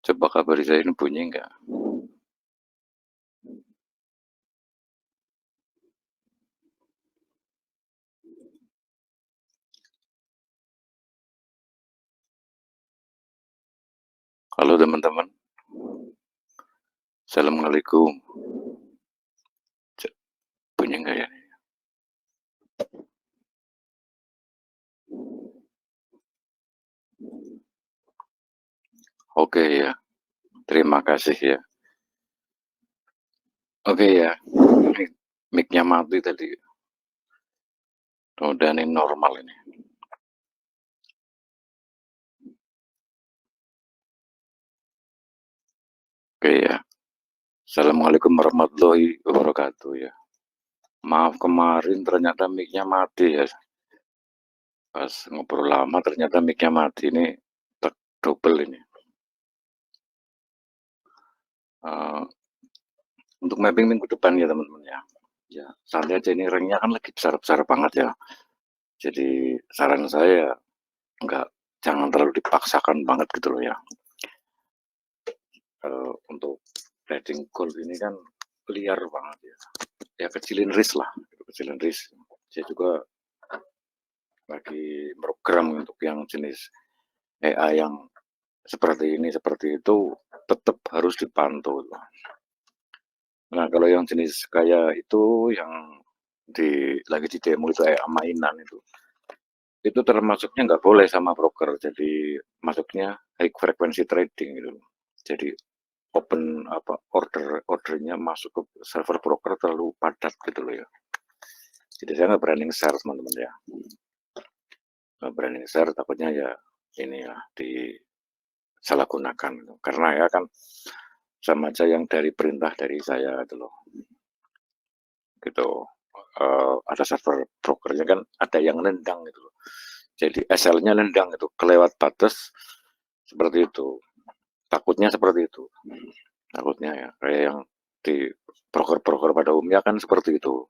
Coba kabari saya ini bunyi enggak? Halo teman-teman, assalamualaikum. Bunyi enggak ya? Oke ya, terima kasih ya. Oke ya, mic-nya mati tadi. Udah ini normal ini. Oke ya. Assalamualaikum warahmatullahi wabarakatuh ya. Maaf kemarin ternyata mic-nya mati ya. Pas ngobrol lama ternyata mic-nya mati ini double ini. Eh, untuk mapping minggu depan ya teman-teman ya. Ya, santai aja ini ranknya kan lagi besar-besar banget ya. Jadi saran saya enggak, jangan terlalu dipaksakan banget gitu loh ya. Untuk trading gold ini kan liar banget ya. Ya kecilin risk lah, kecilin risk. Saya juga lagi program untuk yang jenis AI yang seperti ini, seperti itu, tetap harus dipantau. Nah, kalau yang jenis kayak itu yang lagi di demo itu kayak mainan itu termasuknya nggak boleh sama broker. Jadi masuknya high frequency trading gitu. Jadi open ordernya masuk ke server broker terlalu padat gitu loh ya. Jadi saya nggak berani share teman-teman ya, nggak berani share, takutnya ya ini ya disalahgunakan gitu. Karena ya kan sama aja yang dari perintah dari saya itu loh gitu. Ada server brokernya kan ada yang nendang gitu loh. Jadi SL-nya nendang itu kelewat batas seperti itu. Takutnya seperti itu. Takutnya ya kayak yang di broker-broker pada umumnya kan seperti itu.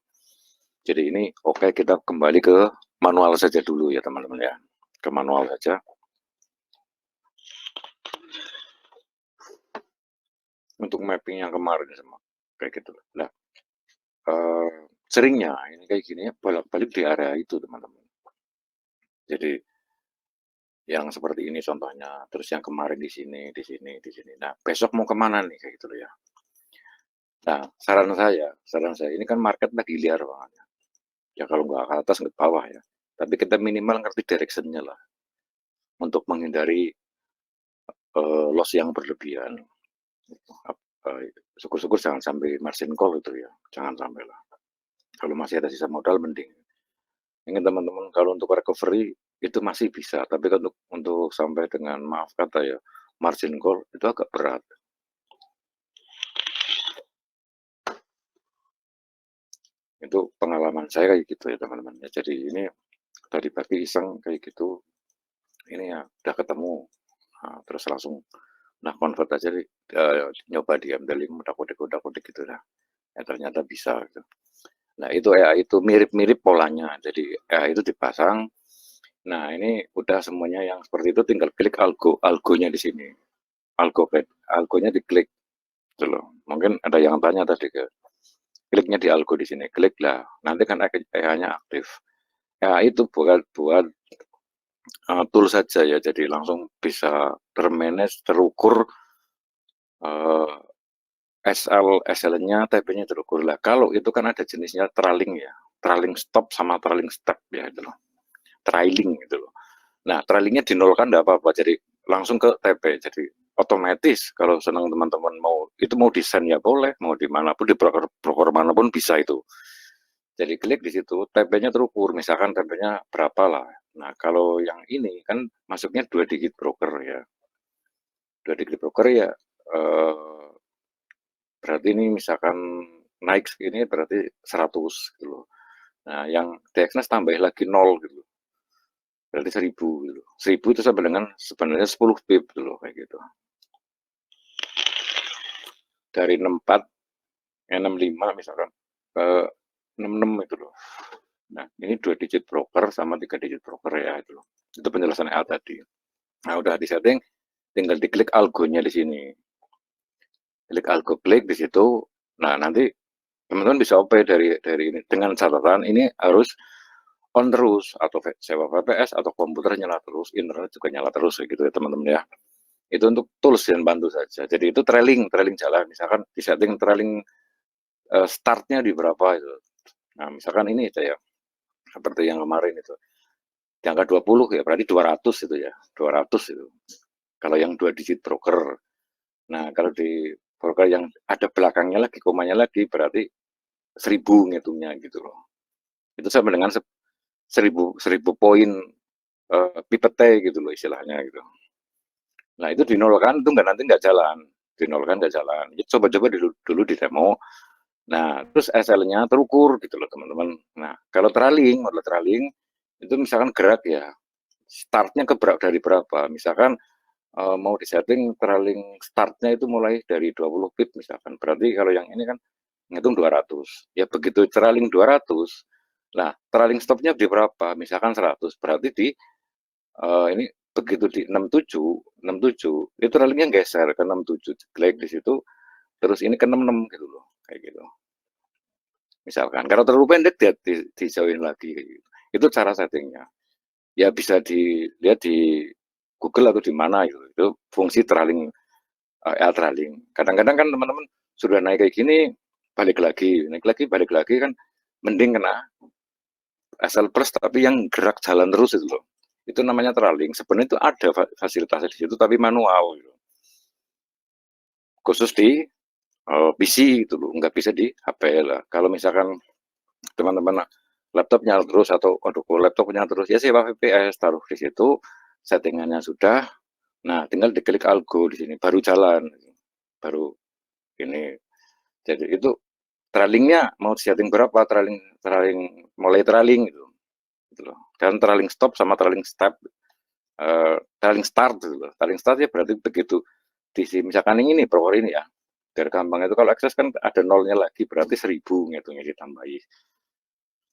Jadi ini oke, kita kembali ke manual saja dulu ya teman-teman ya. Ke manual saja. Untuk mapping yang kemarin sama kayak gitu. Nah, seringnya ini kayak gini ya bolak-balik di area itu teman-teman. Jadi yang seperti ini contohnya, terus yang kemarin di sini, di sini, di sini. Nah, besok mau kemana nih kayak gitu loh ya. Nah, saran saya ini kan market lagi liar banget ya. Ya kalau nggak ke atas nggak ke bawah ya. Tapi kita minimal ngerti directionnya lah untuk menghindari loss yang berlebihan. Syukur-syukur jangan sampai margin call itu ya, jangan sampai lah. Kalau masih ada sisa modal mending. Ingin teman-teman kalau untuk recovery itu masih bisa, tapi untuk sampai dengan maaf kata ya margin call itu agak berat. Itu pengalaman saya kayak gitu ya teman-teman. Ya, jadi ini tadi pagi iseng kayak gitu, ini ya udah ketemu, nah, terus langsung nah convert aja nyoba di MD5 udah kode gitu lah. Ya ternyata bisa gitu. Nah itu AI itu mirip-mirip polanya. Jadi AI itu dipasang. Nah ini udah semuanya yang seperti itu tinggal klik algonya di sini. Algonya diklik gitu loh. Mungkin ada yang tanya tadi ke kliknya di algo di sini. Klik lah. Nanti kan AI-nya aktif. AI itu buat tool saja ya. Jadi langsung bisa termanage, terukur SL-nya, TP-nya terukur lah. Kalau itu kan ada jenisnya trailing ya, trailing stop sama trailing step ya itu loh, trailing itu loh. Nah trailingnya dinolkan enggak apa-apa, jadi langsung ke TP. Jadi otomatis kalau senang teman-teman mau itu mau desain ya boleh, mau dimanapun di broker manapun bisa itu. Jadi klik di situ, TP-nya terukur, misalkan TP-nya berapa lah. Nah kalau yang ini kan masuknya 2 digit broker ya, 2 digit broker ya. Berarti ini misalkan naik segini berarti 100 gitu loh. Nah, yang DXNet tambah lagi 0 gitu. Berarti 1000 gitu. 1000 itu sama dengan sebenarnya 10 pip gitu loh kayak gitu. Dari 64 65 misalkan ke 66 itu loh. Nah, ini 2 digit broker sama 3 digit broker ya itu loh. Itu penjelasan A tadi. Nah, udah di setting, tinggal diklik algonya di sini. Klik algo, klik di situ. Nah, nanti teman-teman bisa OP dari ini. Dengan catatan ini harus on terus atau sewa VPS atau komputer nyala terus, internet juga nyala terus gitu ya teman-teman ya. Itu untuk tools dan bantu saja. Jadi itu trailing jalan. Misalkan di setting trailing startnya di berapa itu. Nah, misalkan ini aja ya. Seperti yang kemarin itu. Di angka 20 ya, berarti 200 itu ya. 200 itu. Kalau yang 2 digit broker. Nah, kalau di broker yang ada belakangnya lagi, komanya lagi, berarti 1000 ngitungnya gitu loh. Itu sama dengan 1000 poin pipet gitu loh istilahnya gitu. Nah, itu dinolkan itu nanti nggak jalan. Dinolkan nggak jalan. Ya, coba-coba dulu di demo. Nah, terus SL-nya terukur gitu loh teman-teman. Nah, kalau trailing, model trailing, itu misalkan gerak ya, startnya dari berapa. Misalkan mau disetting trailing startnya itu mulai dari 20 pip misalkan. Berarti kalau yang ini kan ngitung 200. Ya begitu trailing 200, nah trailing stopnya di berapa? Misalkan 100. Berarti di ini begitu di 67 itu trailingnya geser ke 67, klik di situ, terus ini ke 66 gitu loh, kayak gitu. Misalkan kalau terlalu pendek dia dijauhin lagi gitu. Itu cara settingnya. Ya bisa dilihat di Google atau di mana gitu. Itu fungsi trailing trailing. Kadang-kadang kan teman-teman sudah naik kayak gini balik lagi, naik lagi balik lagi kan mending kena SL plus tapi yang gerak jalan terus itu loh. Itu namanya trailing. Sebenarnya itu ada fasilitasnya di situ tapi manual gitu. Khusus di PC gitu loh, nggak bisa di HP lah. Kalau misalkan teman-teman laptop nyala terus atau aduh laptop nyala terus ya sewa VPS taruh di situ settingannya sudah. Nah, tinggal diklik algo di sini baru jalan. Baru ini. Jadi itu trailingnya mau setting berapa trailing trailing mulai trailing gitu loh. Dan trailing stop sama trailing step trailing start gitu loh. Trailing start ya berarti begitu di misalkan ini power ini ya. Biar gampang itu kalau akses kan ada nolnya lagi berarti 1000 ngitungnya ditambahi.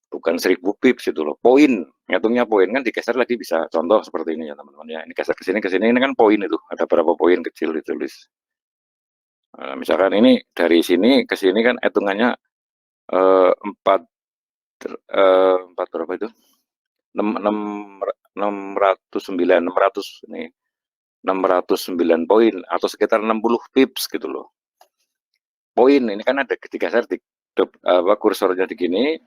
Bukan 1000 pips itu loh, poin. Ngitungnya poin kan digeser lagi bisa. Contoh seperti ini ya teman-teman ya. Ini geser ke sini ini kan poin itu. Ada berapa poin kecil ditulis. Misalkan ini dari sini ke sini kan hitungannya 4 4 berapa itu? 609 nih. 609 poin atau sekitar 60 pips gitu loh. Poin ini kan ada digeser kursornya di gini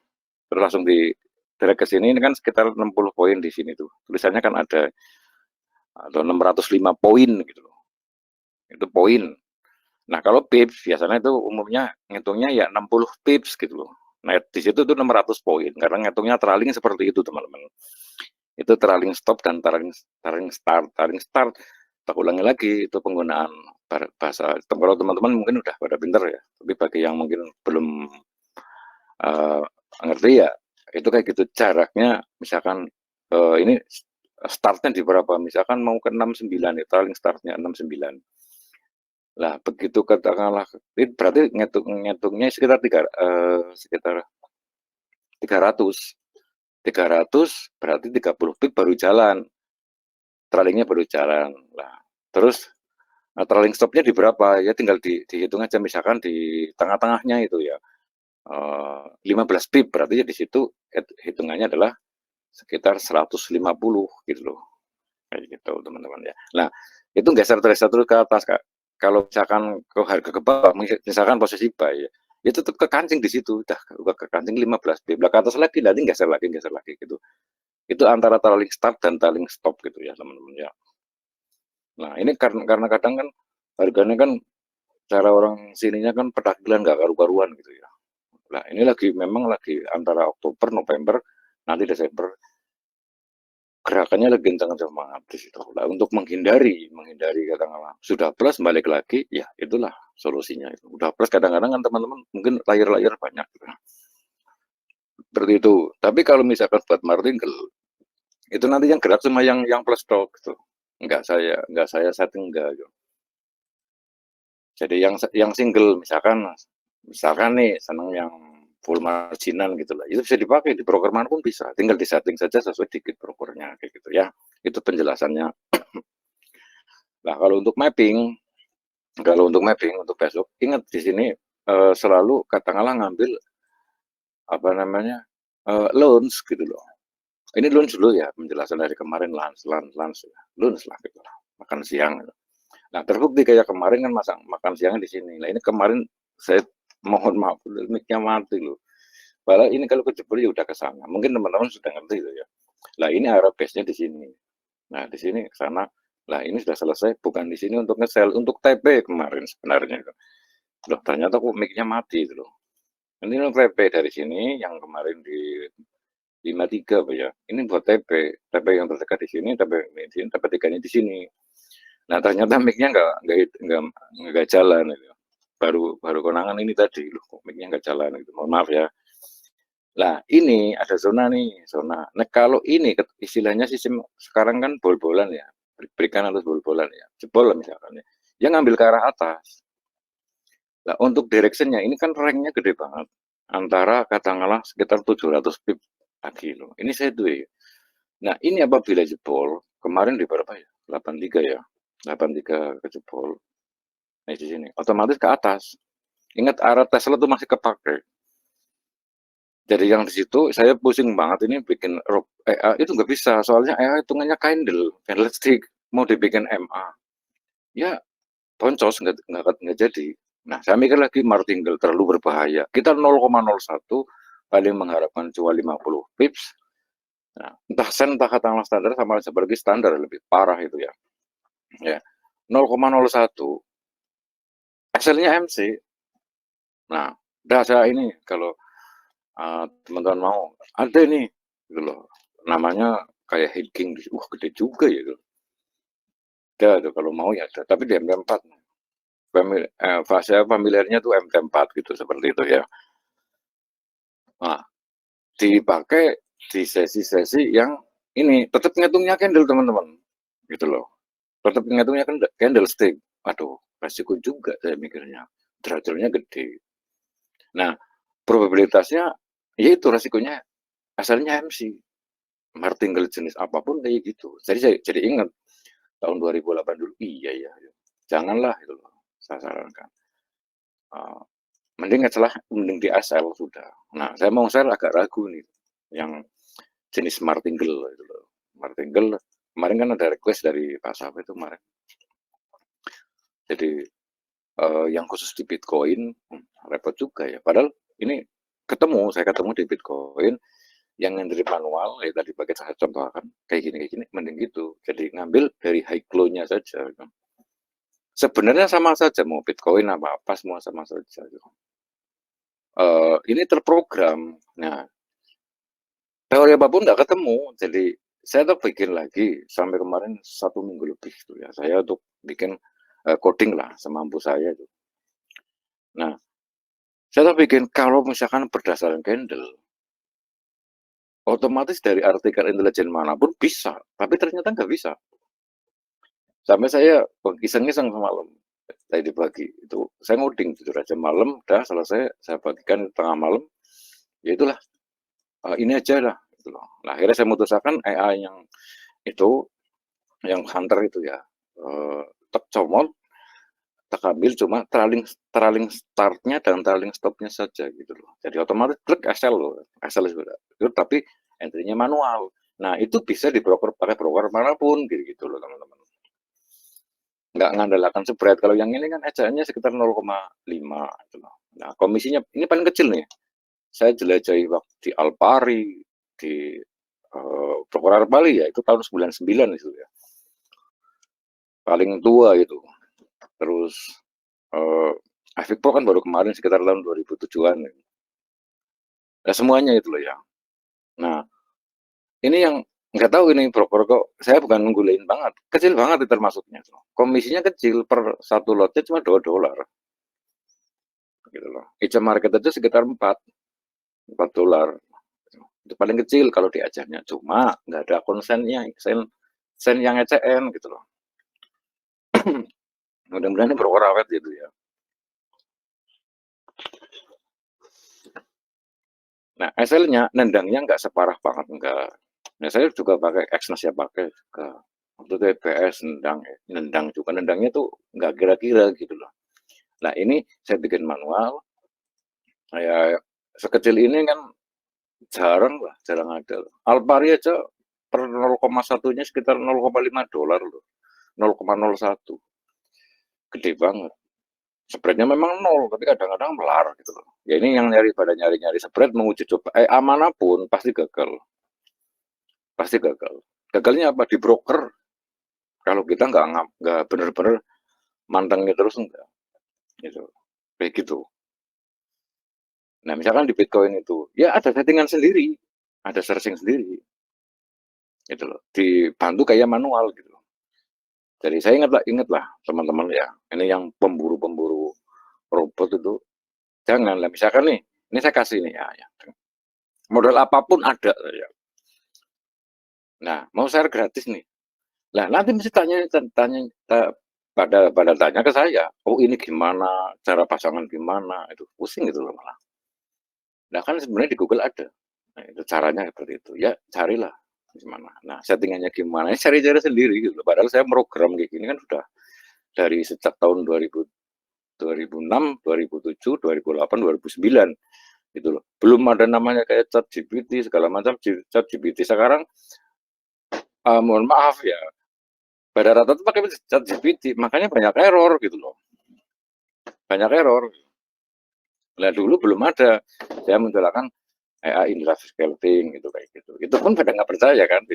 terus langsung di drag ke sini ini kan sekitar 60 poin di sini tuh. Tulisannya kan ada atau 605 poin gitu loh. Itu poin. Nah, kalau pips biasanya itu umumnya ngitungnya ya 60 pips gitu loh. Nah, di situ tuh 600 poin karena ngitungnya trailing seperti itu, teman-teman. Itu trailing stop dan trailing start. Trailing start, tak ulangi lagi, itu penggunaan bahasa. Kalau teman-teman mungkin udah pada pinter ya, tapi bagi yang mungkin belum ngerti ya, itu kayak gitu jaraknya. Misalkan ini startnya di berapa? Misalkan mau ke 69 ya, trailing startnya 69. Lah begitu katakanlah berarti ngitungnya sekitar sekitar 300. 300 berarti 30 pip baru jalan. Trailingnya baru jalan. Lah, terus trailing stopnya di berapa? Ya tinggal dihitung aja misalkan di tengah-tengahnya itu ya. 15 pip berarti ya di situ hitungannya adalah sekitar 150 gitu loh. Kayak gitu teman-teman ya. Nah, itu geser terus ke atas Kak. Kalau misalkan ke harga ke bawah, misalkan posisi buy ya, itu tetap kekancing di situ, udah kekancing 15 pip. Lah ke atas lagi, nanti geser lagi gitu. Itu antara trailing start dan trailing stop gitu ya teman-teman ya. Nah ini karena kadang kan harganya kan cara orang sininya kan pedakilan nggak karu-karuan gitu ya. Nah ini memang lagi antara Oktober, November, nanti Desember gerakannya lagi kencang-kencang banget di situ. Nah, untuk menghindari katakanlah sudah plus balik lagi, ya itulah solusinya itu. Udah plus kadang-kadang kan teman-teman mungkin layar-layar banyak gitu. Seperti itu. Tapi kalau misalkan buat martingale itu nanti yang gerak cuma yang plus stok gitu. Enggak saya setting enggak gitu. Jadi yang single misalkan nih seneng yang full marginan gitu lah. Itu bisa dipakai di broker manapun bisa. Tinggal disetting saja sesuai dikit brokernya kayak gitu ya. Itu penjelasannya. Nah, kalau untuk mapping untuk besok, ingat di sini, selalu katakanlah ngambil, apa namanya, loans gitu loh. Ini loans dulu ya, penjelasan dari kemarin lunch ya, lunch lah gitu lah, makan siang gitu. Nah, terbukti kayak kemarin kan makan siangnya di sini. Nah, ini kemarin saya mohon maaf, mic-nya mati loh. Padahal ini kalau kejebur ya udah ke sana. Mungkin teman-teman sudah ngerti gitu ya. Lah ini arah base-nya di sini. Nah, di sini ke sana. Lah ini sudah selesai, bukan di sini untuk nge-sell, untuk TP kemarin sebenarnya gitu. Loh, ternyata kok mic-nya mati gitu loh. Ini untuk TP dari sini yang kemarin di 53 Pak ya. Ini buat TP yang terdekat di sini, TP di sini, TP 3-nya di sini. Nah, ternyata mic-nya nggak jalan gitu. Baru baru konangan ini tadi, loh kok mic-nya nggak jalan gitu. Mohon maaf ya. Lah, ini ada zona nih, zona. Nah, kalau ini istilahnya sistem sekarang kan bol-bolan ya, berikan atau bol-bolan ya, jebol lah misalkan ya. Dia ngambil ke arah atas. Nah, untuk directionnya ini kan ranknya gede banget. Antara katakanlah sekitar 700 pip lagi loh. Ini saya sideways. Nah, ini apabila jebol, kemarin di berapa ya? 83 ya. 83 kejebol. Nah, di sini. Otomatis ke atas. Ingat arah Tesla tuh masih kepake. Jadi yang di situ saya pusing banget ini bikin itu nggak bisa soalnya hitungannya candlestick mau dibikin MA ya boncos nggak jadi. Nah saya mikir lagi martingale terlalu berbahaya. Kita 0,01 paling mengharapkan cuma 50 pips. Nah, entah sen entah katakanlah standar sama seperti standar lebih parah itu ya. Ya 0,01 hasilnya MC. Nah, dah saya ini kalau teman-teman mau ada ini gitu loh namanya kayak hiking gede juga ya gitu. Ada tuh kalau mau ya ada tapi di MT4 saya familiarnya tuh MT4 gitu seperti itu ya. Nah, dipakai di sesi-sesi yang ini tetap ngitungnya candle teman-teman gitu loh, tetap ngitungnya kan candlestick. Aduh resiko juga saya mikirnya, derajatnya gede. Nah probabilitasnya ya itu resikonya asalnya MC martingale jenis apapun kayak gitu. Jadi saya jadi ingat tahun 2008 dulu, iya ya, janganlah itu loh, saya sarankan. Uh, mending di ASL sudah. Nah, saya mau share agak ragu nih, yang jenis martingale itu loh. Martingale kemarin kan ada request dari Pak Safi itu kemarin. Jadi yang khusus di Bitcoin repot juga ya. Padahal ini saya ketemu di Bitcoin yang dari manual ya tadi pakai saya contohkan kayak gini mending gitu. Jadi ngambil dari high flow-nya saja. Sebenarnya sama saja mau Bitcoin apa semua sama saja. Ini terprogram. Nah, teori apapun nggak ketemu. Jadi saya tuh bikin lagi sampai kemarin 1 minggu lebih tuh ya. Saya untuk bikin coding lah semampu saya itu. Nah, saya tuh bikin kalau misalkan berdasarkan candle, otomatis dari artikel intelijen manapun bisa, tapi ternyata nggak bisa. Sampai saya iseng-iseng semalam, tadi pagi itu saya ngoding jujur aja malam, udah selesai saya bagikan tengah malam, ya itulah ini aja lah. Gitu loh. Nah akhirnya saya memutuskan AI yang itu, yang hunter itu ya, tak comot, tak ambil cuma trailing startnya dan trailing stopnya saja gitu loh. Jadi otomatis klik Excel loh, Excel sudah. Itu tapi entry-nya manual. Nah itu bisa di broker pakai broker manapun gitu loh teman-teman. Nggak ngandalkan spread. Kalau yang ini kan ejaannya sekitar 0,5 gitu loh. Nah, komisinya ini paling kecil nih. Saya jelajahi waktu di Alpari, di broker Bali ya, itu tahun 99 itu ya. Paling tua itu. Terus Afik Pro kan baru kemarin sekitar tahun 2007-an. Nah, semuanya itu loh ya. Nah, ini yang nggak tahu ini broker kok saya bukan ngunggulin banget, kecil banget itu termasuknya. Komisinya kecil per satu lotnya cuma $2 gitu loh. Each market itu sekitar 4 dolar. Itu paling kecil kalau diajarnya. Cuma nggak ada konsennya, sen yang ECN gitu loh. Mudah-mudahan ini broker awet gitu ya. Nah, SL-nya nendangnya nggak separah banget enggak. Nah, saya juga pakai Exness ya pakai juga. waktu itu EBS nendang juga, nendangnya tuh nggak kira-kira gitu loh. Nah ini saya bikin manual, saya sekecil ini kan jarang ada loh. Alpari aja per 0,1-nya sekitar $0,5 loh, 0,01, gede banget. Spread-nya memang nol, tapi kadang-kadang melar gitu loh. Ya ini yang pada nyari-nyari spread menguji coba, amanapun pasti gagal, pasti gagal. Gagalnya apa? Di broker. Kalau kita nggak bener-bener mantengnya terus enggak, gitu. Kayak gitu. Nah misalkan di Bitcoin itu, ya ada settingan sendiri, ada searching sendiri, gitu loh. Dibantu kayak manual gitu. Jadi saya ingatlah teman-teman ya, ini yang pemburu-pemburu robot itu, jangan lah. Misalkan nih, ini saya kasih nih ya, modal apapun ada ya. Nah mau share gratis nih. Nah nanti mesti pada tanya ke saya, oh ini gimana, cara pasangan gimana, itu pusing gitu loh malah. Nah kan sebenarnya di Google ada. Nah, itu caranya seperti itu. Ya carilah gimana. Nah, settingannya gimana? Ya cari-cari sendiri gitu. Padahal saya program kayak gini kan sudah dari sejak tahun 2000, 2006, 2007, 2008, 2009 gitu loh. Belum ada namanya kayak ChatGPT segala macam. ChatGPT sekarang mohon maaf ya, pada rata tuh pakai ChatGPT, makanya banyak error gitu loh. Banyak error. Nah, dulu belum ada. Saya menjelaskan AI Indra Scaling gitu kayak gitu. Itu pun pada nggak percaya kan.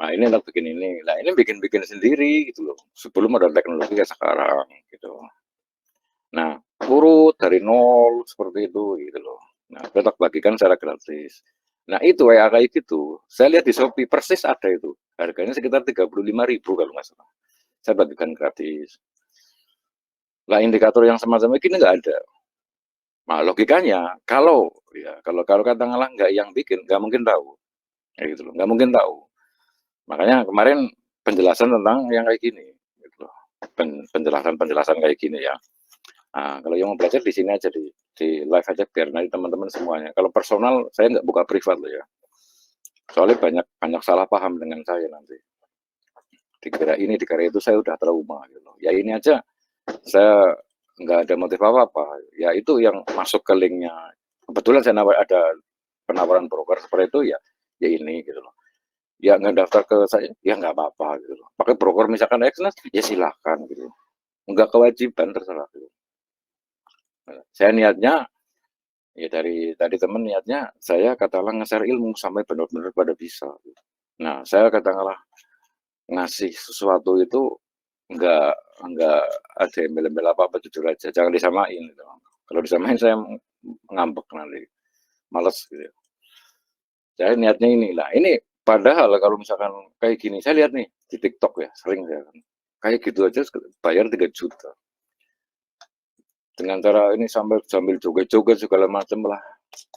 Nah ini untuk bikin ini, nah ini bikin-bikin sendiri gitu loh. Sebelum ada teknologi kayak sekarang gitu. Nah urut dari nol seperti itu gitu loh. Nah kita bagikan secara gratis. Nah itu WA kayak gitu. Saya lihat di Shopee persis ada itu. Harganya sekitar 35.000 kalau nggak salah. Saya bagikan gratis. Nah indikator yang semacam ini nggak ada. Nah logikanya kalau katakanlah nggak yang bikin nggak mungkin tahu. Kayak gitu loh. Nggak mungkin tahu. Makanya kemarin penjelasan tentang yang kayak gini, gitu loh. Penjelasan kayak gini ya. Nah, kalau yang mau belajar di sini aja di live aja biar nanti teman-teman semuanya. Kalau personal saya nggak buka privat loh ya. Soalnya banyak banyak salah paham dengan saya nanti. Dikira itu saya udah trauma gitu loh. Ya ini aja saya nggak ada motif apa-apa. Ya itu yang masuk ke linknya. Kebetulan saya ada penawaran broker seperti itu ya ini gitu loh. Ya nggak daftar ke saya, ya nggak apa-apa gitu loh. Pakai broker misalkan Exness, ya silahkan gitu. Nggak kewajiban, terserah gitu. Nah, saya niatnya, ya dari tadi temen niatnya, saya katakanlah nge-share ilmu sampai benar-benar pada bisa. Gitu. Nah, saya katakanlah ngasih sesuatu itu nggak nggak ada embel-embel apa-apa, jujur aja, jangan disamain gitu. Kalau disamain saya ngambek nanti, males gitu. Saya niatnya ini lah, ini padahal kalau misalkan kayak gini, saya lihat nih di TikTok ya, sering ya kan. Kayak gitu aja bayar 3 juta. Dengan cara ini sambil joget-joget segala macam lah.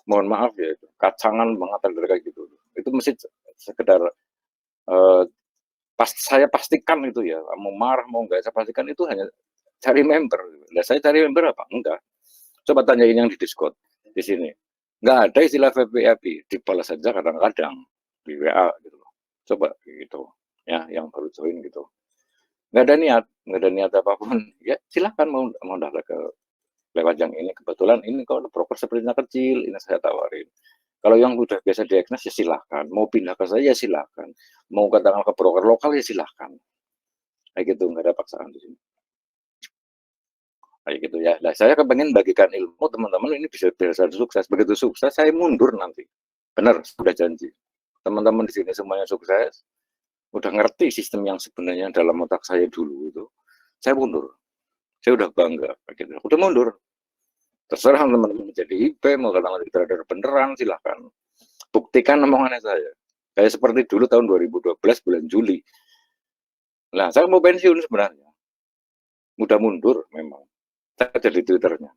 Mohon maaf ya, itu kacangan banget harga kayak gitu. Itu mesti sekedar eh, saya pastikan itu ya, mau marah mau enggak, saya pastikan itu hanya cari member. Nah, saya cari member apa? Enggak. Coba tanyain yang di Discord di sini. Enggak ada istilah VVIP, dibalas saja kadang-kadang di WA gitu loh. Coba gitu. Ya, yang baru join gitu. Nggak ada niat apapun. Ya, silakan mau daftar ke lewat yang ini. Kebetulan ini kalau broker sepertinya kecil, ini saya tawarin. Kalau yang udah biasa di Exness ya silahkan. Mau pindah ke saya ya silahkan. Mau katakan ke broker lokal ya silahkan. Kayak gitu, nggak ada paksaan di sini. Kayak gitu ya. Nah, saya kepengen bagikan ilmu teman-teman ini bisa sukses. Begitu sukses, saya mundur nanti. Benar, sudah janji. Teman-teman di sini semuanya sukses. Udah ngerti sistem yang sebenarnya dalam otak saya dulu itu. Saya mundur. Saya udah bangga. Gitu. Udah mundur. Terserah teman-teman menjadi IP, mau katakan trader beneran, silahkan. Buktikan omongannya saya. Kayak seperti dulu tahun 2012 bulan Juli. Nah, saya mau pensiun sebenarnya. Mudah mundur memang. Saya jadi Twitternya.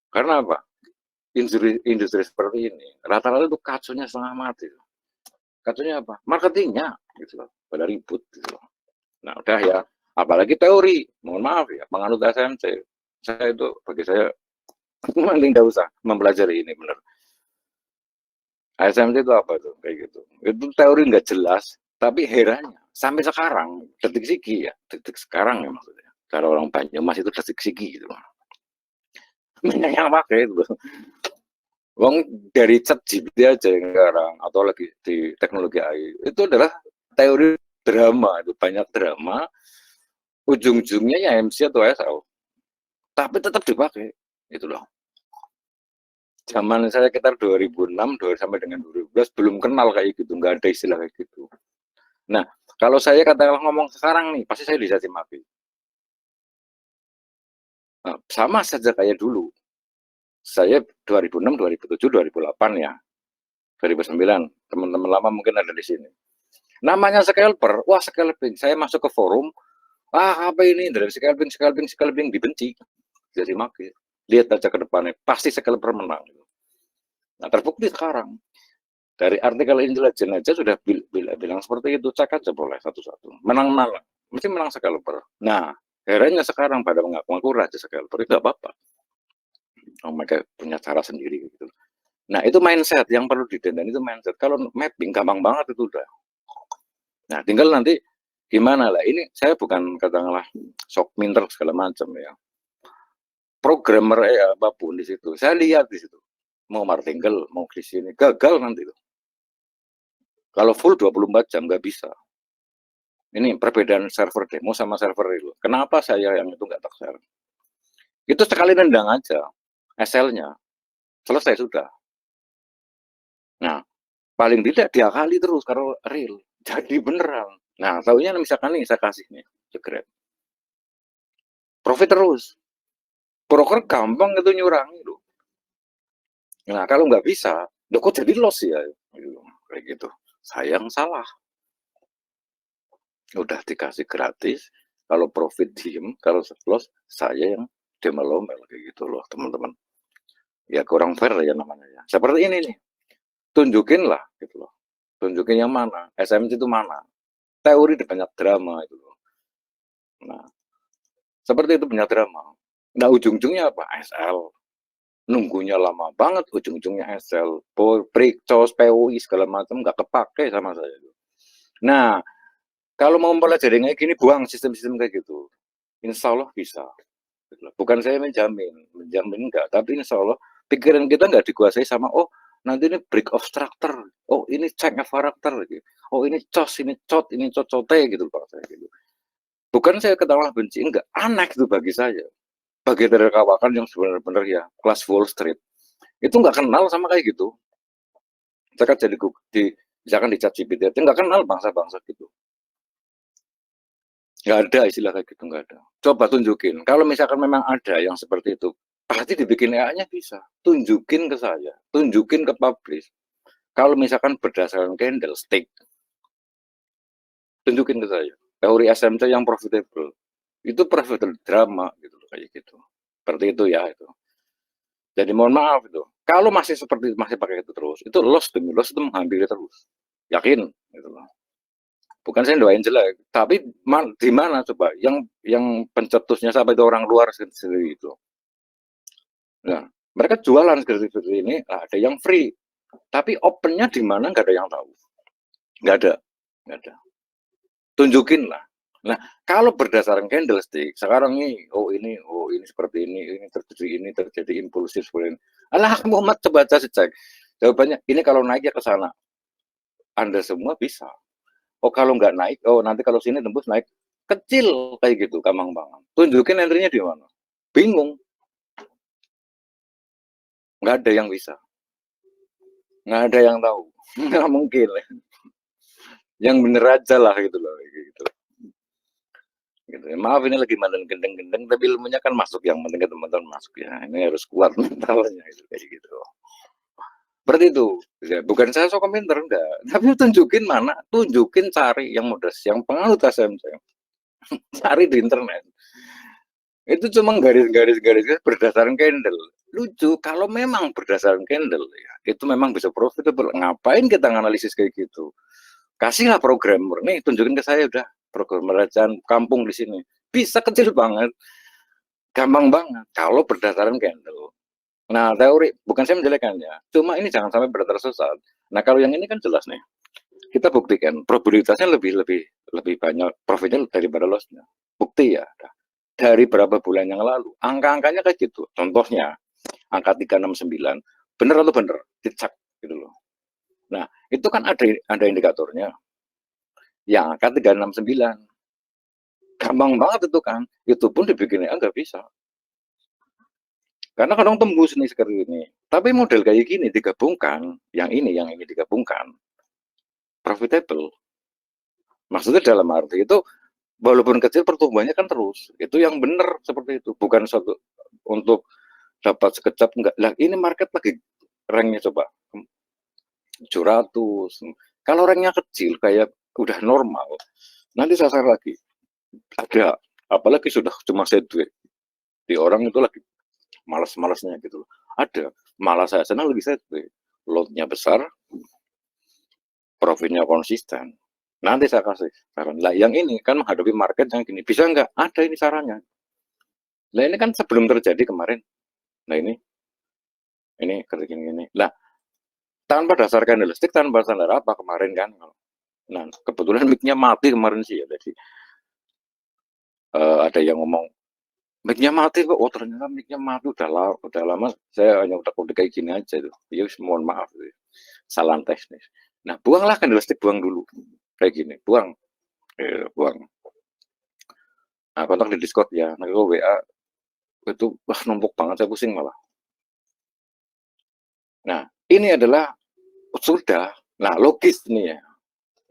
Karena apa? Industri seperti ini, rata-rata itu kacunya setengah mati. Kacunya apa? Marketingnya, gitu loh. Pada ribut, gitu loh. Nah, udah ya. Apalagi teori, mohon maaf ya, menganut SMC. Saya itu, bagi saya, mending tidak usah mempelajari ini benar. SMC itu apa tuh? Kayak gitu. Itu teori nggak jelas, Tapi herannya sampai sekarang, detik siki ya, detik sekarang ya maksudnya, kalau orang Banyumas itu detik siki gitu, banyak yang pakai itu. Wong dari ChatGPT aja yang sekarang atau lagi di teknologi AI, itu adalah teori drama, itu banyak drama, ujung-ujungnya ya MC atau SL, tapi tetap dipakai, itu loh. Zaman saya sekitar 2006 sampai dengan 2012 belum kenal kayak gitu, nggak ada istilah kayak gitu. Nah, kalau saya katakanlah ngomong sekarang nih, pasti saya dicaci maki. Nah, sama saja kayak dulu. Saya 2006, 2007, 2008 ya, 2009. Teman-teman lama mungkin ada di sini. Namanya scalper, wah scalping. Saya masuk ke forum, apa ini dari scalping, scalping, scalping dibenci, jadi maki. Lihat aja ke depannya, pasti scalper menang. Nah terbukti sekarang dari artikel intelijen aja sudah bilang seperti itu, cek aja boleh satu-satu. Menang mesti menang scalper. Nah herannya sekarang pada mengaku-ngaku raja scalper itu apa-apa. Oh, mereka punya cara sendiri gitu. Nah itu mindset yang perlu didendani, itu mindset. Kalau mapping gampang banget itu udah. Nah tinggal nanti gimana lah. Ini saya bukan katakanlah sok minter segala macam ya. Programmer apapun di situ. Saya lihat di situ. Mau martingale, mau di sini gagal nanti tuh. Kalau full 24 jam nggak bisa. Ini perbedaan server demo sama server real. Kenapa saya yang itu nggak tak. Itu sekali nendang aja SL-nya, selesai sudah. Nah, paling tidak diakali terus kalau real. Jadi beneran. Nah, tahunya misalkan nih saya kasih nih, secret. Profit terus. Broker gampang itu nyurangi loh. Nah, kalau nggak bisa, loh kok jadi loss ya? Gitu. Kayak gitu. Sayang salah. Udah dikasih gratis, kalau profit diem, kalau loss saya yang demel-omel kayak gitu loh teman-teman. Ya kurang fair ya namanya ya. Seperti ini nih, tunjukin lah gitu loh. Tunjukin yang mana, SMC itu mana. Teori di banyak drama itu loh. Nah, seperti itu banyak drama. Nah, ujung-ujungnya apa? SL. Nunggunya lama banget, ujung-ujungnya SL. Break, COS, POI, segala macam nggak kepake sama saya. Nah, kalau mau mempelajari kayak gini, buang sistem-sistem kayak gitu. Insya Allah bisa. Bukan saya menjamin enggak, tapi insya Allah pikiran kita nggak dikuasai sama, oh nanti ini break of structure, oh ini check of character, gitu. Oh ini cos, ini cot, ini cocote gitu Pak saya gitu. Bukan saya ketawa benci, enggak, aneh itu bagi saya. Bagi dari kawakan yang sebenarnya ya kelas Wall Street, itu nggak kenal sama kayak gitu. Saya kan jadi misalkan di chat GPT, nggak kenal bangsa-bangsa gitu. Nggak ada istilah kayak gitu, nggak ada. Coba tunjukin. Kalau misalkan memang ada yang seperti itu, pasti dibikin AI-nya bisa. Tunjukin ke saya, tunjukin ke publish. Kalau misalkan berdasarkan candlestick, tunjukin ke saya. Teori SMC yang profitable. Itu profitable drama gitu kayak gitu. Seperti itu ya itu. Jadi mohon maaf itu. Kalau masih pakai itu terus, itu loss demi loss itu menghampiri terus. Yakin gitu loh. Bukan saya doain jelek, tapi di mana coba yang pencetusnya sampai itu orang luar sendiri itu. Nah, mereka jualan seperti ini, ada yang free, tapi opennya di mana nggak ada yang tahu, nggak ada, nggak ada. Tunjukin lah. Nah, kalau berdasarkan candlestick, sekarang ini, oh ini seperti ini terjadi impulsif seperti ini. Alah, Muhammad coba aja cek. Jawabannya, ini kalau naik ya ke sana. Anda semua bisa. Oh kalau nggak naik, oh nanti kalau sini tembus naik kecil kayak gitu, gampang banget. Tunjukin entry-nya di mana. Bingung, nggak ada yang bisa, nggak ada yang tahu, nggak mungkin. Yang bener aja lah gitu loh, gitu. Gitu. Maaf ini lagi mandan gendeng-gendeng, tapi ilmunya kan masuk. Yang penting ke teman-teman masuk ya. Ini harus kuat mentalnya gitu, kayak gitu. Seperti itu. Ya, bukan saya sok pinter enggak, tapi tunjukin mana, tunjukin cari yang modus, yang penganut SMC, cari di internet. Itu cuma garis-garis berdasarkan candle. Lucu, kalau memang berdasarkan candle ya, itu memang bisa profitable. Ngapain kita analisis kayak gitu? Kasihlah programmer, nih tunjukin ke saya udah programmer aja kampung di sini. Bisa kecil banget, gampang banget kalau berdasarkan candle. Nah, teori bukan saya menjelekannya, cuma ini jangan sampai tersesat. Nah, kalau yang ini kan jelas nih. kita buktikan probabilitasnya lebih lebih lebih banyak profitnya daripada loss-nya. Bukti ya, dari berapa bulan yang lalu, angka-angkanya kayak gitu. Contohnya, angka 369, bener atau bener? Dicek gitu loh. Nah, itu kan ada indikatornya. Yang angka 369. Gampang banget itu kan. Itu pun dibikinnya nggak bisa. Karena kadang tembus nih seperti ini. Tapi model kayak gini digabungkan, yang ini digabungkan, profitable. Maksudnya dalam arti itu, walaupun kecil pertumbuhannya kan terus. Itu yang benar seperti itu. Bukan satu untuk dapat sekejap enggak. Lah ini market lagi ranknya coba 700. Kalau ranknya kecil kayak udah normal, nanti sasar lagi. Ada, apalagi sudah cuma sideways. Di orang itu lagi malas-malasnya gitu loh. Ada, malah saya senang lagi sideways. Lotnya besar, profitnya konsisten. Nanti saya kasih saran. Lah yang ini kan menghadapi market yang gini, bisa nggak? Ada ini sarannya. Nah ini kan sebelum terjadi kemarin. Nah ini kerja gini. Lah tanpa dasar candlestick, tanpa standar apa kemarin kan. Nah kebetulan mic-nya mati kemarin sih ya. Jadi ada yang ngomong mic-nya mati kok. Oh ternyata mic-nya mati udah lama. Saya hanya udah kayak gini aja tuh. Ya mohon maaf. Salah teknis. Nah buanglah candlestick, buang dulu. Kayak gini, buang. Buang. Nah kontak di Discord ya. Nah kalau WA itu wah numpuk banget, saya pusing malah. Nah ini adalah sudah. Nah logis nih ya.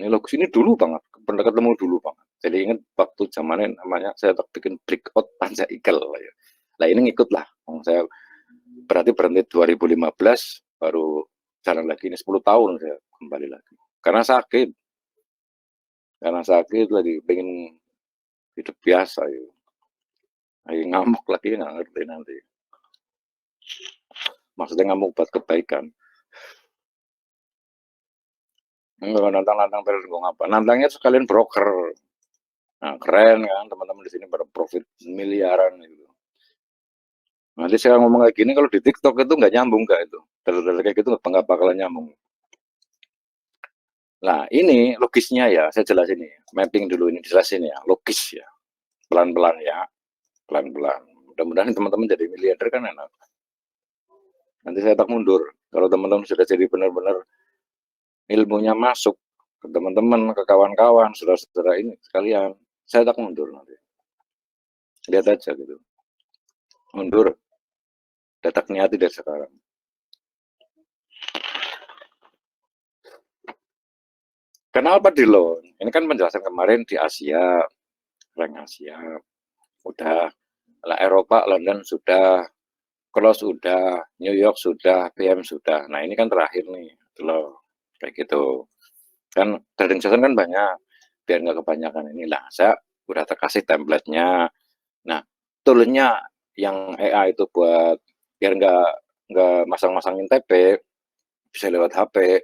Ini logis, ini dulu banget. Pernah ketemu dulu banget. Jadi ingat waktu zamannya namanya saya bikin breakout panjang ikel ya. Nah ini ngikut lah. Saya berarti berhenti 2015 baru jalan lagi, ini 10 tahun saya kembali lagi. Karena sakit lagi pengen hidup biasa ya. Lagi ngamuk lagi nggak ngerti nanti. Maksudnya ngamuk buat kebaikan. Enggak nantang-nantang terus gue ngapa. Nantangnya sekalian broker. Nah, keren kan teman-teman di sini pada profit miliaran gitu. Nanti saya ngomong kayak gini kalau di TikTok itu nggak nyambung nggak itu. Terus kayak gitu nggak bakalan nyambung. Nah ini logisnya ya, saya jelasin ini. Mapping dulu ini dijelasin ya, logis ya. Pelan-pelan ya, pelan-pelan. Mudah-mudahan teman-teman jadi miliarder kan enak. Nanti saya tak mundur. Kalau teman-teman sudah jadi benar-benar ilmunya masuk ke teman-teman, ke kawan-kawan, saudara-saudara ini sekalian, saya tak mundur nanti. Lihat aja gitu. Mundur. Detak niati dari sekarang. Kenapa di loan? Ini kan penjelasan kemarin di Asia, rank Asia, udah. Lah Eropa, London sudah, Close sudah, New York sudah, PM sudah. Nah ini kan terakhir nih, loh, kayak gitu. Kan trading session kan banyak, biar nggak kebanyakan ini lah. Saya udah terkasih template-nya. Nah, toolnya yang AI itu buat biar nggak masang-masangin TP, bisa lewat HP.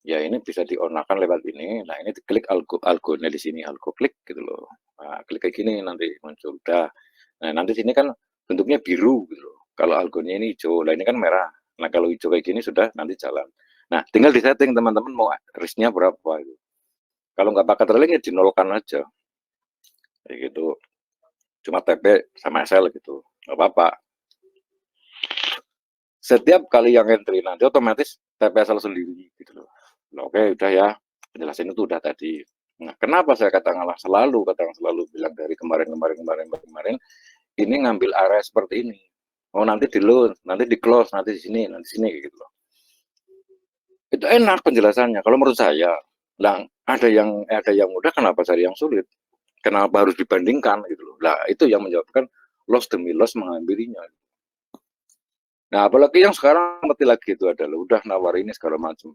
Ya ini bisa dionakan lewat ini. Nah ini diklik algonya di sini, algo klik gitu loh. Nah, klik kayak gini nanti muncul udah. Nah nanti sini kan bentuknya biru gitu loh. Kalau algonya ini hijau, nah ini kan merah. Nah kalau hijau kayak gini sudah nanti jalan. Nah tinggal di setting teman-teman mau risknya berapa itu. Kalau nggak pakai trailing ya dinolkan aja. Kayak gitu. Cuma TP sama SL gitu. Nggak apa-apa. Setiap kali yang entry nanti otomatis TP SL sendiri gitu loh. Nah, oke udah ya. Penjelasan itu udah tadi. Nah, kenapa saya katakanlah selalu bilang dari kemarin ini ngambil area seperti ini. Oh nanti di loan, nanti di close, nanti di sini gitu loh. Itu enak penjelasannya. Kalau menurut saya, nah ada yang mudah, kenapa cari yang sulit? Kenapa harus dibandingkan gitu loh? Nah itu yang menyebabkan loss demi loss mengambilinya. Nah apalagi yang sekarang mati lagi itu adalah udah nawar ini segala macam.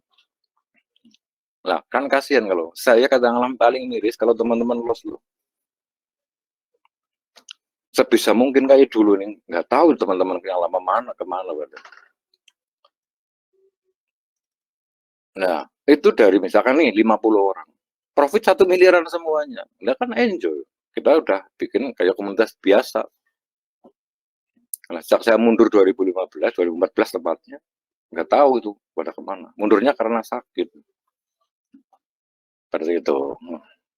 Lah kan kasihan kalau saya kadang-kadang paling miris kalau teman-teman loss loh. Sebisa mungkin kayak dulu nih, nggak tahu teman-teman yang lama mana kemana. Nah itu dari misalkan nih 50 orang, profit 1 miliaran semuanya, nah kan enjoy. Kita udah bikin kayak komunitas biasa. Nah, sejak saya mundur 2015, 2014 tepatnya, nggak tahu itu pada kemana. Mundurnya karena sakit. seperti itu.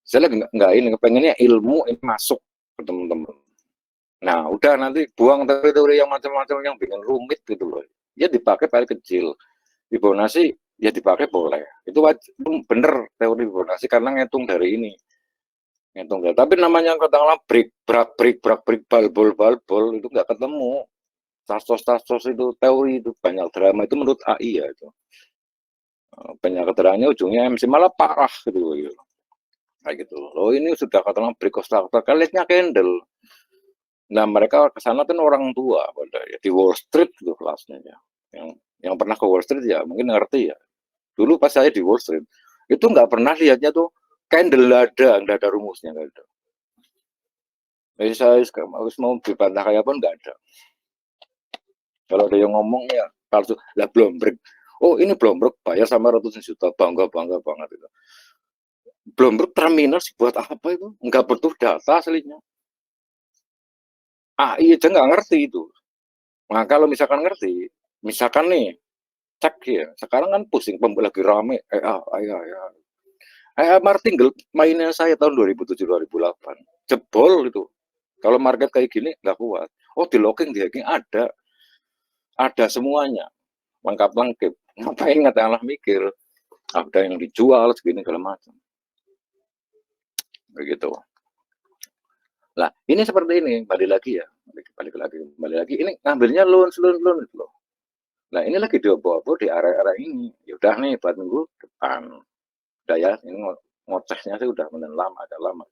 Saya lagi nggak ini, pengennya ilmu ini masuk ke teman-teman. Nah, udah nanti buang teori-teori yang macam-macam yang bikin rumit gitu loh. Ya dipakai paling kecil. Fibonacci ya dipakai boleh. Itu wajib, bener teori Fibonacci karena ngitung dari ini. Ngitung dari. Tapi namanya katakanlah break, balbol itu nggak ketemu. Tastos itu teori itu banyak drama itu menurut AI ya itu. Banyak keterangannya ujungnya MC malah parah gitu. Gitu. Kayak gitu. Loh ini sudah katakanlah break konstruktor, kalian candle. Nah mereka ke sana kan orang tua pada ya, di Wall Street itu kelasnya ya. Yang pernah ke Wall Street ya mungkin ngerti ya. Dulu pas saya di Wall Street itu nggak pernah lihatnya tuh candle nggak ada rumusnya nggak ada. Jadi saya harus mau dibantah kayak pun nggak ada. Kalau ada yang ngomong ya palsu lah Bloomberg. Oh ini Bloomberg bayar sama ratusan juta bangga banget itu. Bloomberg terminal sih buat apa itu? Nggak butuh data aslinya. Iya aja nggak ngerti itu. Nah kalau misalkan ngerti, misalkan nih cek ya, sekarang kan pusing, lagi rame, Martingale mainnya saya tahun 2007-2008, jebol itu. Kalau market kayak gini nggak kuat. Oh di locking, di hacking ada semuanya, lengkap-lengkap. Ngapain ngatalah mikir, ada yang dijual segini segala macam. Begitu. Lah ini seperti ini, balik lagi ya, balik lagi. Ini ngambilnya loan itu loh. Nah ini lagi diobo-obo di area-area ini. Yaudah nih buat minggu depan. Udah ya, ini ngocehnya sih udah lama, agak lama.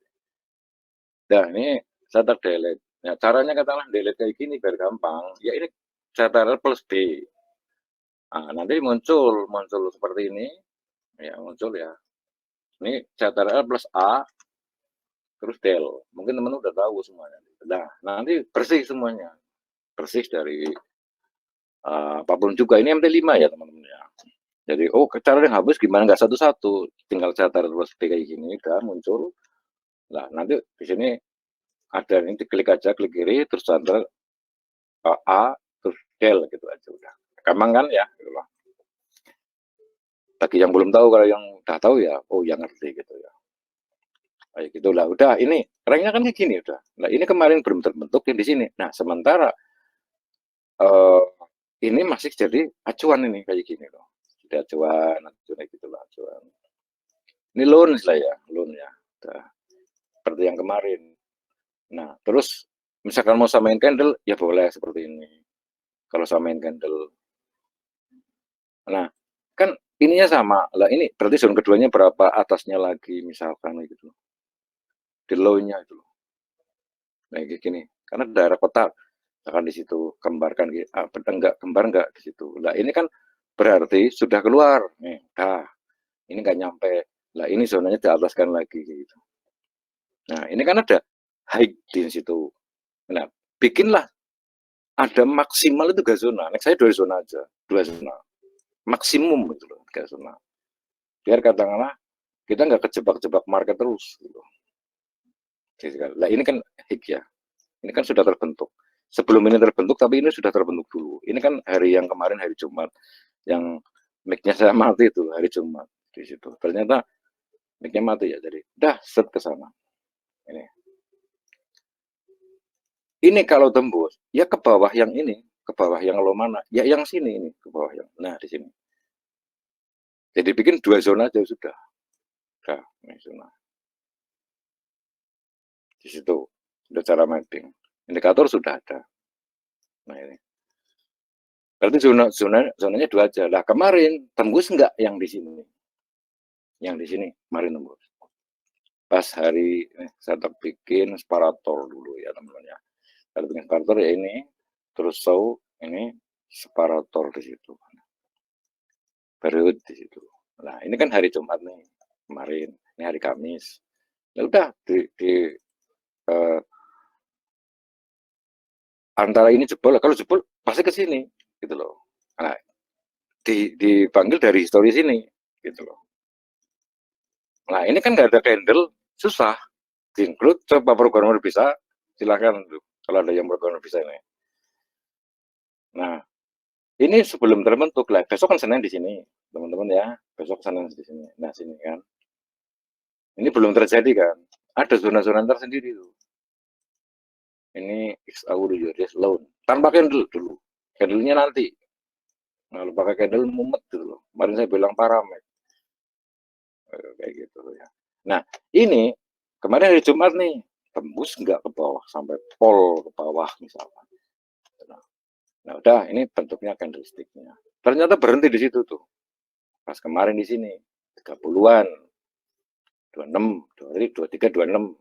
Nah ini saya terdelete. Nah caranya katakanlah delete kayak gini biar gampang. Ya ini CTRL plus B. Nah, nanti muncul seperti ini. Ya muncul ya. Ini CTRL plus A terus del. Mungkin teman udah tahu semuanya. Nah nanti bersih semuanya. Bersih dari apapun juga. Ini MT5 ya teman-teman ya. Jadi cara yang habis gimana nggak satu-satu. Tinggal CTRL plus B kayak gini udah muncul. Nah nanti di sini ada ini diklik aja, klik kiri terus center A terus del gitu aja udah gampang kan ya gitu loh. Bagi yang belum tahu, kalau yang udah tahu ya yang ngerti gitu ya kayak gitulah. Udah ini ranknya kan kayak gini udah. Nah ini kemarin belum terbentuk yang di sini. Nah sementara ini masih jadi acuan ini kayak gini loh. Jadi acuan gitu lah acuan. Ini loan lah ya, loan ya. Udah. Seperti yang kemarin. Nah terus misalkan mau samain candle ya boleh seperti ini. Kalau samain candle. Nah, kan ininya sama. Lah ini berarti zona keduanya berapa atasnya lagi misalkan gitu. Di low-nya itu loh. Nah, kayak gini. Karena daerah kotak akan di situ kembarkan enggak kembar enggak di situ. Lah ini kan berarti sudah keluar. Nih, ini enggak nyampe. Lah ini zonanya diataskan lagi gitu. Nah, ini kan ada high di situ. Nah, bikinlah ada maksimal itu 3 zona. Next saya 2 zona aja, 2 zona. Maksimum gitu loh, 3 zona. Biar katakanlah kita nggak kejebak-jebak market terus gitu. Nah ini kan hik ya, ini kan sudah terbentuk. Sebelum ini terbentuk, tapi ini sudah terbentuk dulu. Ini kan hari yang kemarin hari Jumat, yang mic-nya saya mati itu hari Jumat di situ. Ternyata mic-nya mati ya, jadi dah set ke sana. Ini kalau tembus, ya ke bawah yang ini, ke bawah yang lo mana? Ya yang sini ini, ke bawah yang. Nah di sini. Jadi bikin 2 zona aja sudah. Nah, ini zona. Di situ sudah cara mapping. Indikator sudah ada. Nah ini. Berarti zonanya 2 aja. Lah kemarin tembus enggak yang di sini? Yang di sini kemarin tembus. Pas hari saya bikin separator dulu ya teman-teman ya. Saya bikin separator ya ini, terus show ini separator di situ. Period di situ. Nah ini kan hari Jumat nih kemarin. Ini hari Kamis. Ya udah antara ini jebol. Kalau jebol pasti ke sini gitu loh. Nah, dipanggil dari histori sini gitu loh. Nah ini kan nggak ada candle, susah. Include coba programmer bisa, silakan kalau ada yang programmer bisa ini. Nah ini sebelum terbentuk lah, besok kan Senin di sini teman-teman ya, besok Senin di sini. Nah sini kan. Ini belum terjadi kan. Ada zona-zona tersendiri tuh. Ini X loan. Tanpa candle dulu. Candle-nya nanti. Kalau pakai candle mumet gitu loh. Kemarin saya bilang paramet. Kayak gitu ya. Nah, ini kemarin hari Jumat nih, tembus nggak ke bawah sampai pol ke bawah misalkan. Nah, udah ini bentuknya candlestick-nya. Ternyata berhenti di situ tuh. Pas kemarin di sini 30-an, 26, 23, 26.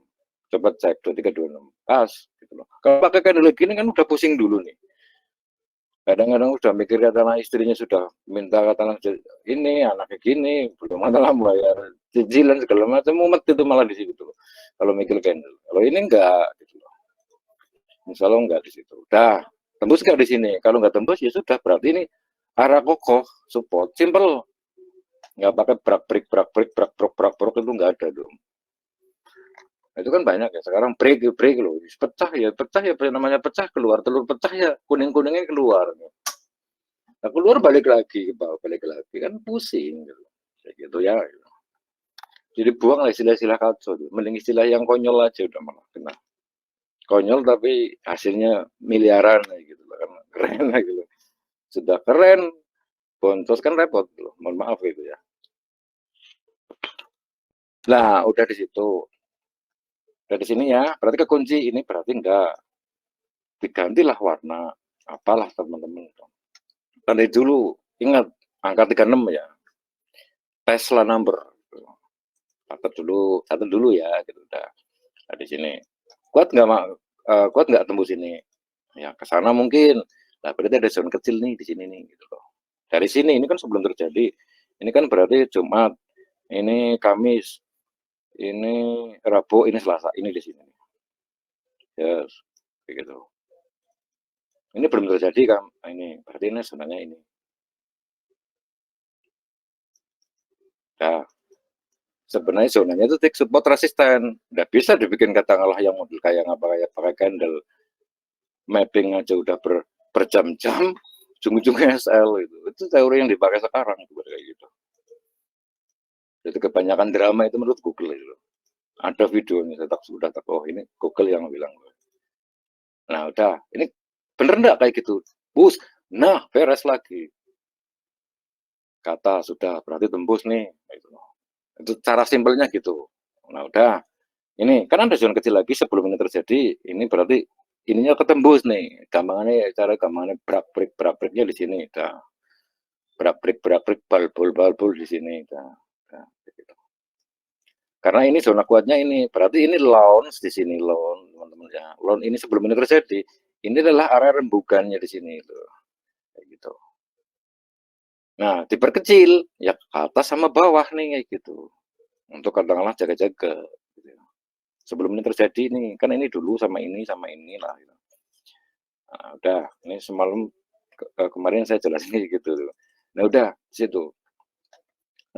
Coba cek 23, 26. Pas gitu loh. Kalau pakai candle gini kan udah pusing dulu nih. Kadang-kadang udah mikir katakanlah istrinya sudah minta katakanlah ini anaknya gini belum masalah bayar cicilan segala macam mumet itu malah di situ tuh kalau mikir candle kalau ini enggak gitu loh misalnya enggak di situ udah tembus enggak di sini kalau enggak tembus ya sudah berarti ini arah kokoh support simple nggak pakai brak itu enggak ada dong. Nah, itu kan banyak ya sekarang break loh pecah ya namanya pecah keluar telur pecah ya kuning kuningnya keluar. Nah, keluar balik lagi ke bawah, balik lagi kan pusing gitu. Kayak gitu ya. Jadi buang lah istilah-istilah kacau. Mending istilah yang konyol aja udah malah kena. Konyol tapi hasilnya miliaran kayak gitu kan. Keren gitu. Sudah keren, boncos kan repot loh. Mohon maaf itu ya. Nah, udah di situ. Udah di sini ya, berarti kekunci ini berarti enggak digantilah warna apalah teman-teman. Tadi dulu ingat angka 36 ya. Tesla number. Catat dulu ya gitu udah. Nah, di sini kuat nggak tembus ini ya ke sana mungkin nah berarti ada zona kecil nih di sini nih gitu loh dari sini ini kan sebelum terjadi ini kan berarti Jumat ini Kamis ini Rabu ini Selasa ini di sini yes begitu ini belum terjadi kan ini berarti ini sebenarnya ini nah sebenarnya zonanya itu take support resisten nggak bisa dibikin katakanlah yang model kayak apa kayak pakai candle mapping aja udah berjam-jam ujung-ujungnya SL itu teori yang dipakai sekarang kayak gitu jadi kebanyakan drama itu menurut Google itu ada videonya saya tak sudah tak oh ini Google yang bilang nah udah ini bener enggak kayak gitu bus nah beres lagi kata sudah berarti tembus nih itu cara simpelnya gitu nah udah ini kan ada zona kecil lagi sebelum ini terjadi ini berarti ininya ketembus nih gampangannya cara gampangannya brak briknya di sini dah brak brik balbul di sini dah gitu. Karena ini zona kuatnya ini berarti ini launch di sini launch teman-teman ya launch ini sebelum ini terjadi ini adalah area rembukannya di sini itu kayak gitu nah diperkecil ya ke atas sama bawah nih kayak gitu untuk katakanlah jaga-jaga gitu. Sebelum ini terjadi nih kan ini dulu sama ini lah gitu. Nah, udah ini semalam kemarin saya jelasin gitu nah udah situ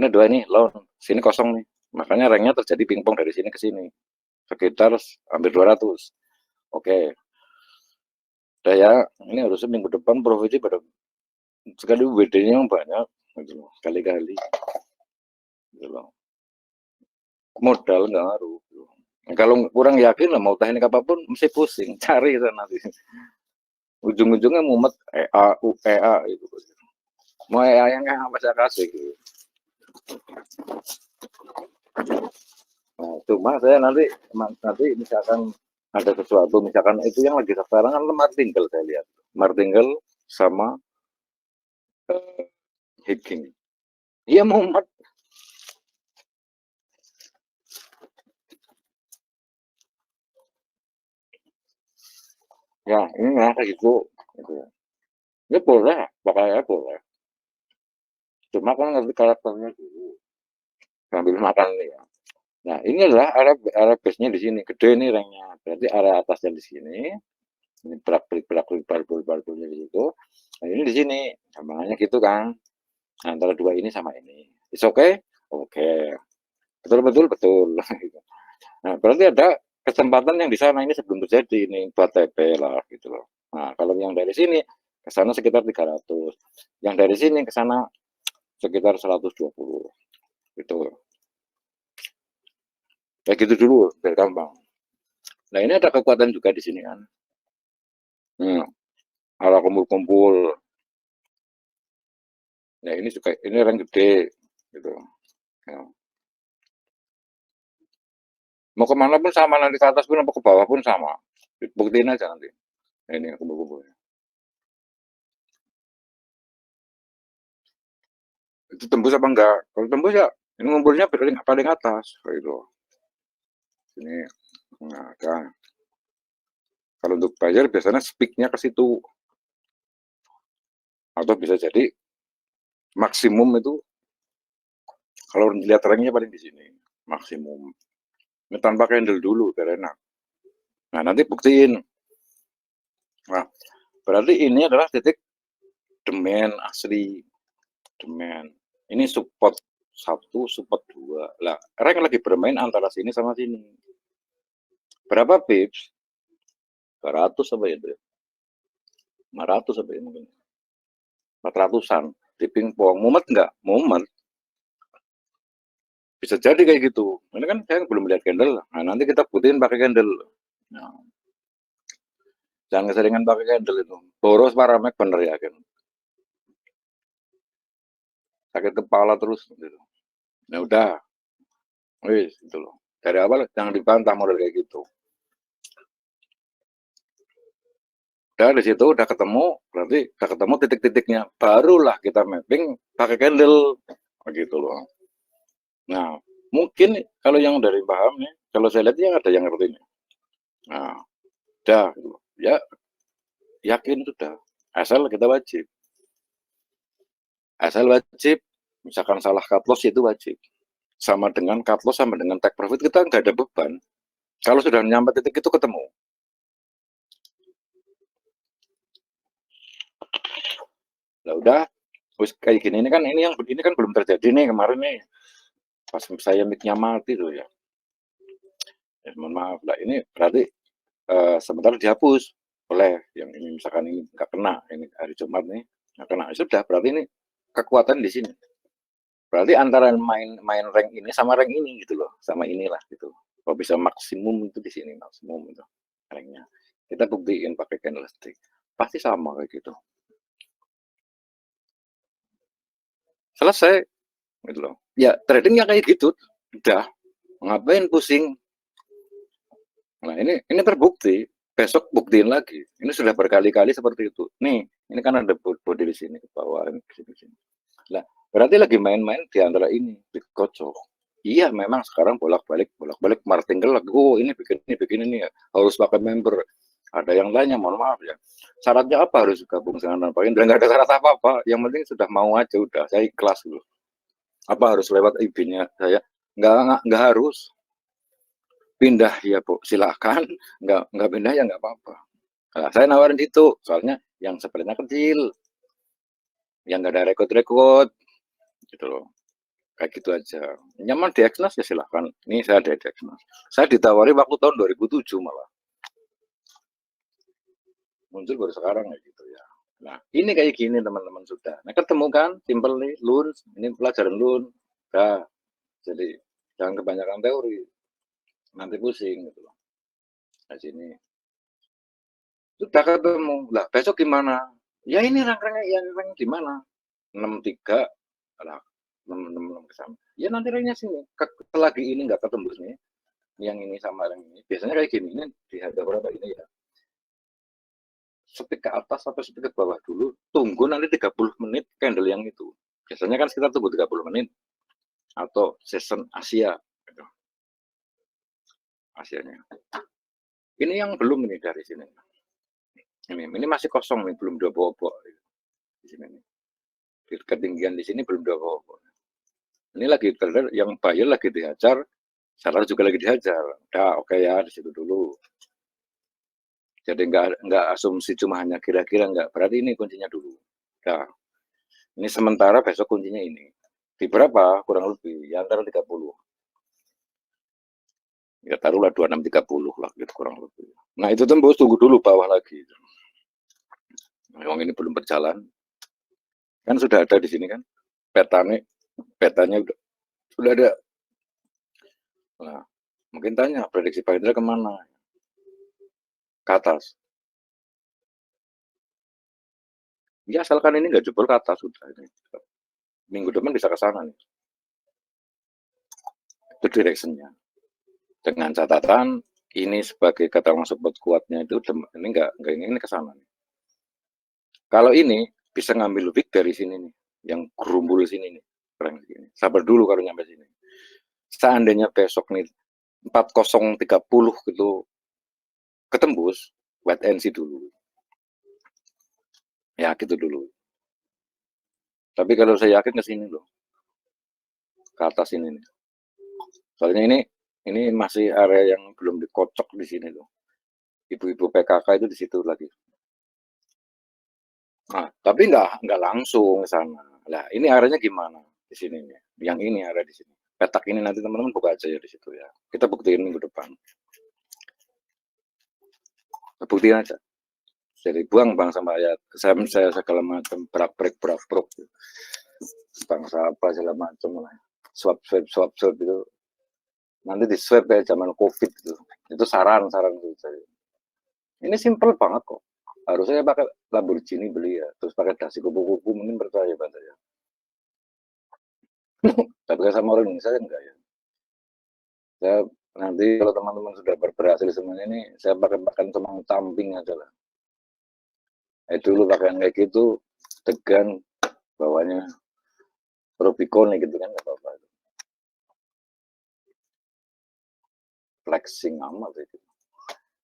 ini dua ini launch sini kosong nih makanya ranknya terjadi pingpong dari sini ke sini sekitar hampir 200 oke udah ya ini harusnya minggu depan profitnya pada sekali WD-nya yang banyak gitu loh kali-kali gitu loh modal nggak ngaruh gitu. Kalau kurang yakin lah mau teknik apapun mesti pusing cari itu nanti ujung-ujungnya mumet EA UEA itu mau EA yang apa saya kasih gitu. Nah, cuma saya nanti misalkan ada sesuatu misalkan itu yang lagi sekarang kan martingale saya lihat martingale sama hiking iya mumet ya ini ngerasa gitu gitu ya. Ya boleh pokoknya boleh cuma kan nanti karakternya dulu sambil makan nih ya nah ini adalah area base-nya di sini gede nih ranknya berarti area atasnya di sini ini berak barbulnya di situ nah ini di sini gampangannya gitu kan antara dua ini sama ini is oke oke betul betul betul nah berarti ada kesempatan yang di sana ini sebelum terjadi ini buat TP lah gitu loh nah kalau yang dari sini ke sana sekitar 300 yang dari sini ke sana sekitar 120 gitu Kayak gitu dulu biar gampang. Nah ini ada kekuatan juga di sini kan. Ala kumpul-kumpul. Nah ini juga ini rank gede gitu. Ya. Mau kemana pun sama, nanti ke atas pun apa ke bawah pun sama. Buktiin aja nanti. Nah, ini kumpul-kumpul. Itu tembus apa enggak? Kalau tembus ya ini ngumpulnya paling atas gitu. Ini nah, kan. Kalau untuk bayar biasanya speaknya ke situ, atau bisa jadi maksimum itu kalau dilihat ranknya paling di sini maksimum. Ini tanpa candle dulu biar enak. Nah nanti buktiin. Nah berarti ini adalah titik demand asli, demand. Ini support 1, support 2. Lah rank lagi bermain antara sini sama sini. Berapa pips? 200 apa itu? 500 apa ya mungkin? 400-an di pingpong. Mumet nggak? Mumet. Bisa jadi kayak gitu. Ini kan saya belum lihat candle. Nah, nanti kita buktiin pakai candle. Nah, jangan keseringan pakai candle itu. Boros paramek bener ya kan. Sakit kepala terus gitu. Nah udah, wis gitu loh. Dari awal jangan dibantah model kayak gitu. Udah di situ udah ketemu, berarti udah ketemu titik-titiknya. Barulah kita mapping pakai candle. Begitu loh. Nah, mungkin kalau yang dari paham nih, kalau saya lihat ya ada yang ngerti nih. Nah, udah gitu. Ya yakin sudah. Asal kita wajib. Asal wajib, misalkan salah cut loss itu wajib. Sama dengan cut loss sama dengan take profit kita nggak ada beban. Kalau sudah nyampe titik itu ketemu. Lah udah, terus kayak gini ini kan belum terjadi nih kemarin nih. Pas saya mic-nya mati tuh ya. Ya mohon maaf lah ini berarti sebentar dihapus oleh yang ini misalkan ini nggak kena ini hari Jumat nih nggak kena sudah berarti ini kekuatan di sini. Berarti antara main rank ini sama rank ini gitu loh, sama inilah gitu. Kalau bisa maksimum itu di sini maksimum itu ranknya. Kita buktiin pakai candlestick. Pasti sama kayak gitu. Selesai gitu loh. Ya tradingnya kayak gitu. Udah. Ngapain pusing? Nah ini terbukti. Besok buktiin lagi. Ini sudah berkali-kali seperti itu. Nih, ini kan ada body di sini ke bawah, ini di sini. Nah, berarti lagi main-main di antara ini, dikocok. Iya, memang sekarang bolak-balik martingale lagi. Oh, ini ya. Harus pakai member. Ada yang lainnya, mohon maaf ya. Syaratnya apa harus gabung dengan apa? Dan nggak ada syarat apa-apa. Yang penting sudah mau aja udah. Saya ikhlas dulu. Apa harus lewat IB-nya saya? Nggak harus. Pindah ya bu, silakan. Nggak pindah ya nggak apa-apa. Nah, saya nawarin itu, soalnya yang spreadnya kecil, yang nggak ada rekod-rekod, gitu loh. Kayak gitu aja. Nyaman di Exnas ya silahkan. Ini saya ada di Exnas. Saya ditawari waktu tahun 2007 malah. Muncul baru sekarang ya gitu ya. Nah, ini kayak gini teman-teman sudah. Nah, ketemu kan, simple nih, loan, ini pelajaran loan. Nah, jadi jangan kebanyakan teori. Nanti pusing gitu loh. Nah, sini. Sudah ketemu. Lah, besok gimana? Ya ini rank-ranknya yang rank gimana? 63 lah 6 ke sana. Ya nanti ranknya sini. Selagi ini nggak ketembus nih, yang ini sama yang ini. Biasanya kayak gini, ini di harga berapa ini ya? Speak ke atas atau speak ke bawah dulu. Tunggu nanti 30 menit candle yang itu. Biasanya kan kita tunggu 30 menit. Atau season Asia. Gitu. Asianya. Ini yang belum ini dari sini. Ini masih kosong nih, belum dua bobok. Di sini nih. Ketinggian di sini belum dua bobok. Ini lagi trader yang buyer lagi dihajar, seller juga lagi dihajar. Udah oke ya di situ dulu. Jadi nggak asumsi cuma hanya kira-kira nggak. Berarti ini kuncinya dulu. Nah, ini sementara besok kuncinya ini. Di berapa? Kurang lebih ya antara 30. Ya taruhlah 2630 lah gitu kurang lebih. Nah, itu tembus tunggu dulu bawah lagi. Memang ini belum berjalan. Kan sudah ada di sini kan. Petanya udah ada. Nah, Mungkin tanya, prediksi Pak Indra kemana? Ke atas. Ya asalkan ini nggak jebol ke atas sudah. Ini. Minggu depan bisa ke sana nih. Itu directionnya. Dengan catatan ini sebagai keterangan support kuatnya itu ini nggak ini ke sana nih. Kalau ini bisa ngambil week dari sini nih, yang gerumbul sini nih, sini. Sabar dulu kalau nyampe sini. Seandainya besok nih 4030 gitu ketembus, wait and see dulu. Ya gitu dulu. Tapi kalau saya yakin ke sini loh, ke atas ini nih. Soalnya ini masih area yang belum dikocok di sini loh. Ibu-ibu PKK itu di situ lagi. Nah, tapi nggak langsung ke sana. Nah, ini areanya gimana di sini nih? Yang ini area di sini. Petak ini nanti teman-teman buka aja ya di situ ya. Kita buktiin minggu depan. Buktiin aja. Jadi buang sama ayat. Saya segala macam berak-berak bangsa apa segala macam lah. Swab itu. Nanti di swab kayak zaman COVID gitu. Itu saran gitu. Ini simple banget kok. Harusnya pakai Lamborghini beli ya. Terus pakai dasi kupu-kupu mungkin percaya pada ya. Tapi sama orang Indonesia enggak ya. Saya nanti kalau teman-teman sudah berhasil semuanya ini, saya pakai semang tamping aja lah. Dulu pakaian kayak gitu, tegan, bawahnya Rubicon gitu kan, nggak apa-apa. Flexing amat itu.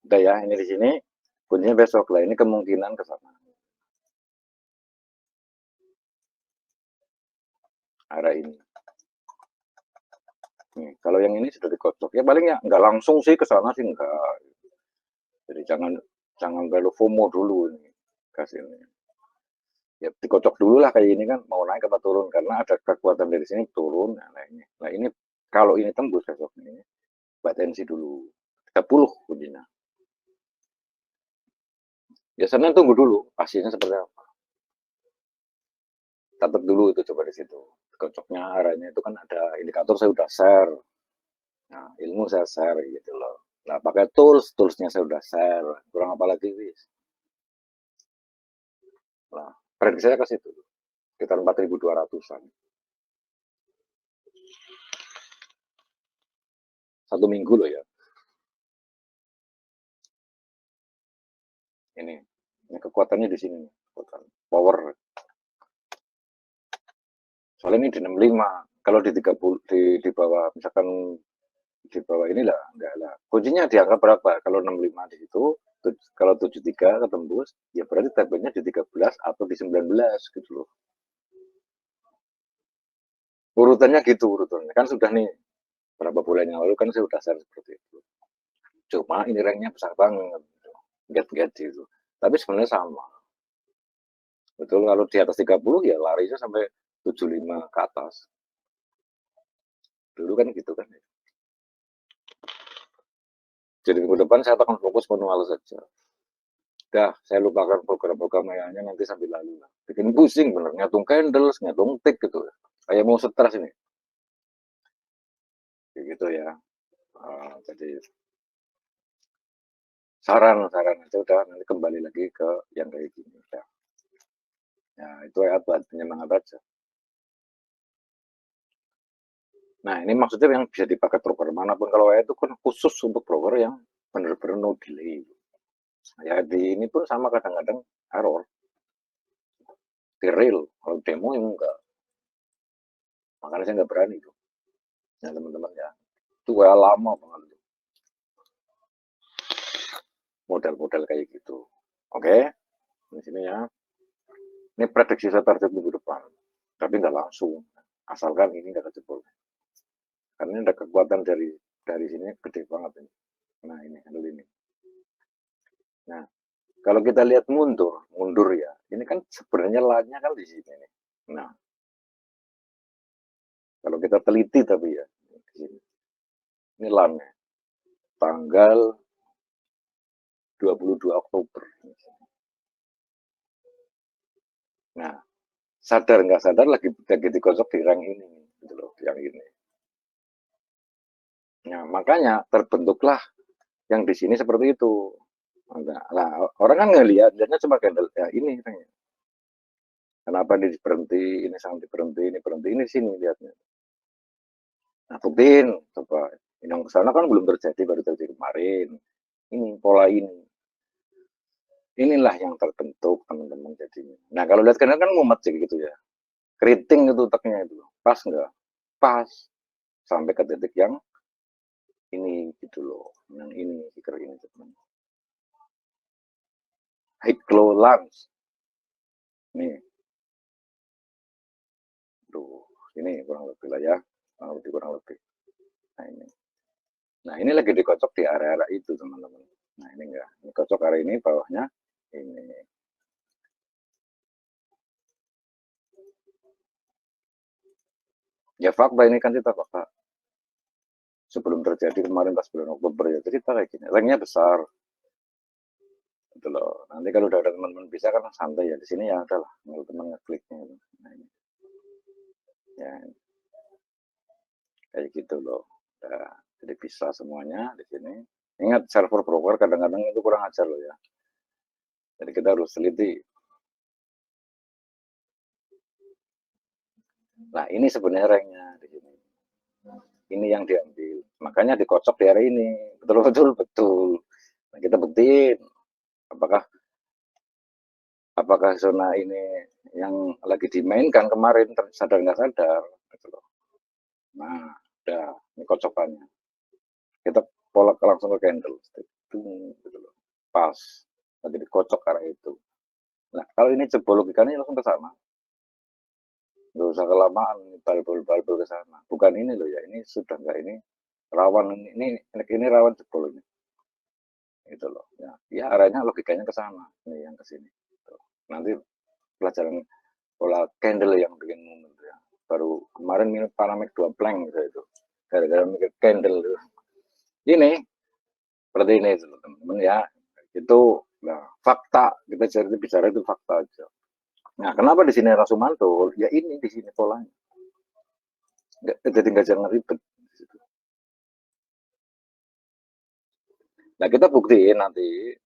Udah ya, ini di sini, kuncinya besok lah. Ini kemungkinan ke sana. Arah ini. Nih, kalau yang ini sudah dikocok, ya paling ya nggak langsung sih ke sana sih enggak. Jadi jangan terlalu FOMO dulu ini kasih ini. Ya dikocok dulu lah kayak ini kan mau naik apa turun karena ada kekuatan dari sini turun. Nah ini kalau ini tembus besok ini batensi dulu 30 kuncinya. Biasanya tunggu dulu hasilnya seperti apa. Catat dulu itu coba di situ. Kocoknya arahnya itu kan ada indikator saya udah share. Nah ilmu saya share gitu loh. Nah pakai toolsnya saya udah share. Kurang apa lagi wis. Nah prediksi saya ke situ. Sekitar 4.200-an. 1 minggu loh ya. Ini kekuatannya di sini. Power. Soalnya ini di 65. Kalau di 30 di bawah misalkan di bawah inilah enggak lah. Kuncinya di angka berapa? Kalau 65 di situ, kalau 73 ketembus, ya berarti targetnya di 13 atau di 19 gitu loh. Urutannya gitu urutannya. Kan sudah nih berapa bulan yang lalu kan saya sudah share seperti itu. Cuma ini ranknya besar banget. Get gitu. Tapi sebenarnya sama. Betul kalau di atas 30 ya larinya sampai 75 ke atas. Dulu kan gitu kan. Jadi minggu depan saya akan fokus manual saja. Dah, saya lupakan program-program ayahnya nanti sambil lalu. Bikin pusing bener, ngitung candles, ngitung tick gitu. Kayak mau stres ini. Gitu ya. Jadi saran aja udah nanti kembali lagi ke yang kayak gini. Ya, itu ayat buat penyemangat aja. Nah, ini maksudnya yang bisa dipakai broker manapun. Kalau ayat itu kan khusus untuk broker yang benar-benar no delay. Ya, di ini pun sama kadang-kadang error. Di real, kalau demo yang enggak. Makanya saya nggak berani tuh. Ya, teman-teman ya. Itu lama banget. Model-model kayak gitu. Oke, di sini ya. Ini prediksi saya target minggu depan, tapi nggak langsung. Asalkan ini nggak kejebol. Karena ini ada kekuatan dari sini gede banget ini. Nah ini handle ini. Nah kalau kita lihat mundur ya. Ini kan sebenarnya line-nya kan di sini nih. Nah kalau kita teliti tapi ya di sini. Ini line-nya tanggal 22 Oktober. Nah sadar nggak sadar lagi dikocok di rank ini gitu loh, yang ini. Nah, makanya terbentuklah yang di sini seperti itu. Nah, lah, orang kan ngelihat, lihatnya cuma candle. Ya ini, kenapa ini berhenti, ini sampai berhenti, ini berhenti, ini sini lihatnya. Nah, buktiin, coba. Yang kesana kan belum terjadi, baru terjadi kemarin. Ini pola ini. Inilah yang terbentuk teman-teman jadinya. Nah kalau lihat kan mumet sih gitu ya. Keriting itu teknya itu. Pas nggak? Pas. Sampai ke titik yang ini gitu loh. Yang ini, stiker ini. High glow lens. Nih, tuh. Ini kurang lebih lah ya. Kurang lebih. Nah ini. Nah ini lagi dikocok di area-area itu teman-teman. Nah ini enggak. Ini kocok area ini, bawahnya ini. Ya fakta ini kan kita fakta. Sebelum terjadi kemarin pas bulan Oktober ya cerita kayak gini. Ranknya besar. Gitu loh. Nanti kalau udah ada teman-teman bisa kan santai ya di sini ya adalah kalau teman ngekliknya itu. Nah, ini. Ya kayak gitu loh. Nah, jadi bisa semuanya di sini. Ingat server broker kadang-kadang itu kurang ajar loh ya. Jadi kita harus teliti. Nah ini sebenarnya ranknya di sini. Ini yang diambil. Makanya dikocok di area ini. Betul-betul betul. Nah, kita buktiin apakah apakah zona ini yang lagi dimainkan kemarin sadar nggak sadar gitu loh. Nah udah ini kocokannya kita pola langsung ke candle gitu loh. Pas lagi dikocok karena itu. Nah kalau ini jebol logikanya langsung ke sana, nggak usah kelamaan balbel ke sana. Bukan ini loh ya, ini sudah nggak ini rawan, ini rawan jebol ini gitu loh ya. Ya arahnya logikanya ke sana, ini yang ke sini gitu. Nanti pelajaran pola candle yang bikin momen ya. Baru kemarin minum Panamec 2 plank gitu itu gara-gara mikir candle gitu. Ini seperti ini teman-teman ya. Itu nah, fakta, kita cerita bicara itu fakta aja. Nah kenapa di sini langsung mantul ya, ini di sini polanya nggak, jadi nggak jangan ribet. Nah kita buktiin nanti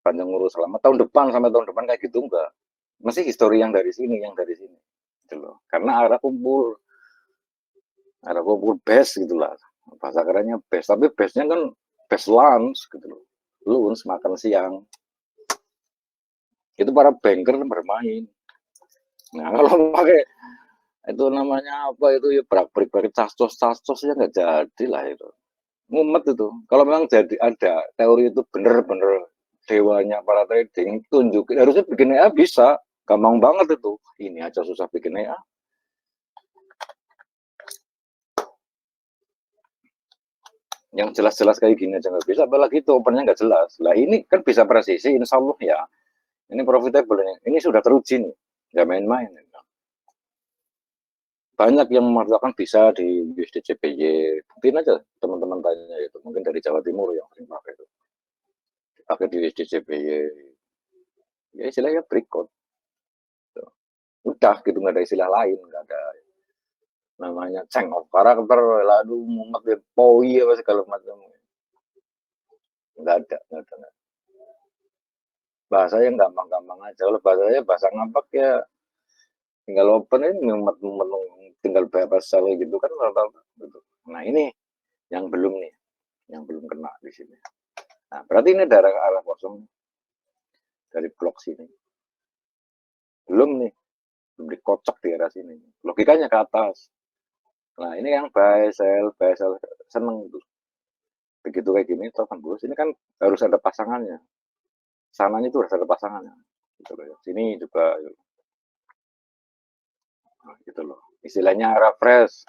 panjang urus selama tahun depan, sampai tahun depan kayak gitu enggak, masih histori yang dari sini, yang dari sini gitu loh. Karena ada kumpul base gitulah, bahasa kerennya base, tapi base nya kan base lunch gitu loh, lunch makan siang itu para banker bermain. Nah kalau pakai itu namanya apa itu ya, berak-berik cascos ya nggak jadi lah itu, mumet itu. Kalau memang jadi ada teori itu bener-bener dewanya para trading, tunjukin, harusnya bikin EA bisa, gampang banget itu. Ini aja susah bikin EA. Yang jelas-jelas kayak gini aja nggak bisa, apalagi itu opennya nggak jelas. Lah ini kan bisa presisi, insya Allah ya. Ini profitable ini sudah teruji nih, nggak main-main. Banyak yang memanfaatkan bisa di USD CPY. Mungkin aja teman-teman tanya itu, mungkin dari Jawa Timur yang sering pakai itu. Pakai di USD CPY. Ya istilahnya berikut. Udah gitu, nggak ada istilah lain, nggak ada namanya change of karakter, lalu mumet poi apa segala macam. Nggak ada, nggak ada. Bahasa yang gampang-gampang aja. Kalau bahasanya bahasa ngambek ya tinggal open ini, mumet-mumet, tinggal berapa sel gitu kan rata-rata gitu. Nah ini yang belum nih, yang belum kena di sini. Nah berarti ini darah arah kosong dari blok sini. Belum nih, belum dikocok di arah sini. Logikanya ke atas. Nah ini yang buy sell seneng tuh. Begitu kayak gini toh tembus, ini kan harus ada pasangannya. Sananya itu harus ada pasangannya. Gitu loh. Sini juga nah, gitu loh. Istilahnya refresh.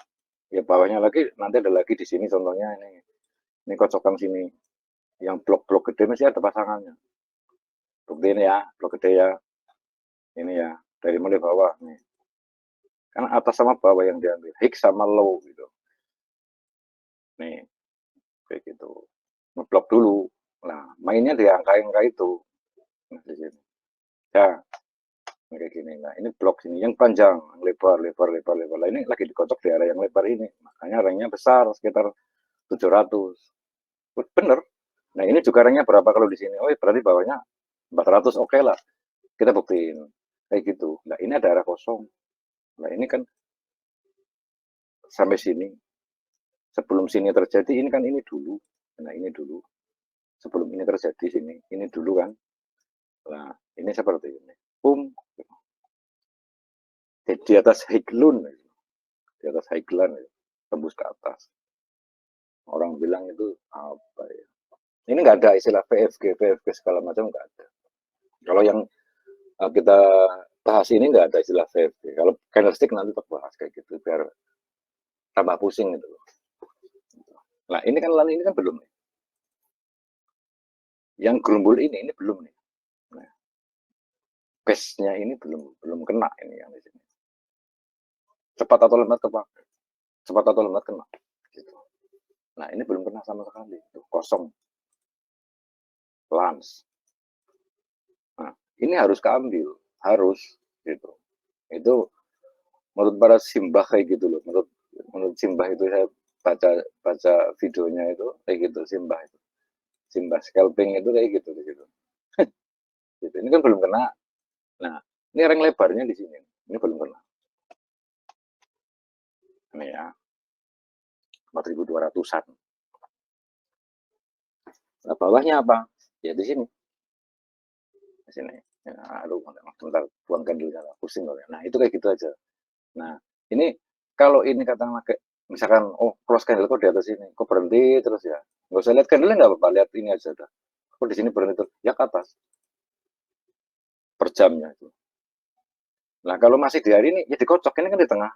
Ya bawahnya lagi nanti ada lagi di sini contohnya ini. Ini kocokan sini. Yang blok-blok gede masih ada pasangannya. Bukti ini ya, blok gede ya. Ini ya, dari mulai bawah nih. Kan atas sama bawah yang diambil. High sama low gitu. Nih, kayak gitu. Ngeblok dulu. Nah, mainnya di angka-angka itu. Nah, di sini. Ya, kayak gini. Nah, ini blok sini yang panjang, lebar. Nah, ini lagi dikocok di area yang lebar ini. Makanya ringnya besar, sekitar 700. Bener. Nah, ini juga rank berapa kalau di sini? Oh, berarti bawahnya 400, oke lah. Kita buktiin. Kayak gitu. Nah, ini ada area kosong. Nah, ini kan sampai sini. Sebelum sini terjadi, ini kan ini dulu. Nah, ini dulu. Sebelum ini terjadi sini, ini dulu kan. Nah, ini seperti ini. Di atas Haiglun, di atas Haiglan, tembus ke atas. Orang bilang itu apa ya? Ini nggak ada istilah VFG segala macam, nggak ada. Kalau yang kita bahas ini nggak ada istilah VFG. Kalau candlestick nanti kita bahas kayak gitu biar tambah pusing gitu. Nah, ini kan belum. Yang gerumbul ini belum nih. Nah, base-nya ini belum kena ini yang di sini. Cepat atau lambat kepakai. Cepat atau lambat kena. Gitu. Nah, ini belum kena sama sekali. Tuh, kosong. Lans. Nah, ini harus keambil. Harus. Gitu. Itu menurut para simbah kayak gitu loh. Menurut simbah itu saya baca videonya itu kayak gitu simbah itu. Simbah scalping itu kayak gitu di situ. Gitu. Ini kan belum kena. Nah, ini rank lebarnya di sini. Ini belum kena. Ini ya. 4.200-an. Nah, bawahnya apa? Ya di sini. Di sini. Ya, aduh, bentar, buangkan dulu, pusing loh. Nah, itu kayak gitu aja. Nah, ini kalau ini katakanlah kayak misalkan, oh cross candle kok di atas ini, kok berhenti terus ya. Nggak usah lihat candle nggak apa-apa, lihat ini aja dah. Kok di sini berhenti terus, ya ke atas per jamnya itu. Nah, kalau masih di hari ini, ya dikocok ini kan di tengah.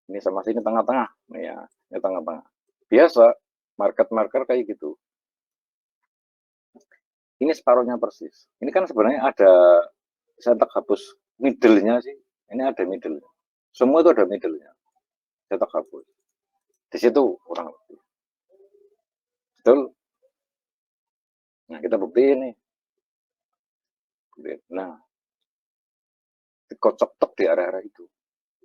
Ini sama sini tengah-tengah, nih ya, ini tengah-tengah. Biasa market marker kayak gitu. Ini separuhnya persis. Ini kan sebenarnya ada, saya tak hapus middle-nya sih. Ini ada middle. Semua itu ada middle-nya. Saya tak hapus. Di situ kurang lebih. Betul? Nah, kita buktiin nih. Nah, dikocok tok di area-area itu.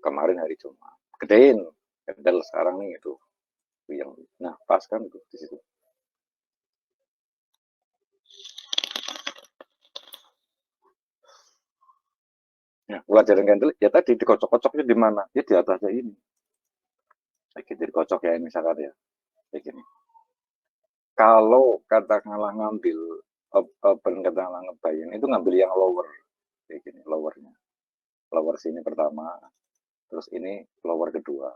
Kemarin hari Jumat. Gedein. Kendal sekarang nih itu. Yang, nah, pas kan itu di situ. Nah, pelajaran candle ya tadi dikocok-kocoknya di mana? Ya di atasnya ini. Kayak gitu dikocok ya misalkan ya. Kayak gini. Kalau katakanlah ngambil katakanlah ngebayin itu ngambil yang lower kayak gini, lowernya. Lower sini pertama, terus ini lower kedua.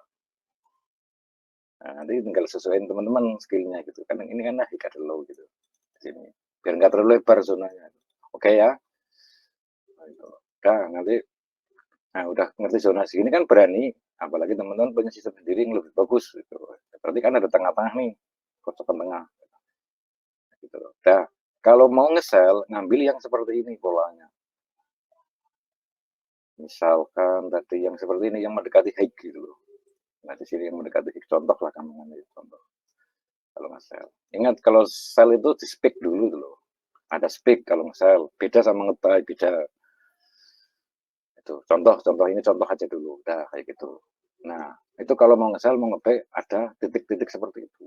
Nah, nanti tinggal sesuaiin teman-teman skillnya gitu. Kan ini kan high ada low gitu. Di sini. Biar nggak terlalu lebar zonanya. Oke ya. Nah, itu. Udah, nanti nah udah ngerti zona segini kan berani. Apalagi teman-teman punya sistem sendiri yang lebih bagus gitu. Berarti kan ada tengah-tengah nih. Kocokan tengah. Gitu. Nah, kalau mau nge-sell, ngambil yang seperti ini polanya. Misalkan tadi yang seperti ini, yang mendekati high gitu loh. Nah, di sini yang mendekati high, contoh lah kamu ngambil contoh. Kalau nge-sell. Ingat, kalau sell itu di speak dulu gitu loh. Ada speak kalau nge-sell. Beda sama nge-buy, beda. Itu contoh ini contoh aja dulu. Udah kayak gitu. Nah, itu kalau mau nge-sell, mau nge-buy, ada titik-titik seperti itu.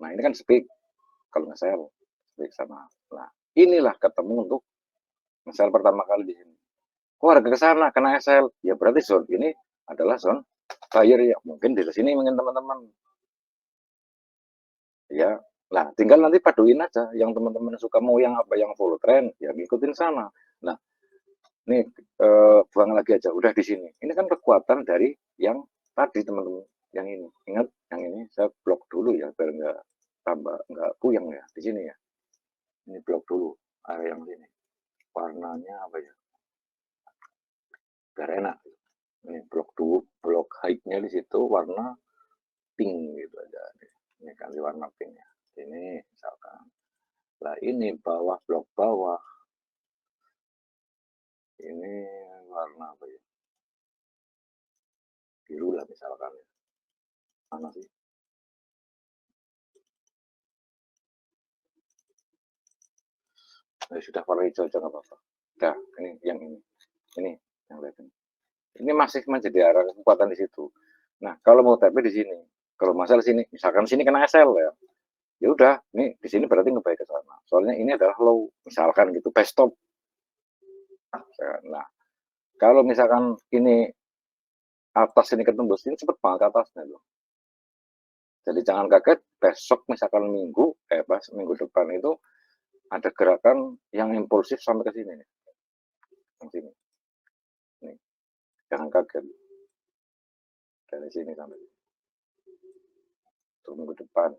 Nah, ini kan speak. Kalau nge-sell, speak sama. Nah, inilah ketemu untuk nge-sell pertama kali di sini. Kok harga ke sana kena SL? Ya berarti zone ini adalah zone buyer ya. Mungkin di sini mungkin teman-teman. Ya, nah tinggal nanti paduin aja yang teman-teman suka mau yang apa yang follow trend ya ngikutin sana. Nah, nih buang lagi aja udah di sini. Ini kan kekuatan dari yang tadi teman-teman yang ini. Ingat yang ini saya blok dulu ya biar nggak tambah nggak puyeng ya di sini ya. Ini blok dulu area yang ini. Warnanya apa ya? Biar enak. Ini blok dulu, blok high-nya di situ warna pink gitu aja. Ini ganti warna pink ya. Ini misalkan. Nah ini bawah blok bawah. Ini warna apa ya? Biru lah misalkan. Mana sih? Nah, sudah warna hijau aja nggak apa-apa. Nah, ini yang ini. Ini yang lihat ini. Ini masih menjadi arah kekuatan di situ. Nah, kalau mau TP di sini. Kalau masalah sini, misalkan sini kena SL ya, ya udah, ini di sini berarti ngebaik ke sana. Soalnya ini adalah low, misalkan gitu, best stop. Nah, kalau misalkan ini atas ini ketembus, ini cepet banget ke atasnya loh. Jadi jangan kaget besok misalkan pas minggu depan itu ada gerakan yang impulsif sampai ke sini nih. Sini. Nih, jangan kaget dari sini sampai sini. Tuh, minggu depan.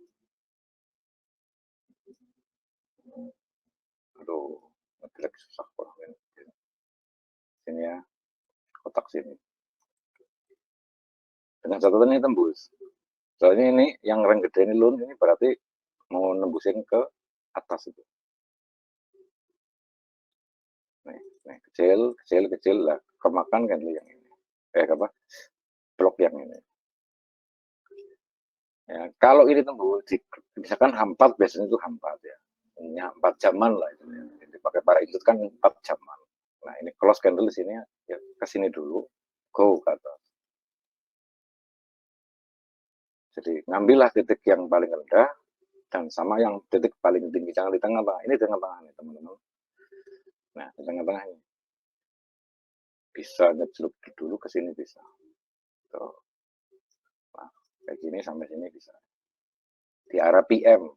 Aduh, ngedelek susah banget. Sini ya, kotak sini. Dengan catatan ini tembus. Soalnya ini yang rank gede ini loan ini berarti mau nembusin ke atas itu. Nih kecil, kecil, kecil lah. Kemakan kan yang ini. Apa? Blok yang ini. Ya, kalau ini tembus, misalkan H4 biasanya itu H4 ya. Ini H4 jaman lah itu ya. Dipakai para itu kan 4 jaman. Nah, ini close candle di sini ya ke sini dulu, go ke atas. Jadi ngambillah titik yang paling rendah dan sama yang titik paling tinggi, jangan di tengah-tengah. Ini di tengah-tengah nih teman-teman. Nah, di tengah-tengah ini bisa ngejluk dulu ke sini bisa. Tuh. Nah, kayak gini sampai sini bisa. Di arah PM.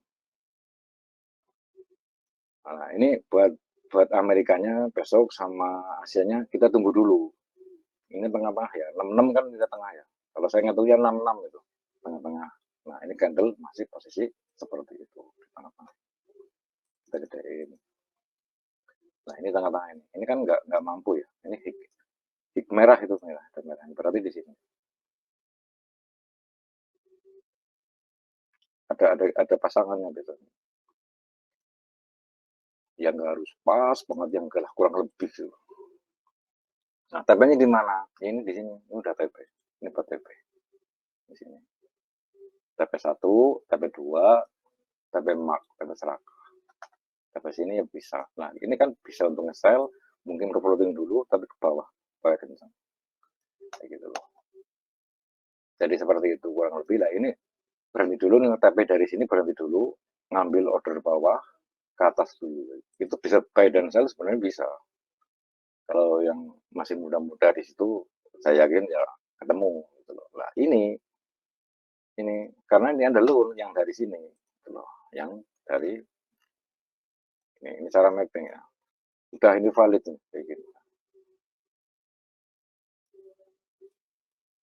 Nah, ini buat Amerikanya besok sama Asianya kita tunggu dulu. Ini tengah-tengah ya, 66 kan di tengah ya. Kalau saya ngitungnya 66 itu tengah-tengah. Nah, ini candle masih posisi seperti itu di tengah-tengah. Kita gedein. Nah, ini tengah-tengah ini. Ini kan nggak mampu ya. Ini hik merah itu merah, merah. Berarti di sini. Ada pasangannya gitu. Yang nggak harus pas banget, yang kurang lebih gitu. Nah, TP-nya di mana? Ini di sini. Ini udah TP. Ini buat TP. Di sini. TP1, TP2, TP mark, TP serak. TP sini ya bisa. Nah, ini kan bisa untuk nge-sell, mungkin ke floating dulu, tapi ke bawah. Kayak kencang. Kayak gitu loh. Jadi seperti itu kurang lebih lah. Ini berhenti dulu nih, TP dari sini berhenti dulu, ngambil order bawah, ke atas dulu. Itu bisa buy dan sell sebenarnya bisa. Kalau yang masih muda-muda di situ, saya yakin ya ketemu. Gitu loh. Nah, ini karena ini ada loan yang dari sini, gitu loh. Yang dari ini cara mapping ya. Udah ini valid nih, kayak gitu.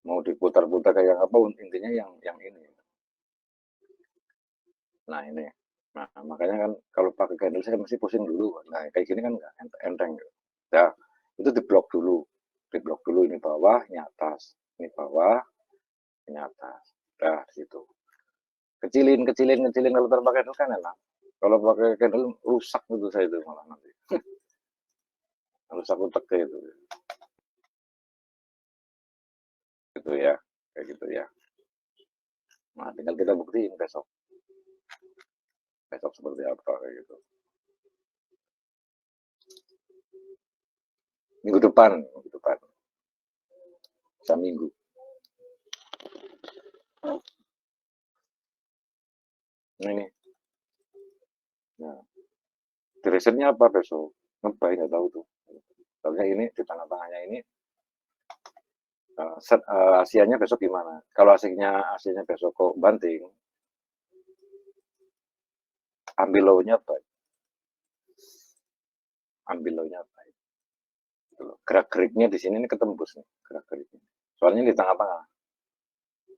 Mau diputar-putar kayak apa intinya yang ini. Nah ini. Nah makanya kan kalau pakai candle saya mesti pusing dulu. Nah kayak gini kan nggak enteng. Ya itu diblok dulu. Diblok dulu ini bawah, ini atas. Ini bawah, ini atas. Nah situ. Kecilin, kecilin, kecilin kalau terpakai candle kan enak. Kalau pakai candle rusak gitu saya itu malah nanti. Rusak utek itu. Gitu ya. Kayak gitu ya. Nah tinggal kita buktiin besok. Besok seperti apa kayak gitu. Minggu depan, minggu depan. Seminggu. Nah, ini. Nah, directionnya apa besok? Ngebay nggak tahu tuh. Soalnya ini di tengah-tengahnya ini Asianya besok gimana? Kalau Asianya besok kok banting, ambil low-nya baik. Ambil low-nya baik. Gerak geriknya di sini ini ketembus nih, gerak geriknya. Soalnya di tengah-tengah.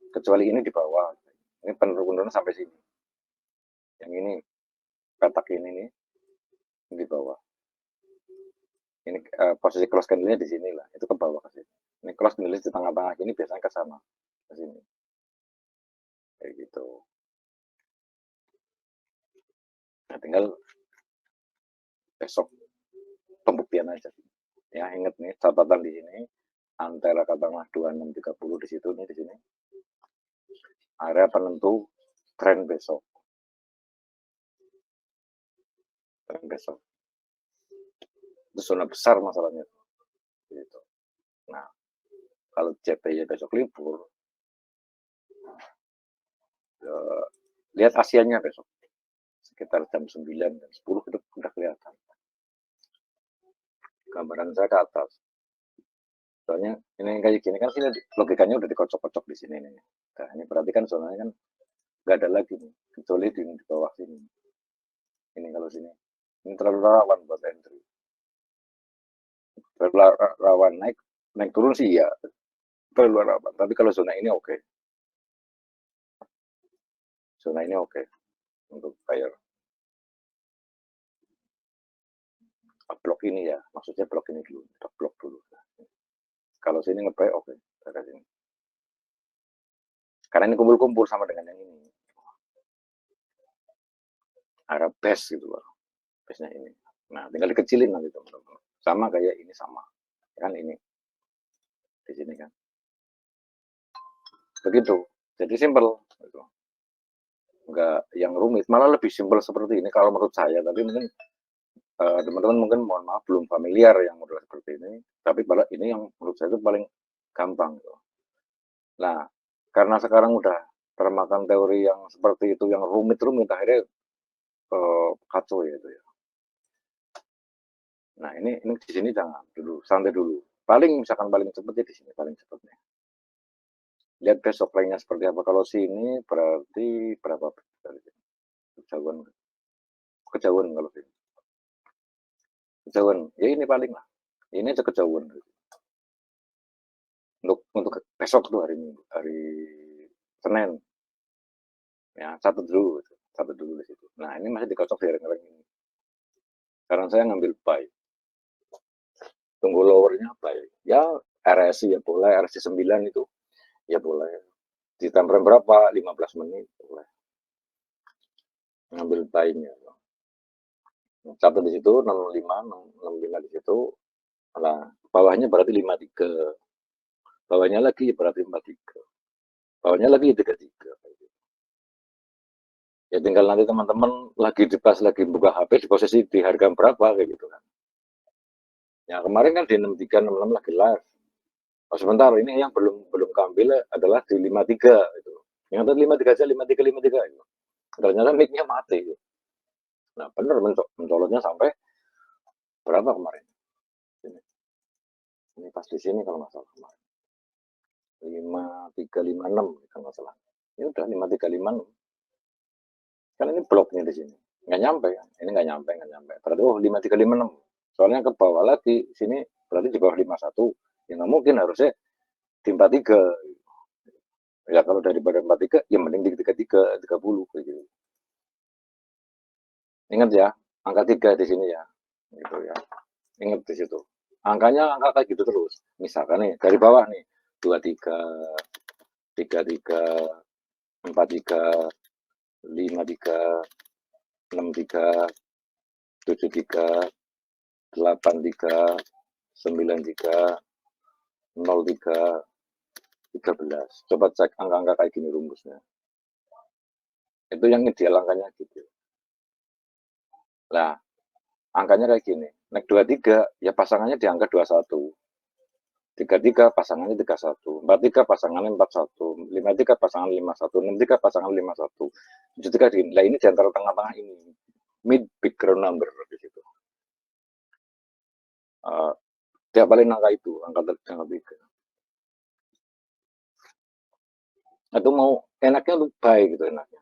Kecuali ini di bawah. Ini penurunan sampai sini. Yang ini petak ini nih di bawah. Ini posisi cross candle-nya di sini lah, itu ke bawah ke sini. Ini cross candle di tengah-tengah ini biasanya ke sana, ke sini. Kayak gitu. Nah, tinggal besok pembuktian aja. Ya, ingat nih catatan di sini antara katakanlah 2630 di situ nih di sini. Area penentu tren besok. Tren besok. Itu zona besar masalahnya. Gitu. Nah, kalau JPY besok libur, Lihat Asianya besok, sekitar jam 9 dan 10 itu udah kelihatan. Gambaran saya ke atas. Soalnya ini kayak gini kan, sini logikanya udah dikocok-kocok di sini nih. Nah, ini berarti kan zonanya kan nggak ada lagi nih, kecuali di bawah sini. Ini kalau sini, ini terlalu rawan buat entry. Terlalu rawan naik, naik turun sih ya, terlalu rawan. Tapi kalau zona ini oke. Zona ini oke untuk buyer. Blok ini ya, maksudnya blok ini dulu, blok dulu. Kalau sini nge-buy oke, dari sini. Karena ini kumpul-kumpul sama dengan yang ini. Arah base gitu loh, base-nya ini. Nah, tinggal dikecilin nanti teman-teman. Sama kayak ini sama, kan ini di sini kan. Begitu, jadi simple. Gitu. Enggak yang rumit, malah lebih simpel seperti ini kalau menurut saya. Tapi mungkin teman-teman mungkin mohon maaf belum familiar yang model seperti ini. Tapi ini yang menurut saya itu paling gampang. Gitu. Nah, karena sekarang udah termakan teori yang seperti itu, yang rumit-rumit, akhirnya kacau ya itu ya. Nah, ini di sini jangan dulu, santai dulu. Paling misalkan paling cepetnya di sini, paling cepetnya. Lihat besok lainnya seperti apa. Kalau sini berarti berapa dari sini? Kejauhan kalau sini. Kejauhan. Ya ini paling lah. Ini aja kejauhan. Untuk besok tuh hari Minggu, hari Senin. Ya, satu dulu di situ. Nah, ini masih dikocok di ring-ring ini. Sekarang saya ngambil buy. Tunggu lowernya buy. Ya, RSI ya boleh, RSI 9 itu ya boleh. Di time frame berapa? 15 menit boleh. Ngambil buy-nya. Satu di situ 65 di situ. Nah, bawahnya berarti 53. Bawahnya lagi berarti 43. Bawahnya lagi 33. Ya tinggal nanti teman-teman lagi pas lagi buka HP di posisi di harga berapa kayak gitu kan. Ya kemarin kan di 63 66 lagi live. Oh, sebentar ini yang belum keambil adalah di 53 itu. Yang tadi 53 aja 53 itu. Ternyata mic-nya mati. Nah, benar mencolotnya sampai berapa kemarin? Ini pas di sini kalau nggak salah kemarin. 5356 kalau nggak salah. Ini udah 5356. Kan ini bloknya di sini. Nggak nyampe kan? Ini nggak nyampe. Berarti 5356. Soalnya ke bawah lagi, sini berarti di bawah 51. Ya nggak mungkin, harusnya di 43. Ya kalau daripada 43, ya mending di 33, 30 kayak gitu. Ingat ya, angka 3 di sini ya. Gitu ya. Ingat di situ. Angkanya angka kayak gitu terus. Misalkan nih, dari bawah nih, 23, 33, 43, 53, 63, 73, 83, 93, 03, 13. Coba cek angka-angka kayak gini rumusnya. Itu yang ideal angkanya gitu. Nah, angkanya kayak gini. Naik 23, ya pasangannya di angka 21. 33 pasangannya 31, 43 pasangannya 41, 53 pasangan 51, 63 pasangan 51, 73 di nah ini di antara tengah-tengah ini. Mid big round number di situ. Tiap paling angka itu, angka 3. Itu mau enaknya untuk baik gitu enaknya.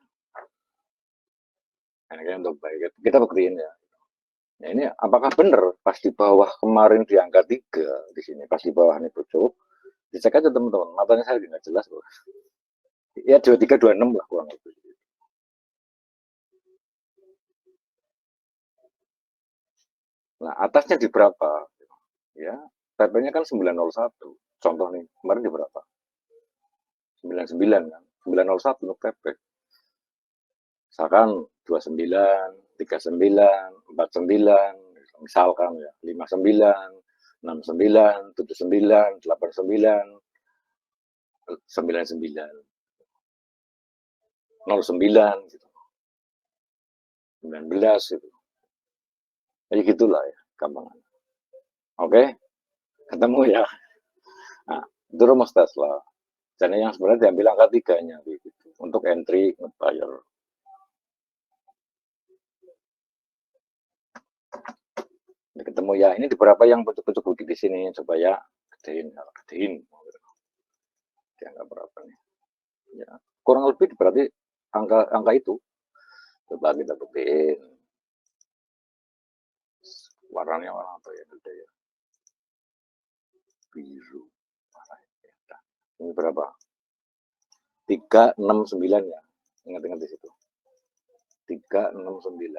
Enaknya untuk baik. Kita buktiin ya. Nah ini apakah benar pas di bawah kemarin di angka 3 di sini, pas di bawah ini pucuk, dicek aja teman-teman, matanya saya nggak jelas loh. Ya 2326 lah kurang lebih. Nah atasnya di berapa? Ya, TP-nya kan 901. Contoh nih, kemarin di berapa? 99 kan? 901 untuk TP. Misalkan 29, 39, 49, misalkan ya, 59, 69, 79, 89, 99, 09 gitu. 19 gitu. Jadi gitulah ya, gampang. Oke, ketemu ya. Nah, itu rumus Tesla. Dan yang sebenarnya diambil angka 3-nya gitu. untuk entry nge-buyer. Ini ketemu ya, ini beberapa yang bentuk-bentuk budi di sini supaya gedein, gedein. Ya nggak berapa nih. Ya, kurang lebih berarti angka itu. Coba kita buktiin. Warnanya warna apa ya? Udah ya. Biru. Ini berapa? 369 ya. Ingat-ingat di situ. 369.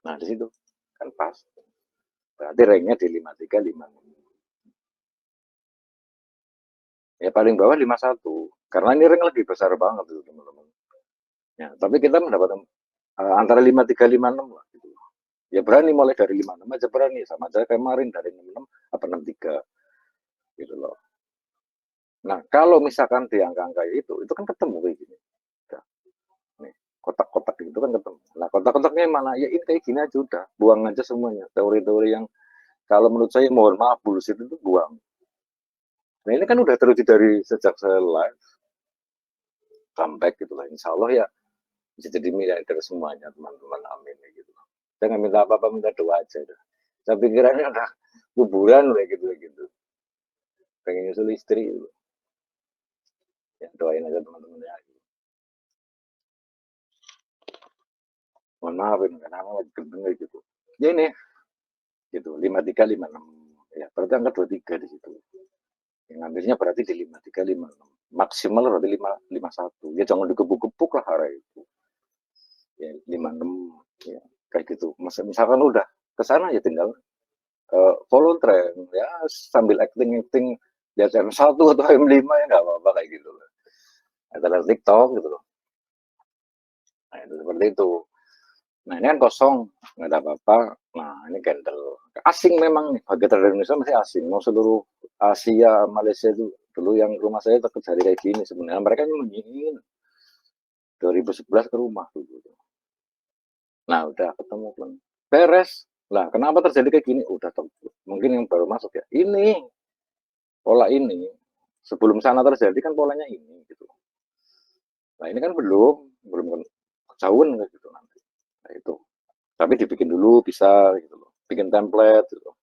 Nah, di situ kan pas. Berarti ranknya di 5356. Ya paling bawah 51. Karena ini rank lebih besar banget tuh teman-teman. Ya, tapi kita mendapatkan antara 5356 lah gitu. Ya berani mulai dari 56 aja berani, sama aja kemarin dari 66 apa 63 gitu loh. Nah, kalau misalkan di angka-angka itu kan ketemu kayak gini. Udah. Nih, kotak-kotak itu kan ketemu. Nah, kotak-kotaknya mana? Ya ini kayak gini aja udah. Buang aja semuanya. Teori-teori yang kalau menurut saya mohon maaf bullshit itu buang. Nah, ini kan udah teruji dari sejak saya live comeback gitu lah. Insya Allah ya bisa jadi miliarder semuanya teman-teman, amin gitu. Saya nggak minta apa-apa, minta doa aja. Saya pikirannya udah kuburan kayak gitu. Pengen nyusul istri gitu. Ya doain aja teman-teman ya. Mohon maaf ini karena lagi gendeng gitu. Ya ini gitu 5356 ya berarti angka 23 di situ. Yang ngambilnya berarti di 5356 maksimal berarti 551 ya jangan digebuk-gebuk lah hari itu ya 56 ya kayak gitu. Misalkan udah ke sana ya tinggal follow trend ya sambil acting lihat M1 atau M5 ya nggak apa-apa kayak gitu loh. Ada TikTok gitu loh. Nah, itu seperti itu. Nah, ini kan kosong, nggak ada apa-apa. Nah, ini candle. Asing memang nih, bagi trader Indonesia masih asing. Mau seluruh Asia, Malaysia itu dulu yang rumah saya terjadi kayak gini sebenarnya. Mereka ingin 2011 ke rumah dulu. Nah, udah ketemu kan. Beres. Nah, kenapa terjadi kayak gini? Udah mungkin yang baru masuk ya. Ini pola ini sebelum sana terjadi kan polanya ini gitu. Nah, ini kan belum kejauhan kayak gitu nanti. Nah, itu. Tapi dibikin dulu bisa gitu loh. Bikin template gitu.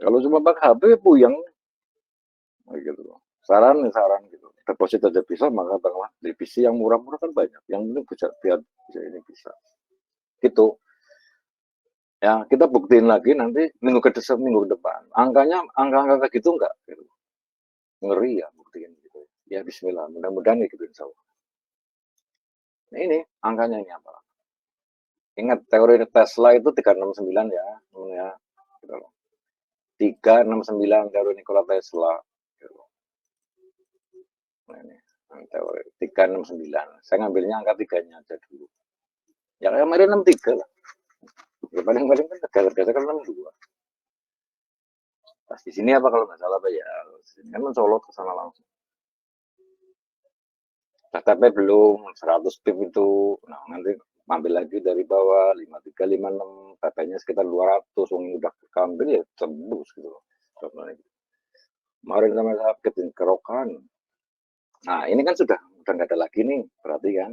Kalau cuma pakai HP puyeng gitu loh. Saran gitu. Deposit aja bisa, maka katakanlah di PC yang murah-murah kan banyak. Yang penting bisa biar bisa ini bisa. Gitu. Ya, kita buktiin lagi nanti minggu depan. Angka-angka kayak gitu enggak gitu. Ngeri ya buktiin gitu. Ya bismillah, mudah-mudahan ya gitu insya Allah. Nah, ini angkanya ini apa? Ingat teori Tesla itu 369 ya, ya. Gitu loh. 369 teori Nikola Tesla. Gitu. Nah, ini teori 369. Saya ngambilnya angka tiganya aja dulu. Ya kayak kemarin 63 lah. Ya, paling-paling kan harga kan 62. Pas di sini apa kalau nggak salah Pak ya? Sini kan mencolot ke sana langsung. Tapi belum 100 pip itu. Nah, nanti ambil lagi dari bawah 5356 katanya sekitar 200 udah ambil ya tembus gitu loh. Kemarin sama saya kerokan. Nah, ini kan udah nggak ada lagi nih, berarti kan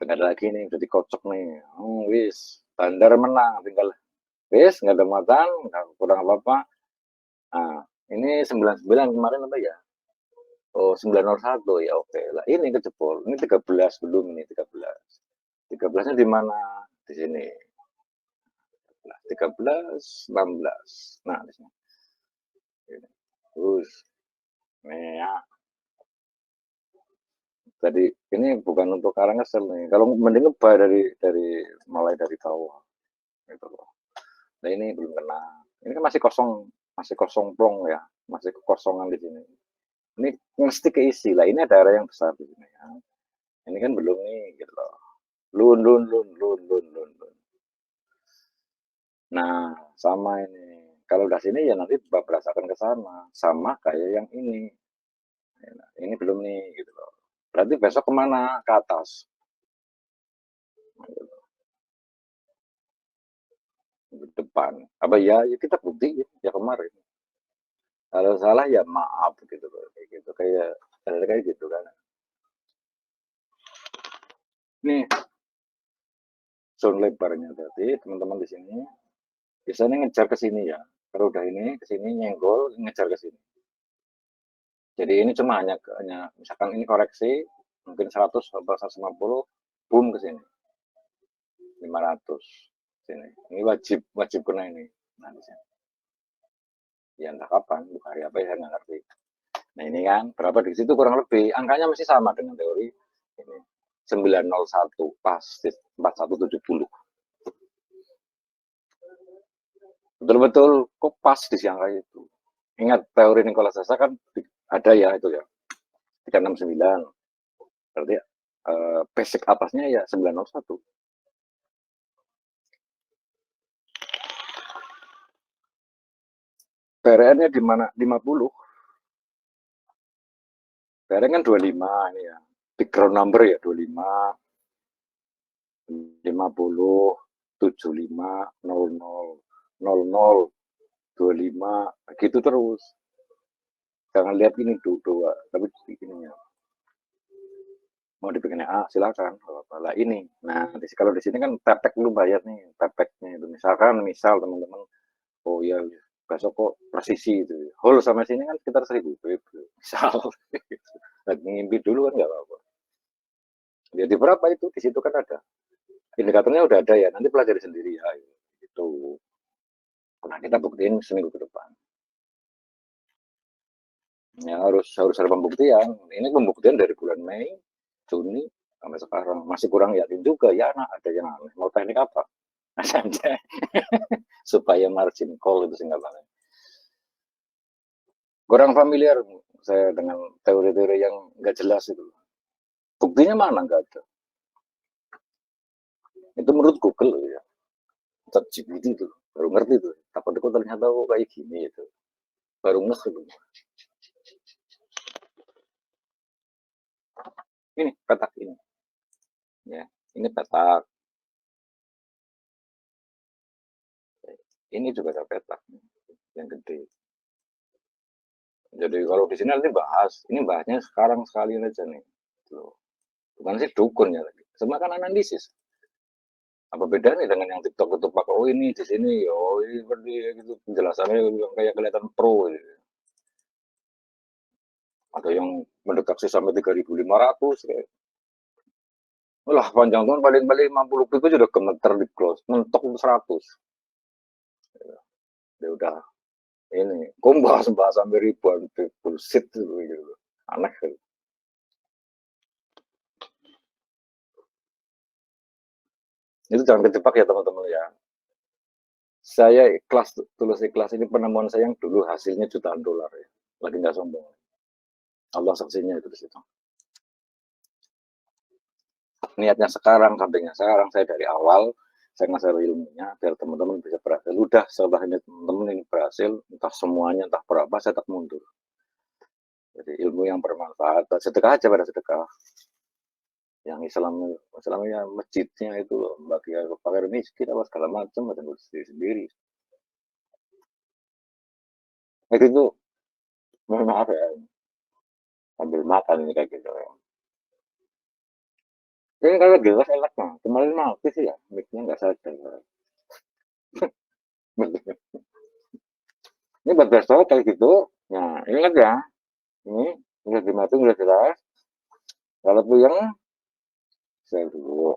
nggak ada lagi nih, udah dikocok nih. Wis, bandar menang, tinggal wis nggak ada muatan, nggak kurang apa-apa. Nah, ini 99 kemarin apa ya? Oh, 901 ya oke lah. Ini kejebol. Ini 13 belum ini 13. 13-nya di mana? Di sini. 13, 16. Nah, di sini. Terus, nih ya. Tadi ini bukan untuk karang kesel nih. Kalau mending ngebay mulai dari bawah gitu loh. Nah, ini belum kena. Ini kan masih kosong plong ya. Masih kekosongan di sini. Ini mesti keisi lah. Ini ada area yang besar di sini ya. Ini kan belum nih gitu loh. Lun. Nah, sama ini. Kalau udah sini ya nanti berasakan ke sana. Sama kayak yang ini. Nah, ini belum nih gitu loh. Berarti besok kemana? Ke atas. Ke depan. Apa ya, ya kita bukti ya kemarin. Kalau salah ya maaf gitu loh. Kayak gitu. Kayak Ada kayak gitu kan. Nih zone lebarnya berarti teman-teman di sini biasanya ngejar ke sini ya. Kalau udah ini ke sini nyenggol ngejar ke sini. Jadi ini cuma hanya misalkan ini koreksi mungkin 100 atau 150, boom ke sini 500 sini. Ini wajib wajib kena ini. Nah, di sini. Ya entah kapan, bukan hari apa ya saya nggak ngerti. Nah ini kan berapa di situ kurang lebih angkanya masih sama dengan teori ini 901 pas 4170. Betul-betul kok pas di angka itu. Ingat teori Nikola Tesla kan ada ya itu ya 369. Berarti basic atasnya ya 901. PRN-nya di mana? 50. PRN kan 25 ini ya. Background number ya 25, 50, 75, 00, 00, 25, gitu terus. Jangan lihat ini dua, tapi ininya. Mau dibikinnya A, silakan. Lah ini. Nah, kalau di sini kan tepek lu bayar nih, tepeknya itu. Misal teman-teman, oh ya besok kok presisi itu. Whole sama sini kan sekitar 1000 misal. Lagi ngimpi dulu kan nggak apa-apa. Jadi berapa itu? Di situ kan ada. Indikatornya udah ada ya, nanti pelajari sendiri ya. Itu. Nah, kita buktiin seminggu ke depan. Ya harus ada pembuktian. Ini pembuktian dari bulan Mei, Juni sampai sekarang masih kurang yakin juga ya. Nah, ada yang aneh. Mau teknik apa? Supaya margin call itu sehingga banget. Kurang familiar saya dengan teori-teori yang nggak jelas itu. Buktinya mana nggak ada. Itu menurut Google ya. ChatGPT itu baru ngerti tuh. Takut kok ternyata kayak gini itu. Baru ngerti itu. Ini petak ini. Ya, ini petak. Ini juga ada petak yang gede. Jadi kalau di sini nanti bahas, ini bahasnya sekarang sekali aja nih. Bukan sih dukun ya lagi. Semua kan analisis. Apa bedanya dengan yang TikTok itu pakai oh ini di sini, oh ini seperti gitu penjelasannya yang kayak kelihatan pro gitu. Ada yang mendeteksi sampai 3.500 kayak. Lah panjang tuh paling-paling 50 itu sudah gemeter di close, mentok 100. Ya udah ini, kok bahas sampai ribuan bullshit gitu. Aneh gitu. Itu jangan kejebak ya teman-teman ya. Saya ikhlas, tulus ikhlas ini penemuan saya yang dulu hasilnya jutaan dolar ya. Lagi nggak sombong. Allah saksinya itu di situ. Niatnya sekarang, sampingnya sekarang, saya dari awal, saya ngasih ilmunya, biar teman-teman bisa berhasil. Udah, setelah ini teman-teman ini berhasil, entah semuanya, entah berapa, saya tak mundur. Jadi ilmu yang bermanfaat, sedekah aja pada sedekah. Yang Islamnya masjidnya itu loh, bagi fakir miskin, apa segala macam, ada sendiri. Itu mohon maaf ya, sambil makan ini kayak gitu. Ini kalau jelas enak mah, kemarin mati sih ya, mic-nya nggak sadar. Ini buat besok kayak gitu. Nah, ingat ya, ini udah dimatiin udah jelas. Kalau puyeng, saya dulu.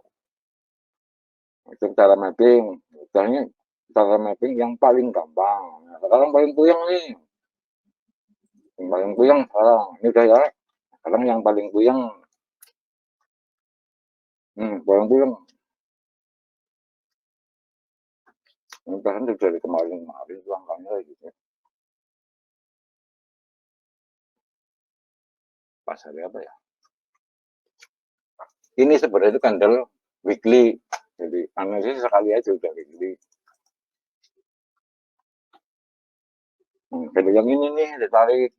Itu cara mapping. Misalnya cara mapping yang paling gampang. Nah, sekarang paling puyeng nih. Yang paling puyeng sekarang. Ini udah ya. Sekarang yang paling puyeng. Paling puyeng. Ini kan dari kemarin-kemarin itu angkanya gitu. Pas hari apa ya? Ini sebenarnya itu candle weekly. Jadi analisis sekali aja udah weekly. Jadi yang ini nih ditarik.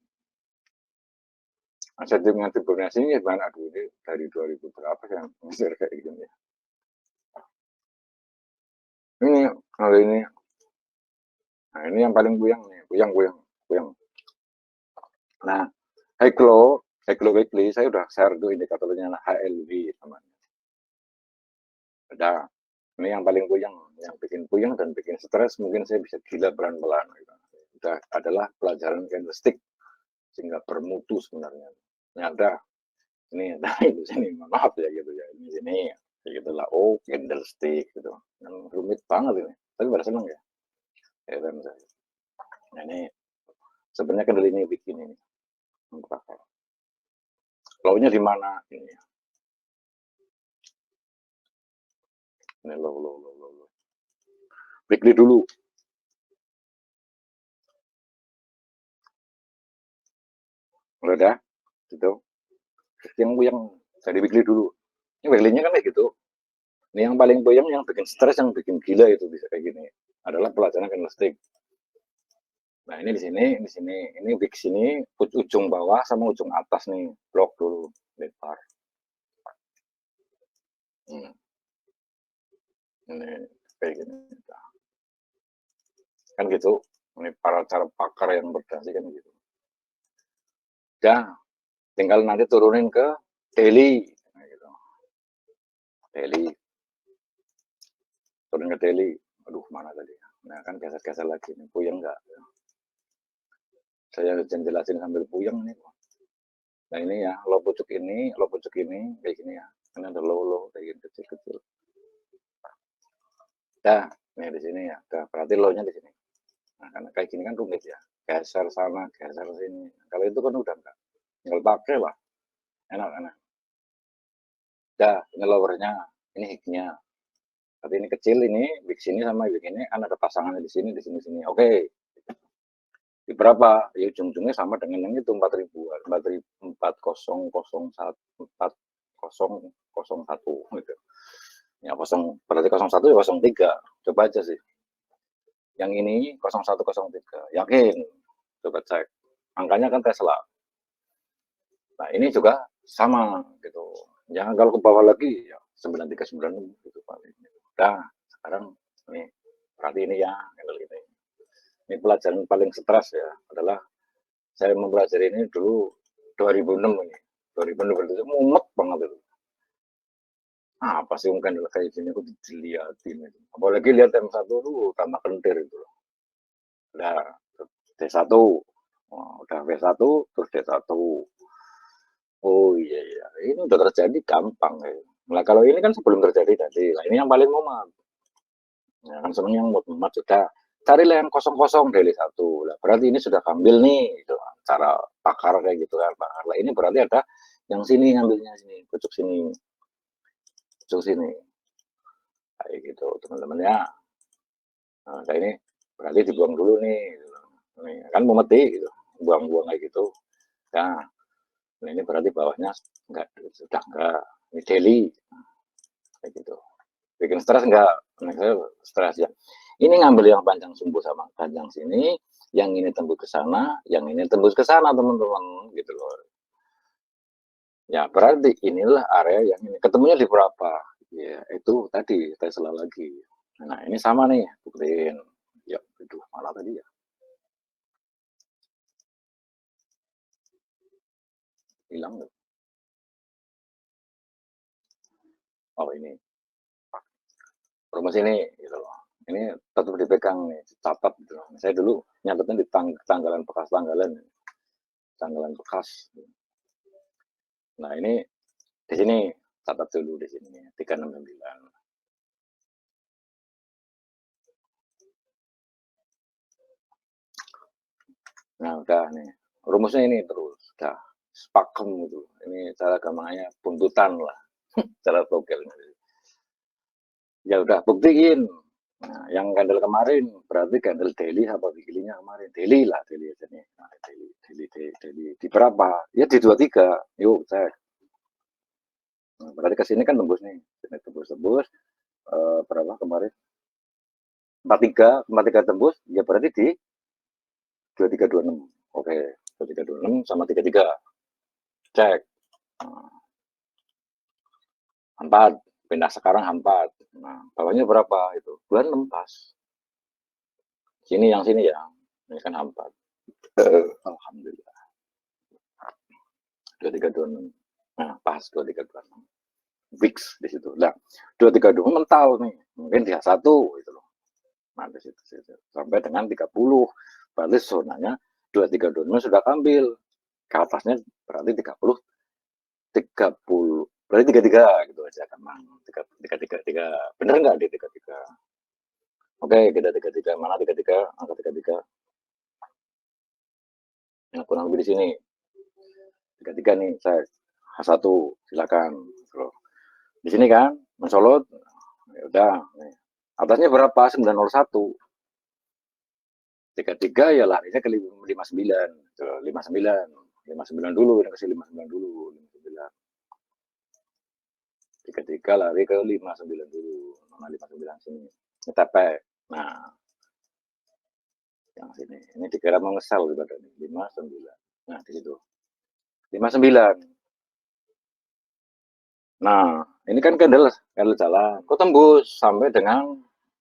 Sentimen Fibonacci ini banyak aduh ini dari 2000 berapa yang ngejar kayak gini. Ini kalau ini, nah ini yang paling buyang nih, buyang. Nah, high low Hello Weekly, saya udah share tuh indikatornya HLW namanya. Udah, ini yang paling puyeng, yang bikin puyeng dan bikin stres mungkin saya bisa gila pelan-pelan gitu. Udah adalah pelajaran candlestick sehingga bermutu sebenarnya. Ini ada, ini ada itu sini, maaf ya gitu ya. Ini sini, kayak gitulah. Oh, candlestick gitu. Yang rumit banget ini. Tapi pada seneng ya. Ya kan saya. Nah, ini sebenarnya kendali ini bikin ini. Low-nya di mana ini? Ini low. Weekly dulu. Udah, gitu. Yang jadi weekly dulu. Ini weekly-nya kan kayak gitu. Ini yang paling puyeng, yang bikin stres, yang bikin gila itu bisa kayak gini. Adalah pelajaran candlestick. Nah ini di sini, ini week sini, ujung bawah sama ujung atas nih, blok dulu, lebar. Ini kayak gini. Kan gitu. Ini para cara pakar yang berdasi kan gitu. Udah, tinggal nanti turunin ke daily. Nah, gitu. Daily. Turun ke daily. Aduh, mana tadi? Nah, kan geser-geser lagi. Nih, puyeng nggak? Saya jelasin sambil puyeng nih. Nah ini ya, lo pucuk ini, kayak gini ya. Ini ada low, kayak gini, kecil-kecil. Dah, nih di sini ya. Dah, berarti low-nya di sini. Nah, karena kayak gini kan rumit ya. Geser sana, geser sini. Kalau itu kan udah enggak. Tinggal pakai lah. Enak-enak. Dah, ini lowernya, ini hignya. Tapi ini kecil ini, big sini sama big ini kan ada pasangannya di sini, sini. Oke. Di berapa? Ya ujung-ujungnya sama dengan yang itu 4000, 4001 gitu. Ya berarti 01 ya 03. Coba aja sih. Yang ini 0103. Yakin? Coba cek. Angkanya kan Tesla. Nah, ini juga sama gitu. Jangan kalau ke bawah lagi ya 9396 gitu paling. Nah, sekarang ini berarti ini ya ini. Ini pelajaran paling stres ya adalah saya mempelajari ini dulu 2006 ini. 2006 itu mumet banget itu. Apa sih mungkin kayak gini aku dilihatin itu. Apalagi lihat M1 tuh tambah kentir itu. Udah D1, udah W1 terus D1. Oh iya, iya, ini udah terjadi gampang ya. Nah kalau ini kan sebelum terjadi tadi, nah ini yang paling momen. Ya kan seneng yang momen sudah carilah yang kosong-kosong dari satu. Nah, berarti ini sudah ambil nih, gitu. Cara pakar kayak gitu kan, pakar. Lah ini berarti ada yang sini ngambilnya sini, pucuk sini, pucuk sini, kayak gitu teman-teman ya. Nah, ini berarti dibuang dulu nih, gitu. Nih, kan mau mati gitu, buang-buang kayak gitu. Nah, ini berarti bawahnya enggak, sudah enggak, ini daily, kayak gitu. Bikin stres enggak? Nah, saya stres ya. Ini ngambil yang panjang sumbu sama panjang sini, yang ini tembus ke sana, yang ini tembus ke sana teman-teman, gitu loh. Ya berarti inilah area yang ini. Ketemunya di berapa? Ya itu tadi Tesla lagi. Nah ini sama nih, buktiin. Ya, aduh malah tadi ya. Hilang nggak? Oh ini. Rumus ini, gitu loh. Ini tetap dipegang nih, catat gitu. Saya dulu nyatetnya di tanggalan bekas tanggalan bekas. Nah ini di sini catat dulu di sini 369. Nah udah nih rumusnya ini terus udah spakem gitu. Ini cara gampangnya buntutan lah. Cara togel. Ya udah buktiin. Nah, yang candle kemarin berarti candle daily apa weekly-nya kemarin? Daily lah, daily aja nih. Nah, daily. Di berapa? Ya di 23. Yuk cek. Nah, berarti ke sini kan tembus nih. Sini tembus. Berapa kemarin? 43 tembus. Ya berarti di 2326. Oke, 2326 sama 33. Cek. Nah, 4. Pindah sekarang 4. Nah, bawahnya berapa itu? 26 pas. Sini yang sini ya. Ini kan 4. Alhamdulillah. 2326. Nah, pas 2326. Fix di situ. Nah, 2326 mental nih, mungkin dia satu gitu loh. Nah, di situ. Sampai dengan 30. Berarti zonanya 2326 sudah ambil. Ke atasnya berarti 30, 30, berarti 33 gitu aja kan, Mang. 3 bener nggak di 33? Oke, kita 33, mana 33, angka 33, yang kurang lebih di sini. 33 nih, saya H1, silakan. Di sini kan, mensolot, ya udah. Atasnya berapa? 901. 33 ya larinya ke 59. 59. 59 dulu, kasih 59 dulu. 59. 33 lari ke 59 dulu. Mana 59 sini. Ini tepek. Nah, yang sini. Ini dikira mengesal di badan. 59. Nah, di situ. 59. Nah, ini kan candle jalan. Kok tembus sampai dengan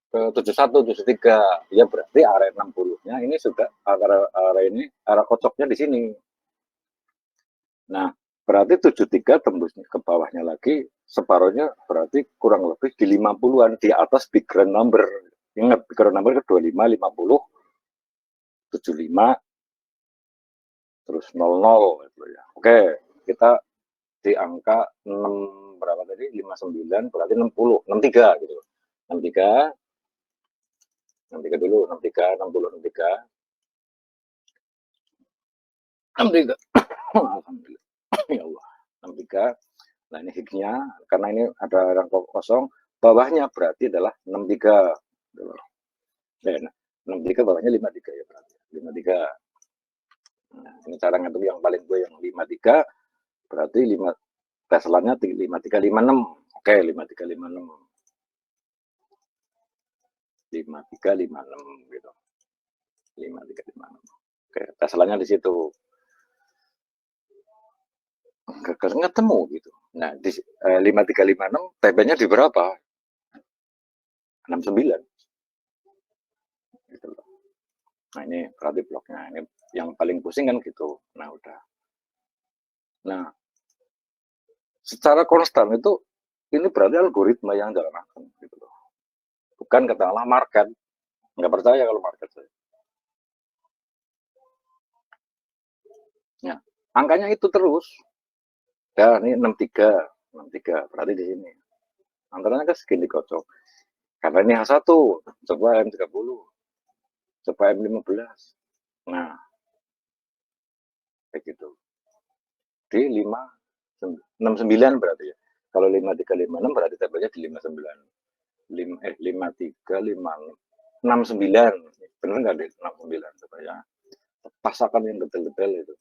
ke 71, 73. Ya berarti area 60-nya ini sudah area ini, area kocoknya di sini. Nah, berarti 73 tembusnya ke bawahnya lagi, separuhnya berarti kurang lebih di 50-an, di atas big grand number. Ingat, big grand number ke 25, 50, 75, terus 00 gitu ya. Oke, kita di angka 6 berapa tadi? 59 berarti 60, 63 gitu. 63, 63 dulu, 63, 60, 63. 63. Alhamdulillah. Ya Allah. 63. Nah, ini hignya karena ini ada rangka kosong, bawahnya berarti adalah 63. Nah, 63 bawahnya 53 ya berarti. 53. Nah, ini cara ngitung yang paling gue yang 53 berarti 5 Teslanya 5356. Oke, 5356. 5356 gitu. 5356. Oke, Teslanya di situ. Gagal ketemu gitu. Nah, di 5356 TP-nya di berapa? 69. Gitu loh. Nah, ini berarti bloknya. Ini yang paling pusing kan gitu. Nah, udah. Nah, secara konstan itu ini berarti algoritma yang jalan gitu loh. Bukan katakanlah market. Nggak percaya kalau market saya. Ya, angkanya itu terus. Ya, ini 63. 63 berarti di sini. Antaranya kan segini kocok. Karena ini H1, coba M30, coba M15. Nah, kayak gitu. Di 69 berarti ya. Kalau 5356 berarti tabelnya di 59. 5356. Benar nggak di 69 coba ya. Pasakan yang detail-detail itu.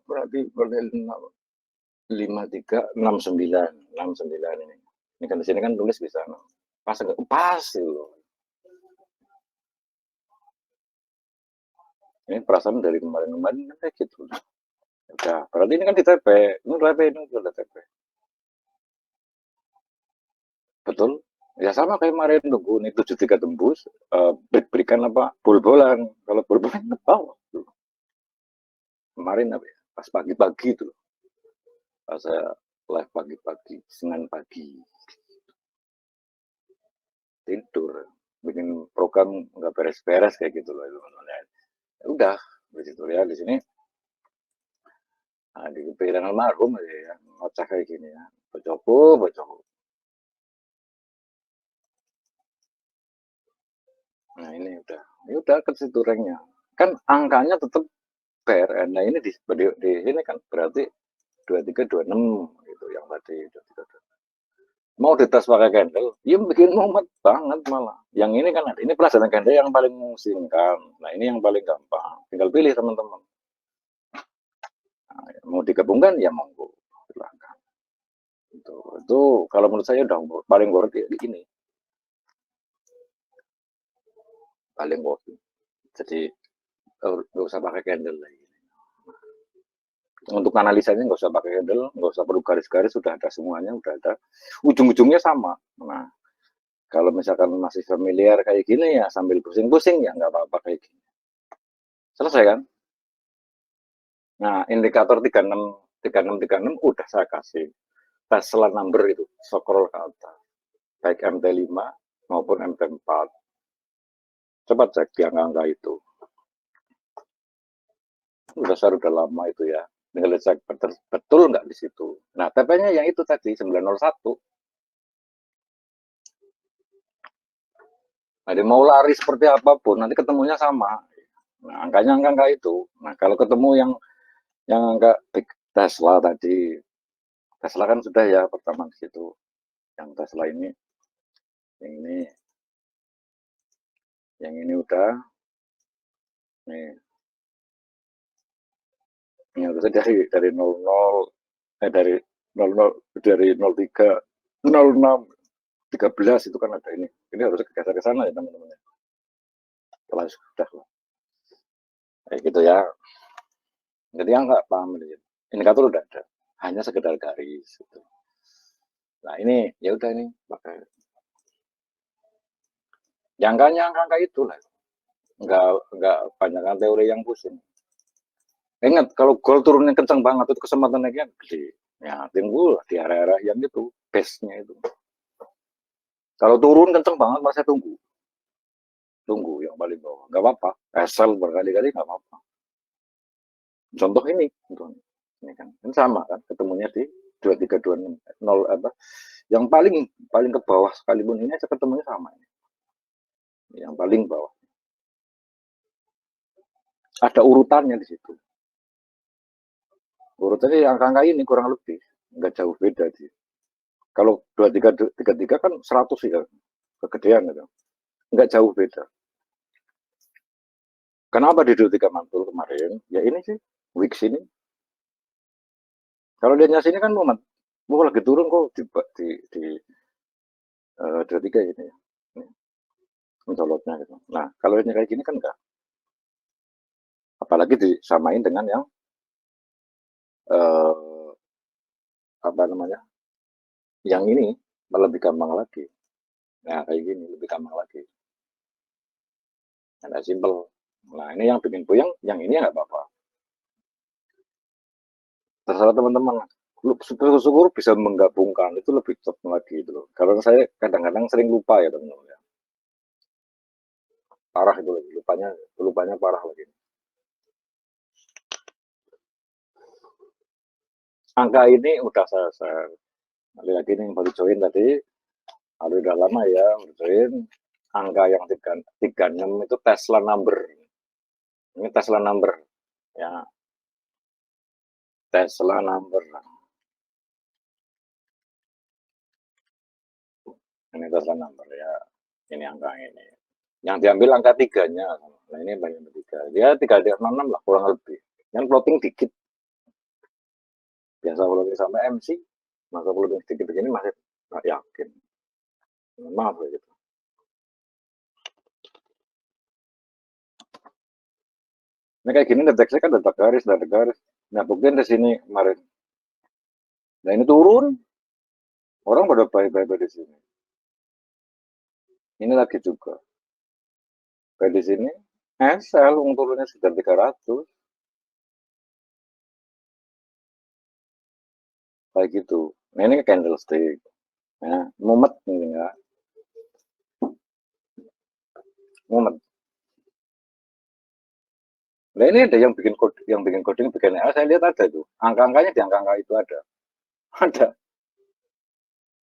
Berarti 5369 ini. Ini kan di sini kan tulis bisa pas enggak pas itu. Ini perasaan dari kemarin-kemarin kayak gitu. Udah, berarti ini kan di TP. Ini TP ini udah TP. Betul. Ya sama kayak kemarin nunggu ini 73 tembus, berikan apa? Bol-bolan. Kalau bol-bolan ke bawah. Kemarin apa ya? Pas pagi-pagi itu loh. Pas saya live pagi-pagi, Senin pagi. Tidur. Bikin program nggak beres-beres kayak gitu loh. Ya udah, begitu ya di sini. Nah, di pikiran almarhum ya, ngoceh kayak gini ya. Bocoku. Nah ini udah, ini udah ke situ ranknya. Kan angkanya tetap fair. Nah ini di sini kan berarti 2326 gitu yang tadi 23. Mau dites pakai candle, ya bikin mumet banget malah. Yang ini kan ini pelajaran candle yang paling singkat. Nah ini yang paling gampang. Tinggal pilih teman-teman. Nah, mau digabungkan ya monggo silahkan. Itu kalau menurut saya udah paling worth it ini. Paling worth it. Jadi nggak usah pakai candle lagi. Untuk analisanya nggak usah pakai candle, nggak usah perlu garis-garis, sudah ada semuanya, udah ada. Ujung-ujungnya sama. Nah, kalau misalkan masih familiar kayak gini ya sambil pusing-pusing ya nggak apa-apa kayak gini. Selesai kan? Nah, indikator 36 udah saya kasih. Tesla number itu, scroll ke atas. Baik MT5 maupun MT4. Coba cek di angka-angka itu. Udah lama itu ya. Tinggal cek betul nggak di situ. Nah, TP-nya yang itu tadi 901. Jadi mau lari seperti apapun, nanti ketemunya sama. Nah, angkanya angka itu. Nah, kalau ketemu yang angka big Tesla tadi, Tesla kan sudah ya pertama di situ. Yang Tesla ini, yang ini, yang ini udah. Nih, ini harusnya dari 00 dari 00 dari 03 06 13 itu kan ada ini. Ini harusnya kegeser ke sana ya teman-teman. Setelah sudah kayak gitu ya. Jadi yang nggak paham ini. Indikator udah ada, hanya sekedar garis. Gitu. Nah ini ya udah ini pakai. Yang angka itu lah. Nggak banyak teori yang pusing. Ingat kalau gol turunnya kencang banget itu kesempatan naiknya gede. Ya tunggu di area-area yang itu base-nya itu. Kalau turun kencang banget masih tunggu yang paling bawah. Nggak apa-apa. Asal berkali-kali nggak apa-apa. Contoh ini kan sama kan ketemunya di 2326 nol apa yang paling ke bawah sekalipun ini aja ketemunya sama ini. Yang paling bawah ada urutannya di situ. Urutannya yang angka ini kurang lebih nggak jauh beda sih. Kalau 2333 kan 100 ya kegedean itu. Nggak jauh beda. Kenapa di 23 mantul kemarin? Ya ini sih week sini. Kalau dia sini kan mau lagi turun kok di 23 ini ya. Mencolotnya gitu. Nah, kalau ini kayak gini kan enggak. Apalagi disamain dengan yang eh, apa namanya? Yang ini lebih gampang lagi. Nah, kayak gini lebih gampang lagi. Ada simple. Nah, ini yang bikin puyeng, yang ini nggak apa-apa. Terserah teman-teman. Syukur-syukur bisa menggabungkan itu lebih cepat lagi itu loh. Karena saya kadang-kadang sering lupa ya teman-teman ya. Parah itu lagi, lupanya parah lagi. Angka ini udah saya lagi ini yang baru join tadi, udah lama ya baru join. Angka yang 36 itu Tesla number. Ini Tesla number ya, Tesla number. Ini Tesla number ya. Ini angka ini. Yang diambil angka tiganya. Nah ini banyak tiga. Dia 3,6 lah kurang lebih. Yang floating dikit. Biasa floating sampai MC. Masa floating sedikit begini masih nggak yakin. Maaf ya gitu. Ini kayak gini deteksi kan detak garis. Nah buktiin di sini kemarin. Nah ini turun. Orang pada baik-baik di sini. Ini lagi juga. Kayak di sini. SL turunnya sekitar 300. Kayak gitu. Nah ini candlestick. Nah, mumet ini enggak. Mumet. Nah ini ada yang bikin coding bikin saya lihat ada itu. Angka-angkanya di angka-angka itu ada. Ada.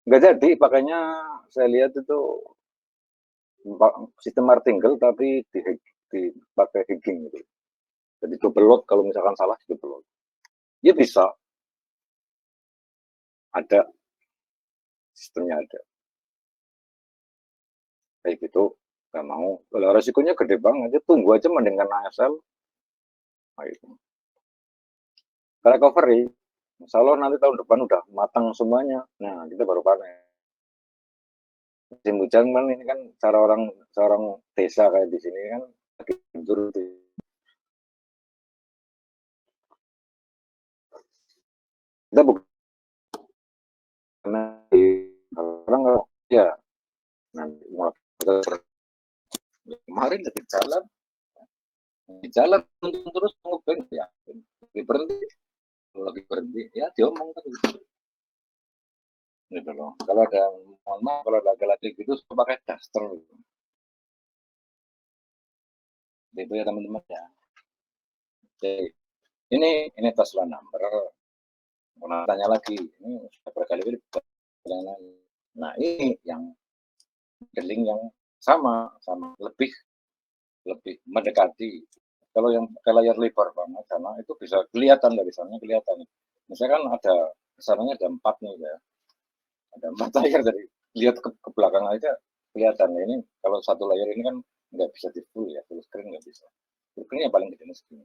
Nggak jadi, makanya saya lihat itu sistem martingale tapi dipakai higging gitu. Jadi double load kalau misalkan salah double load. Ya bisa, ada sistemnya ada. Kayak gitu, nggak mau. Kalau resikonya gede banget, ya tunggu aja mendingan ASL. Nah, itu. Recovery, insya Allah nanti tahun depan udah matang semuanya. Nah, kita baru panen. Musim hujan kan ini kan cara orang desa kayak di sini kan lagi tidur. Kita bukan orang ya nanti mulai kemarin dari jalan Di jalan terus ngeband ya, berhenti, lagi berhenti ya diomong terus. Gitu loh. Kalau ada, mohon maaf kalau ada laki-laki gitu suka pakai daster gitu. Itu ya teman-teman ya. Jadi, ini Tesla number. Mau tanya lagi, ini sudah berkali-kali pertanyaan. Nah ini yang modeling yang sama, lebih lebih mendekati. Kalau layar lebar banget sana itu bisa kelihatan dari sana kelihatan. Misalkan ada kesananya ada 4 nih ya, ada 4 layar dari lihat ke belakang aja kelihatan. Nah, ini kalau satu layar ini kan nggak bisa di full ya, full screen nggak bisa. Full screen yang paling gede segini.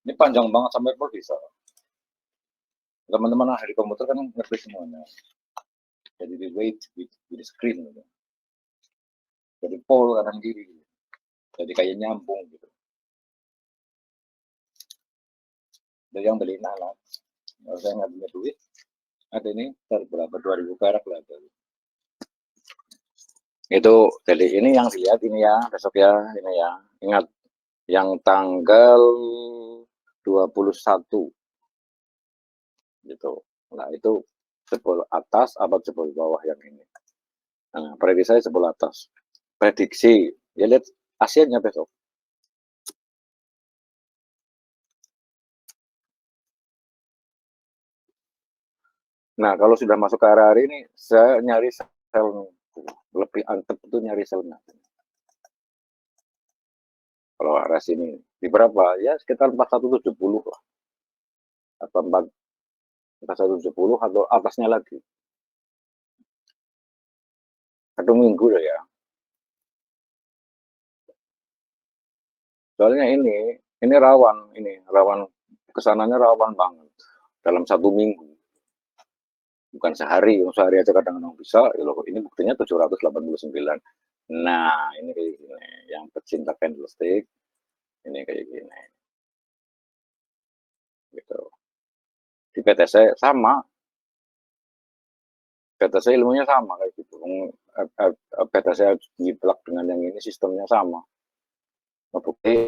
Ini panjang banget sampai full bisa. Teman-teman ahli komputer kan ngerti semuanya. Jadi di weight di screen gitu. Jadi pol kanan kiri. Jadi kayak nyambung gitu. Jadi yang beli alat, kalau saya nggak punya duit, ada ini berapa 2000 perak lah. Itu jadi ini yang dilihat ini ya besok ya ini ya. Ingat yang tanggal 21 gitu. Nah itu jebol atas atau jebol bawah yang ini. Nah, prediksi saya jebol atas. Prediksi ya lihat hasilnya besok. Nah kalau sudah masuk ke area ini saya nyari sel lebih antep itu nyari selnya. Kalau area sini di berapa ya sekitar 4170 lah atau 4170 atau atasnya lagi. 1 minggu lah ya. Soalnya ini rawan kesananya rawan banget dalam 1 minggu. Bukan sehari aja kadang-kadang bisa. Ya loh, ini buktinya 789. Nah, ini kayak gini. Yang pecinta candlestick, ini kayak gini. Gitu. Di PTC sama. PTC ilmunya sama kayak gitu. PTC jiplak dengan yang ini sistemnya sama. Nah, bukti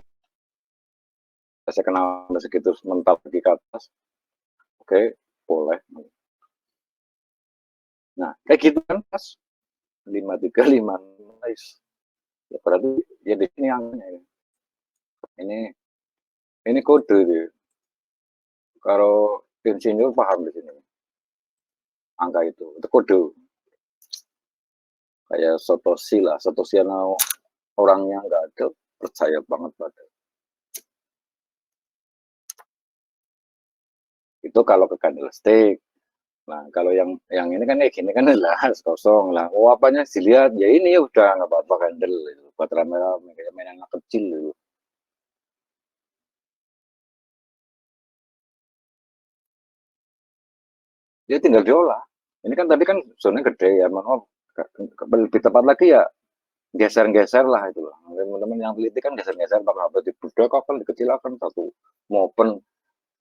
saya kenal segitu mental di atas. Oke, boleh. Nah, kayak gitu kan pas 5356 nice. Ya berarti ya di sini yang ini kode gitu. Kalau insinyur paham di sini angka itu kode kayak Satoshi lah. Satoshi orangnya nggak ada percaya banget pada itu kalau ke candlestick. Nah kalau yang ini kan kayak gini kan lah kosong lah. Oh apanya dilihat ya ini ya udah nggak apa-apa candle gitu. Buat rame-rame kayak main anak kecil gitu. Dia tinggal diolah. Ini kan tadi kan zona gede ya, mohon lebih tepat lagi ya geser-geser lah itu lah. Teman-teman yang teliti kan geser-geser apa di budak dikecilkan satu mau open.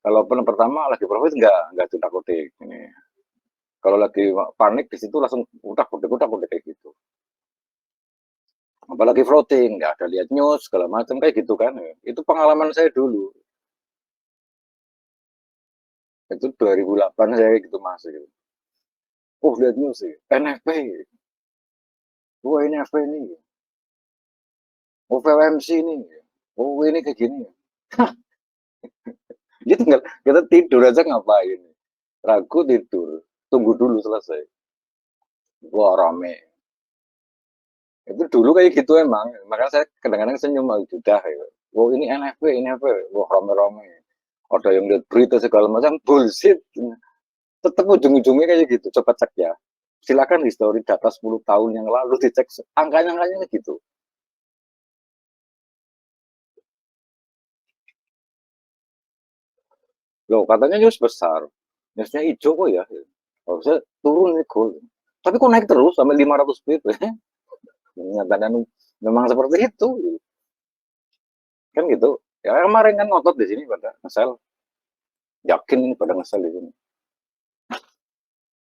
Kalau open pertama lagi profit nggak tidak kodik ini. Kalau lagi panik di situ langsung udah kayak gitu. Apalagi floating, nggak ada lihat news segala macam kayak gitu kan. Itu pengalaman saya dulu. Itu 2008 saya gitu masih. Oh lihat news sih, NFP. Wah ini NFP ini. Oh VMC ini. Oh ini kayak gini. Dia tinggal kita tidur aja ngapain. Ragu tidur. Tunggu dulu selesai. Wah rame. Itu dulu kayak gitu emang. Makanya saya kadang-kadang senyum udah ya. Wow ini NFP, NFP. Wah rame-rame. Ada yang lihat berita segala macam bullshit. Tetap ujung-ujungnya kayak gitu. Coba cek ya. Silakan history data 10 tahun yang lalu dicek angkanya gitu. Loh katanya news besar. Newsnya hijau kok ya. Harusnya turun nih goal. Tapi kok naik terus sampai 500 pip. Nyatanya memang seperti itu. Kan gitu. Ya kemarin kan ngotot di sini pada ngesel. Yakin ini pada ngesel di sini.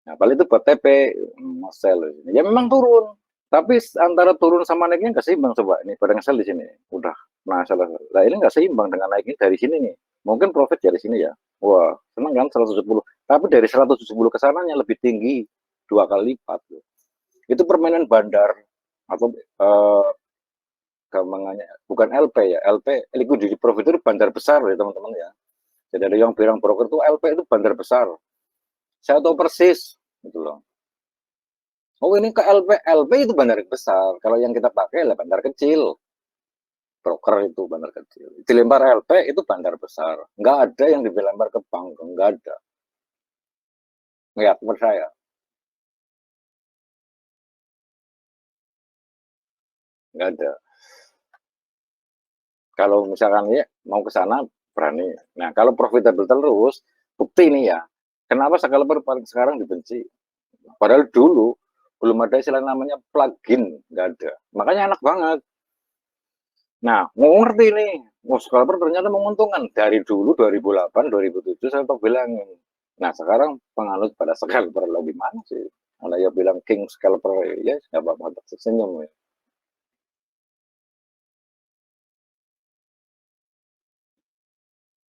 Nah, paling itu buat TP ngesel di sini. Ya memang turun. Tapi antara turun sama naiknya nggak seimbang coba ini pada ngesel di sini. Udah masalah lah ini nggak seimbang dengan naiknya dari sini nih. Mungkin profit dari sini ya. Wah, seneng kan 170. Tapi dari 170 ke sananya lebih tinggi 2 kali lipat. Itu permainan bandar atau gampangannya bukan LP ya. LP liquidity profit itu bandar besar ya teman-teman ya. Jadi ada yang bilang broker itu LP itu bandar besar. Saya tahu persis gitu loh. Oh ini ke LP, LP itu bandar besar. Kalau yang kita pakai adalah bandar kecil. Broker itu bandar kecil. Dilempar LP itu bandar besar. Nggak ada yang dilempar ke bank, nggak ada. Nggak percaya. Nggak ada. Kalau misalkan ya mau ke sana berani. Nah kalau profitable terus, bukti nih ya. Kenapa scalper sekarang dibenci? Padahal dulu belum ada istilah namanya plugin, nggak ada. Makanya enak banget. Nah, mau ngerti nih, oh, scalper ternyata menguntungkan. Dari dulu 2008, 2007 saya tuh bilangin. Nah, sekarang penganut pada scalper lo gimana sih? Kalau ya bilang king scalper, ya nggak apa-apa, senyum ya.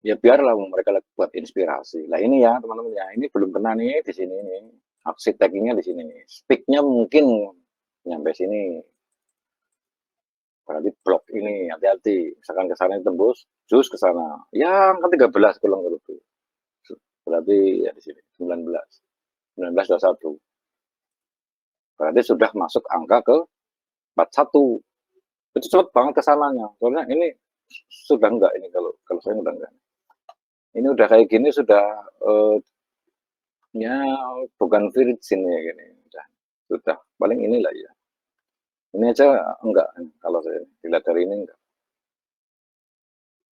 Ya biarlah mereka buat inspirasi. Lah ini ya teman-teman ya, ini belum kena nih di sini nih. Aksi taggingnya di sini nih. Speaknya mungkin nyampe sini. Berarti blok ini hati-hati. Misalkan ke sana tembus, jus ke sana. Ya angka 13 kalau nggak lebih. Berarti ya di sini 19. 1921. Berarti sudah masuk angka ke 41. Itu cepat banget ke sananya. Soalnya ini sudah enggak ini kalau kalau saya udah enggak. Ini udah kayak gini sudah ya bukan virgin ya gini. Sudah paling inilah ya. Ini aja enggak kalau saya dilihat dari ini enggak.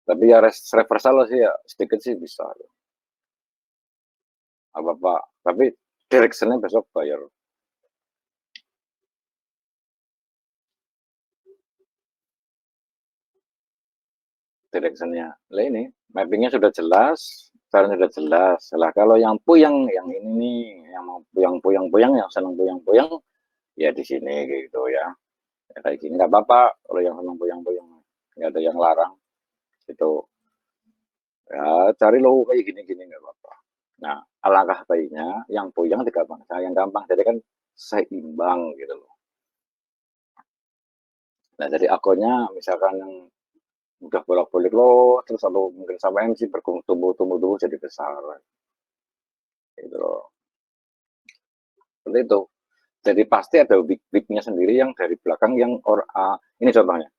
Tapi ya reversal sih ya sedikit sih bisa. Apa-apa. Tapi directionnya besok bayar. Directionnya. Lah ini mappingnya sudah jelas, caranya sudah jelas. Lah kalau yang puyang yang ini nih, yang mau puyang-puyang-puyang, yang senang puyang-puyang, ya di sini gitu ya. Ya kayak gini nggak apa-apa kalau yang senang puyang-puyang, nggak ada yang larang. Itu ya cari lo kayak gini-gini nggak apa-apa. Nah alangkah baiknya yang puyang tidak bangsa, yang gampang. Jadi kan seimbang gitu loh. Nah jadi akunnya misalkan yang udah bolak-balik lo terus lalu mungkin sama MC bertumbuh-tumbuh jadi besar gitu loh. Seperti itu. Jadi pasti ada weak-nya sendiri yang dari belakang yang ini contohnya.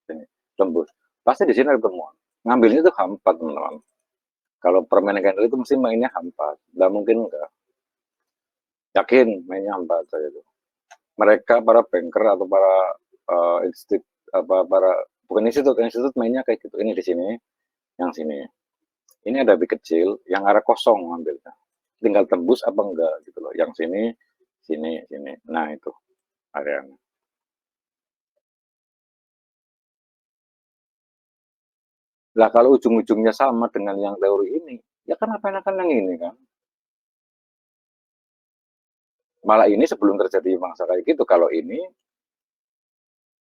Ini, tembus. Pasti di sini ada temuan. Ngambilnya itu hampa teman-teman. Kalau permainan candle itu mesti mainnya hampa. Nggak mungkin enggak. Yakin mainnya hampa saja itu. Mereka para banker atau para institut apa para bukan institut mainnya kayak gitu. Ini di sini, yang sini. Ini ada big kecil yang arah kosong ngambilnya. Tinggal tembus apa enggak gitu loh. Yang sini, sini, sini. Nah itu areanya. Lah kalau ujung-ujungnya sama dengan yang teori ini, ya kan apa enakan yang ini kan? Malah ini sebelum terjadi mangsa kayak gitu, kalau ini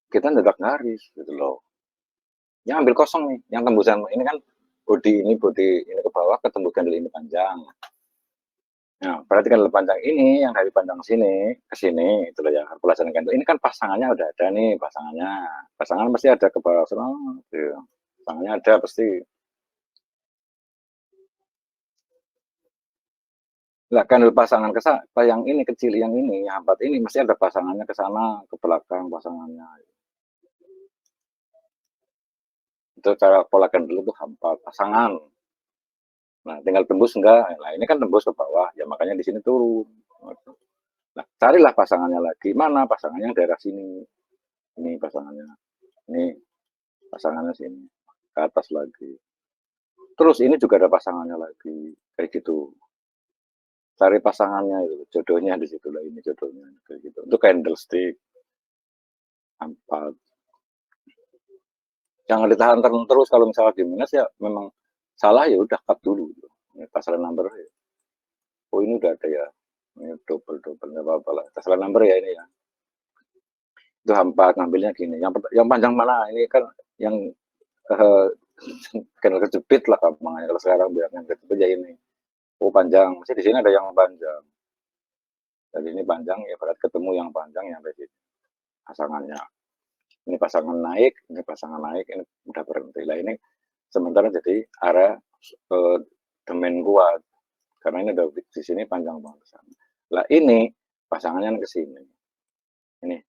kita ndedak garis gitu loh. Yang ambil kosong nih, yang tembusan ini kan body ini ke bawah ketemu candle ini panjang. Nah, berarti kan panjang ini yang dari panjang sini ke sini itu loh ya kalkulasi candle. Ini kan pasangannya udah ada nih pasangannya. Pasangan pasti ada ke bawah sana. Gitu. Pasangannya ada pasti. Lah kan pasangan ke sana, yang ini kecil, yang ini, yang 4 ini mesti ada pasangannya ke sana, ke belakang pasangannya. Itu cara pola candle itu 4 pasangan. Nah, tinggal tembus enggak? Nah, ini kan tembus ke bawah, ya makanya di sini turun. Nah, carilah pasangannya lagi. Mana pasangannya daerah sini? Ini pasangannya. Ini pasangannya sini. Ke atas lagi. Terus ini juga ada pasangannya lagi. Kayak gitu. Cari pasangannya itu, jodohnya di situ lah ini jodohnya kayak gitu. Itu candlestick 4. Jangan ditahan terus kalau misalnya di minus ya memang salah ya udah cut dulu. Ini pasal number ya. Oh ini udah ada ya. Ini double nggak apa-apa lah. Pasal number ya ini ya. itu hampa ngambilnya gini, yang panjang mana? Ini kan yang eh, kenal kejepit lah gampangnya kalau sekarang bilangnya kejepit ya ini. Oh panjang, masih di sini ada yang panjang. Jadi ini panjang ya berarti ketemu yang panjang yang dari pasangannya. Ini pasangan naik, ini udah berhenti. Lah ini sementara jadi arah domain kuat karena ini udah di sini panjang banget ke sana. Lah ini pasangannya ke sini. Ini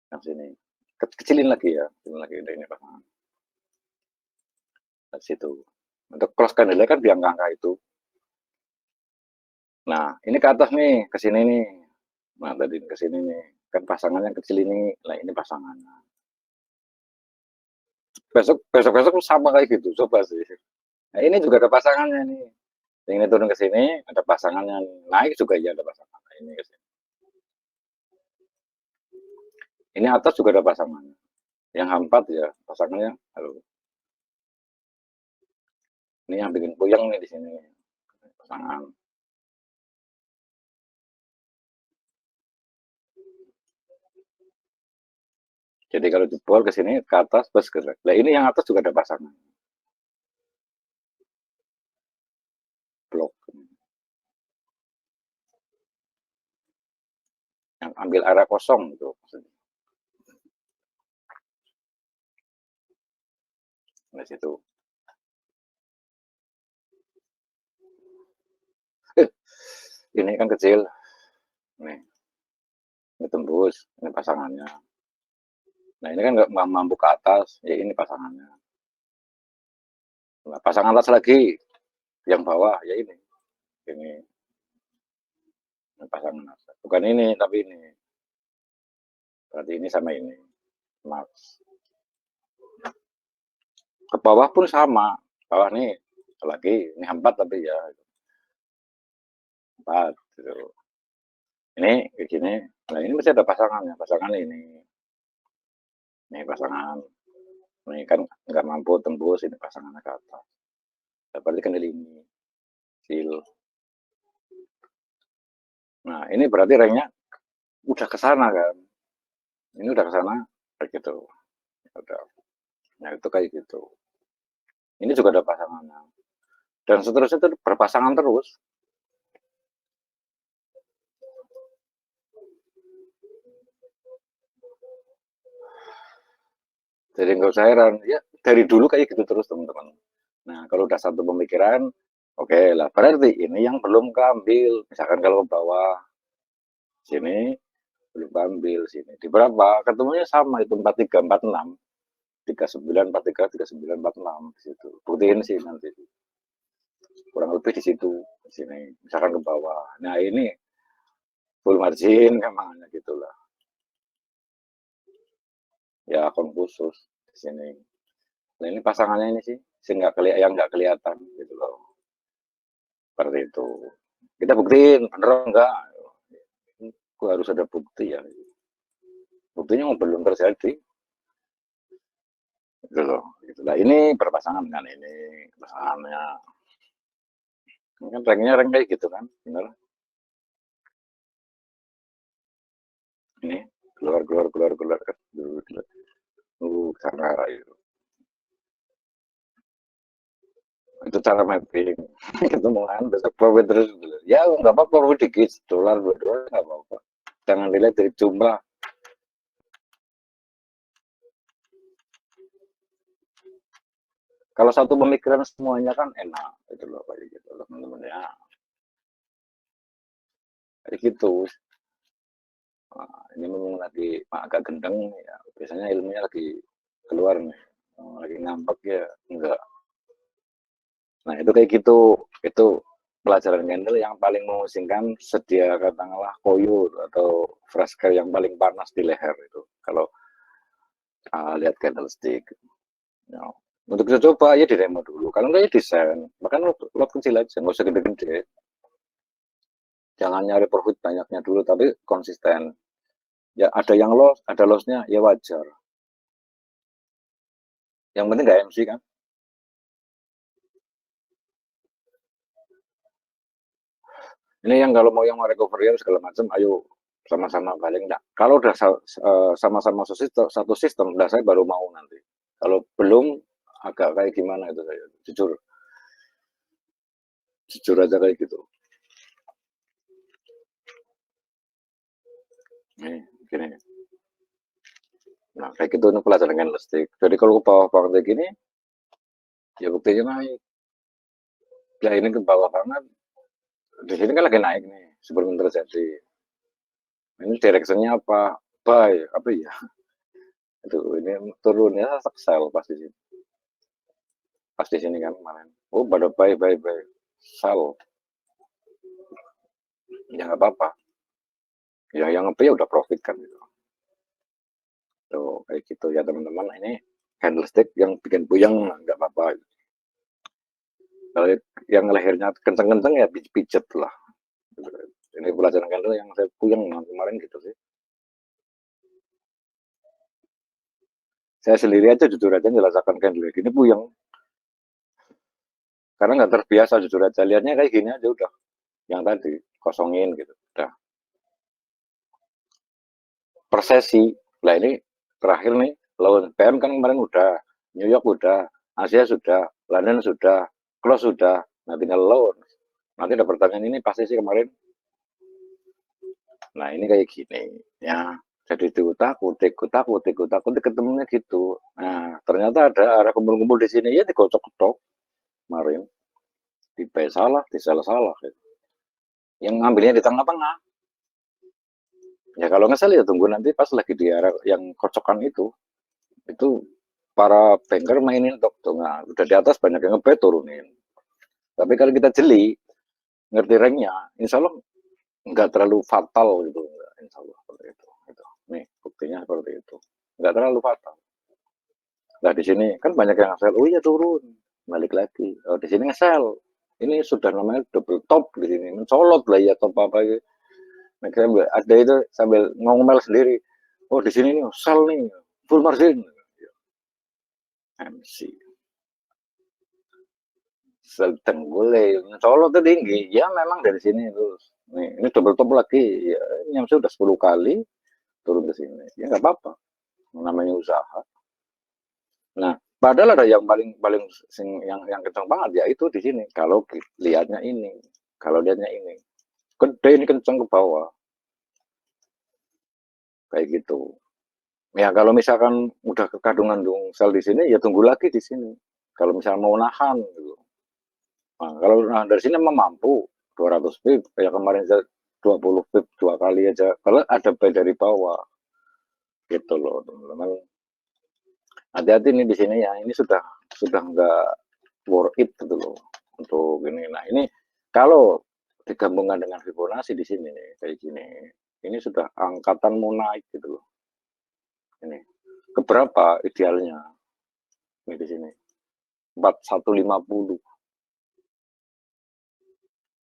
yang sini. Kecilin lagi ya, kecilin lagi ini pasangan. Dari situ. Untuk cross candle kan di angka-angka itu. Nah, ini ke atas nih, ke sini nih. Nah, tadi ke sini nih. Kan pasangannya kecil ini. Lah ini pasangannya. Besok sama kayak gitu, coba sih. Nah, ini juga ada pasangannya nih. Ini turun ke sini, ada pasangannya. Naik juga ya ada pasangan. Nah, ini ke sini. Ini atas juga ada pasangannya. Yang hampat ya, pasangannya. Halo. Ini yang bikin puyeng nih di sini. Pasangan. Jadi kalau jebol ke sini, ke atas, terus ke. Nah, ini yang atas juga ada pasangan. Blok. Yang ambil area kosong gitu. Di situ. Ini kan kecil. Nih. Ini tembus. Ini pasangannya. Nah ini kan nggak mampu ke atas. Ya ini pasangannya. Nah, pasangan atas lagi. Yang bawah ya ini. Ini pasangan atas. Bukan ini, tapi ini. Berarti ini sama ini. Max. Ke bawah pun sama. Bawah nih lagi. Ini 4 tapi ya. 4. Gitu. Ini kayak gini. Nah ini masih ada pasangannya. Pasangan ini. Ini pasangan. Ini kan nggak mampu tembus. Ini pasangannya ke atas. Nah, berarti kan ini. Sil. Nah ini berarti ranknya udah ke sana kan. Ini udah ke sana. Begitu. Udah. Nah itu kayak gitu. Ini juga ada pasangannya. Dan seterusnya itu berpasangan terus. Jadi nggak usah heran. Ya dari dulu kayak gitu terus teman-teman. Nah kalau udah satu pemikiran, oke lah. Berarti ini yang belum keambil. Misalkan kalau ke bawah sini belum keambil sini. Di berapa? Ketemunya sama itu 43, 46. 39, 43, 39, 46 di situ. Buktiin sih nanti. Kurang lebih di situ. Di sini. Misalkan ke bawah. Nah ini full margin emang gitulah. Ya akun khusus di sini. Nah ini pasangannya ini sih, yang nggak kelihatan gitu loh. Seperti itu. Kita buktiin bener enggak. Itu harus ada bukti ya. Buktinya belum terjadi. Gitu loh. Gitu. Nah, ini berpasangan dengan ini pasangannya. Ini kan ranknya rank kayak gitu kan, bener. Ini keluar kan. Karena itu cara mapping. Itu mau besok profit terus. Ya nggak apa-apa, profit dikit, $2 $2 nggak apa-apa. Jangan dilihat dari jumlah. Kalau satu pemikiran semuanya kan enak itu loh kayak gitu loh teman-teman ya. Kayak gitu. Nah, ini memang lagi agak gendeng ya. Biasanya ilmunya lagi keluar nih. Lagi ngambek ya enggak. Nah itu kayak gitu. Itu pelajaran candle yang paling memusingkan sedia katakanlah koyo atau fresker yang paling panas di leher itu. Kalau lihat candlestick. Ya. Untuk kita coba ya di demo dulu. Kalau enggak ya desain. Bahkan lot kecil aja, nggak usah gede-gede. Jangan nyari profit banyaknya dulu, tapi konsisten. Ya ada yang loss, ada lossnya, ya wajar. Yang penting nggak MC kan. Ini yang kalau mau yang recovery segala macam, ayo sama-sama paling enggak. Kalau udah sama-sama satu sistem, udah saya baru mau nanti. Kalau belum agak kayak gimana itu saya, jujur. Jujur aja kayak gitu. Nih, gini. Nah, kayak gitu ini pelajaran candlestick. Jadi kalau ke bawah banget kayak gini, ya buktinya naik. Ya ini ke bawah banget. Di sini kan lagi naik nih sebelum terjadi. Ini directionnya apa? Buy, apa ya? Itu ini turunnya sell pas di sini. Pas di sini kan kemarin. Oh, pada buy. Sell. Ya nggak apa-apa. Ya yang ngebuy ya udah profit kan gitu. Tuh, kayak gitu ya teman-teman. Ini candlestick yang bikin puyeng nggak apa-apa. Kalau yang lehernya kenceng-kenceng ya pijet lah. Ini pelajaran candle yang saya puyeng kemarin gitu sih. Saya sendiri aja jujur aja jelaskan candle ini puyeng. Karena nggak terbiasa jujur aja. Lihatnya kayak gini aja udah. Yang tadi kosongin gitu. Udah. Per sesi. Nah ini terakhir nih. Lawan PM kan kemarin udah. New York udah. Asia sudah. London sudah. Close sudah. Nah tinggal loan. Nanti ada pertanyaan ini pasti sih kemarin. Nah ini kayak gini. Ya. Jadi takut ketemunya gitu. Nah ternyata ada arah kumpul-kumpul di sini ya digocok-gocok kemarin. Di buy salah, di sell salah. Gitu. Yang ngambilnya di tengah-tengah. Ya kalau nggak salah ya tunggu nanti pas lagi di arah yang kocokan itu para banker mainin tuh nah, udah di atas banyak yang ngebet turunin. Tapi kalau kita jeli, ngerti ranknya, insya Allah nggak terlalu fatal gitu, insya Allah seperti itu. Gitu. Nih buktinya seperti itu, nggak terlalu fatal. Nah di sini kan banyak yang nge-sell, oh iya turun, balik lagi. Oh di sini nge-sell, ini sudah namanya double top di sini, mencolot lah ya top apa gitu. Nah, ada itu sambil ngomel sendiri, oh di sini nih sell nih, full margin. MC sedang boleh mencolot tuh tinggi ya memang dari sini terus nih ini double top lagi ya ini sudah 10 kali turun ke sini ya nggak apa-apa namanya usaha. Nah padahal ada yang paling paling yang kencang banget ya itu di sini kalau lihatnya ini kalau lihatnya ini gede ini kencang ke bawah kayak gitu ya kalau misalkan udah kekadungan dong sel di sini ya tunggu lagi di sini kalau misalnya mau nahan gitu. Nah, kalau dari sini memang mampu 200 pip kayak kemarin 20 pip 2 kali aja kalau ada buy dari bawah gitu loh teman-teman hati-hati nih di sini ya ini sudah nggak worth it gitu loh untuk ini nah ini kalau digabungkan dengan Fibonacci di sini nih kayak gini ini sudah angkatan mau naik gitu loh ini keberapa idealnya ini di sini 4150.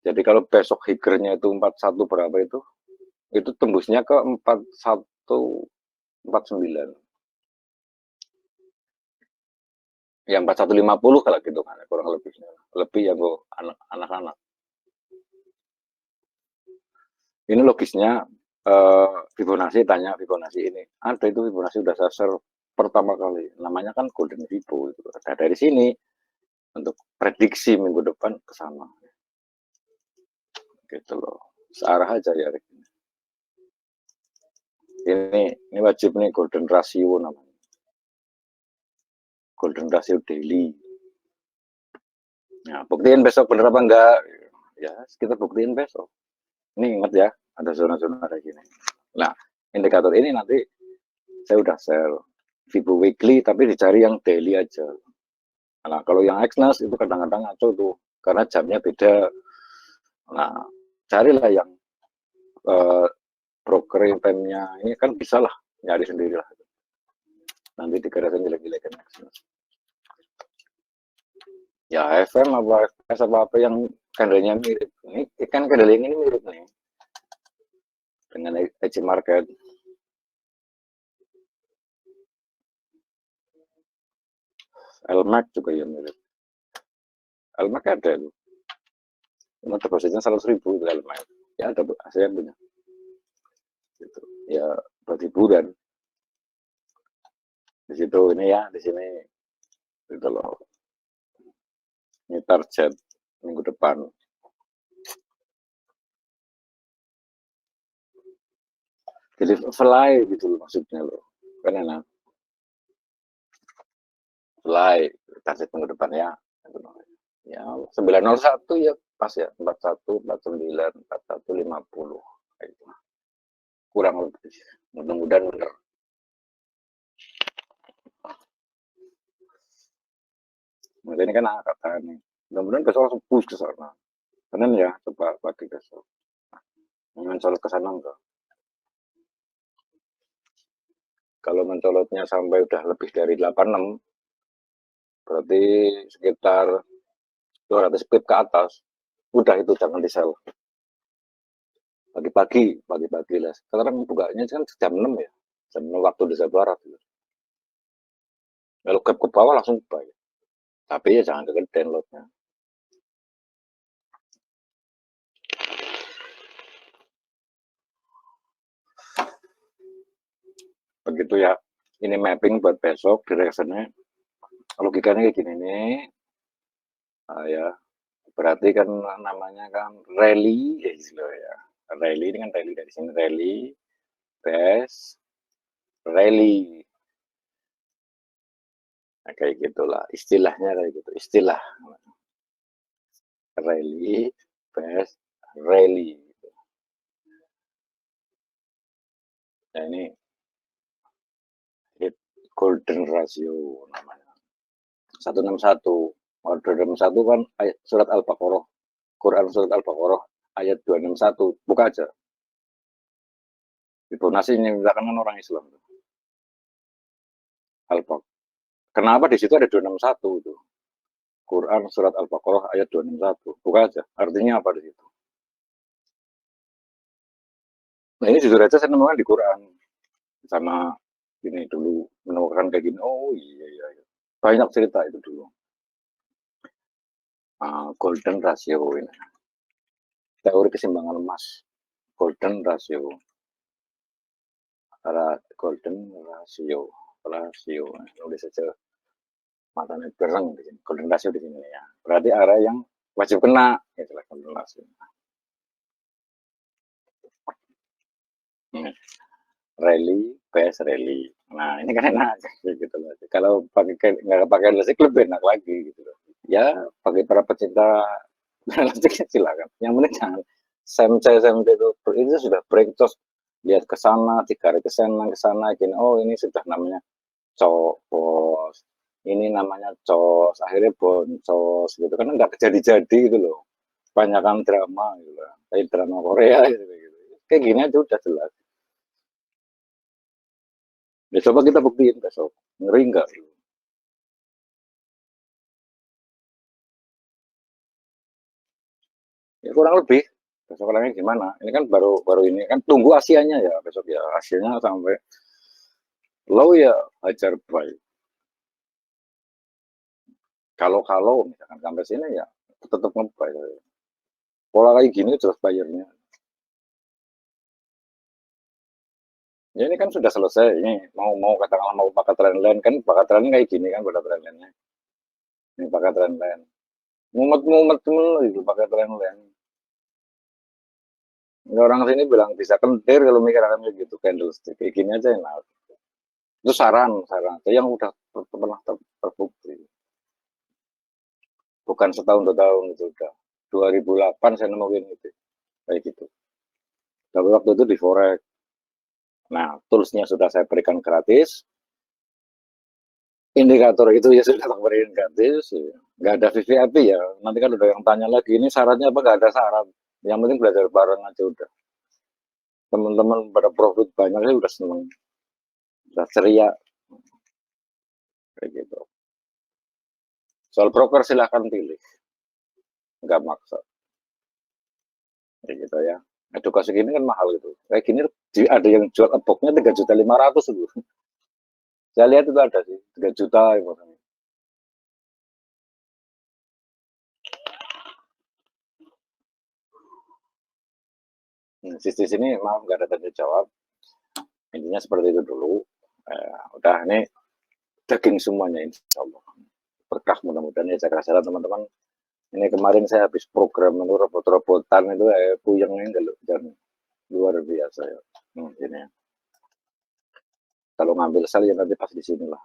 Jadi kalau besok higernya itu 41 berapa itu tembusnya ke 4149. Ya 4150 kalau gitu kan kurang lebihnya. Lebih ya bu anak-anak. Ini logisnya Fibonacci tanya Fibonacci ini. Ada itu Fibonacci udah saya share pertama kali. Namanya kan Golden Fibo itu. Nah, dari sini untuk prediksi minggu depan ke sana. Gitu loh. Searah aja ya. Ini wajib nih golden ratio namanya. Golden ratio daily. Nah, buktiin besok bener apa enggak? Ya, kita buktiin besok. Ini ingat ya, ada zona-zona kayak gini. Nah, indikator ini nanti saya udah share Fibo weekly tapi dicari yang daily aja. Nah, kalau yang Exnes itu kadang-kadang ngaco tuh karena jamnya beda. Nah, carilah yang broker time-nya ini kan bisa lah nyari sendiri lah. Nanti dikerasin jelek-jelekan Exnes. Ya FM apa FPS apa yang kandalnya mirip. Ini kan kandal ini mirip nih dengan EC Market. LMAX juga ya mirip. LMAX ada itu. Cuma depositnya 100.000 itu LMAX. Ya ada saya punya. gitu. Ya buat hiburan. Di situ ini ya, di sini gitu loh. Ini target minggu depan. Jadi fly gitu loh maksudnya loh. Kan enak. Fly target minggu depan ya. Gitu loh. Ya 901 ya pas ya 41, 49, 41, 50. Kayak gitu. Kurang lebih. Mudah-mudahan bener. Nah, ini kan angkatan nih. Mudah-mudahan besok langsung push ke sana. Senin ya, coba pagi besok. Mencolot ke sana enggak? Kalau mencolotnya sampai udah lebih dari 86, berarti sekitar 200 pip ke atas. Udah itu jangan di sell. Pagi-pagi lah. Sekarang bukanya kan jam 6 ya. Jam 6 waktu Indonesia Barat. Kalau gap ke bawah langsung buy. Tapi ya jangan kegedean lotnya. Begitu ya. Ini mapping buat besok directionnya. Logikanya kayak gini nih. Ya, berarti kan namanya kan rally ya gitu ya. Rally ini kan rally dari sini rally, best, rally. Nah, kayak gitulah istilahnya kayak gitu. Istilah rally, best, rally. Nah, ini hit golden ratio namanya. 161. Kalau 261 kan ayat surat Al-Baqarah. Quran surat Al-Baqarah ayat 261. Buka aja. Itu nasinya misalkan kan orang Islam. Al-Baqarah. Kenapa di situ ada 261 itu? Quran surat Al-Baqarah ayat 261. Buka aja. Artinya apa di situ? Nah ini jujur aja saya nemukan di Quran. Sama ini dulu menemukan kayak gini. Oh iya, iya, iya. Banyak cerita itu dulu. Golden ratio ini. Teori keseimbangan emas. Golden ratio. Golden ratio. Rasio. Nulis saja matanya bereng di sini. Golden ratio di sini ya. Berarti area yang wajib kena. Itulah golden ratio. Hmm. Rally, PS rally. Nah ini kan enak gitu loh. Kalau pakai nggak pakai listrik lebih enak lagi gitu loh. Ya bagi para pecinta listrik silakan. Yang penting jangan SMC itu sudah break terus lihat ke sana, ditarik ke sana gini. Oh ini sudah namanya copos. Ini namanya cos. Akhirnya boncos gitu kan nggak jadi-jadi gitu loh. Kebanyakan drama gitu loh. Kayak drama Korea gitu. Kayak gini aja udah jelas. Ya coba kita buktiin besok. Ngeri nggak? Ya kurang lebih. Besok orangnya gimana? Ini kan baru baru ini kan tunggu Asianya ya besok ya. Asianya sampai low ya hajar buy. Kalau misalkan sampai sini ya tetap ngebuy. Pola kayak gini jelas bayarnya. Ya ini kan sudah selesai. Ini mau katakanlah mau pakai trendline kan pakai trendline kayak gini kan pada trendline-nya. Ini pakai trendline. Mumet-mumet mulu itu pakai trendline. Orang sini bilang bisa kentir kalau mikir akan kayak gitu candlestick kayak gini aja enak. Itu saran yang udah pernah terbukti. Bukan setahun 2 tahun itu udah. 2008 saya nemuin itu kayak gitu. Tapi waktu itu di forex. Nah, toolsnya sudah saya berikan gratis. Indikator itu ya sudah saya berikan gratis. Ya. Nggak ada VVIP ya. Nanti kan udah yang tanya lagi ini syaratnya apa? Nggak ada syarat. Yang penting belajar bareng aja udah. Teman-teman pada profit banyak ya udah seneng. Udah ceria kayak gitu. Soal broker silahkan pilih. Nggak maksa. Kayak gitu ya. Edukasi gini kan mahal gitu. Kayak gini ada yang jual boxnya 3.500.000 itu. Saya lihat itu ada sih 3 juta gitu. Sis di sini maaf nggak ada tanya jawab. Intinya seperti itu dulu. Udah ini daging semuanya insya Allah. Berkah mudah-mudahan ya jaga kesehatan teman-teman. Ini kemarin saya habis program itu robot-robotan itu puyengnya enggak dan luar biasa ya. Ini ya. Kalau ngambil sel ya nanti pas di sini lah.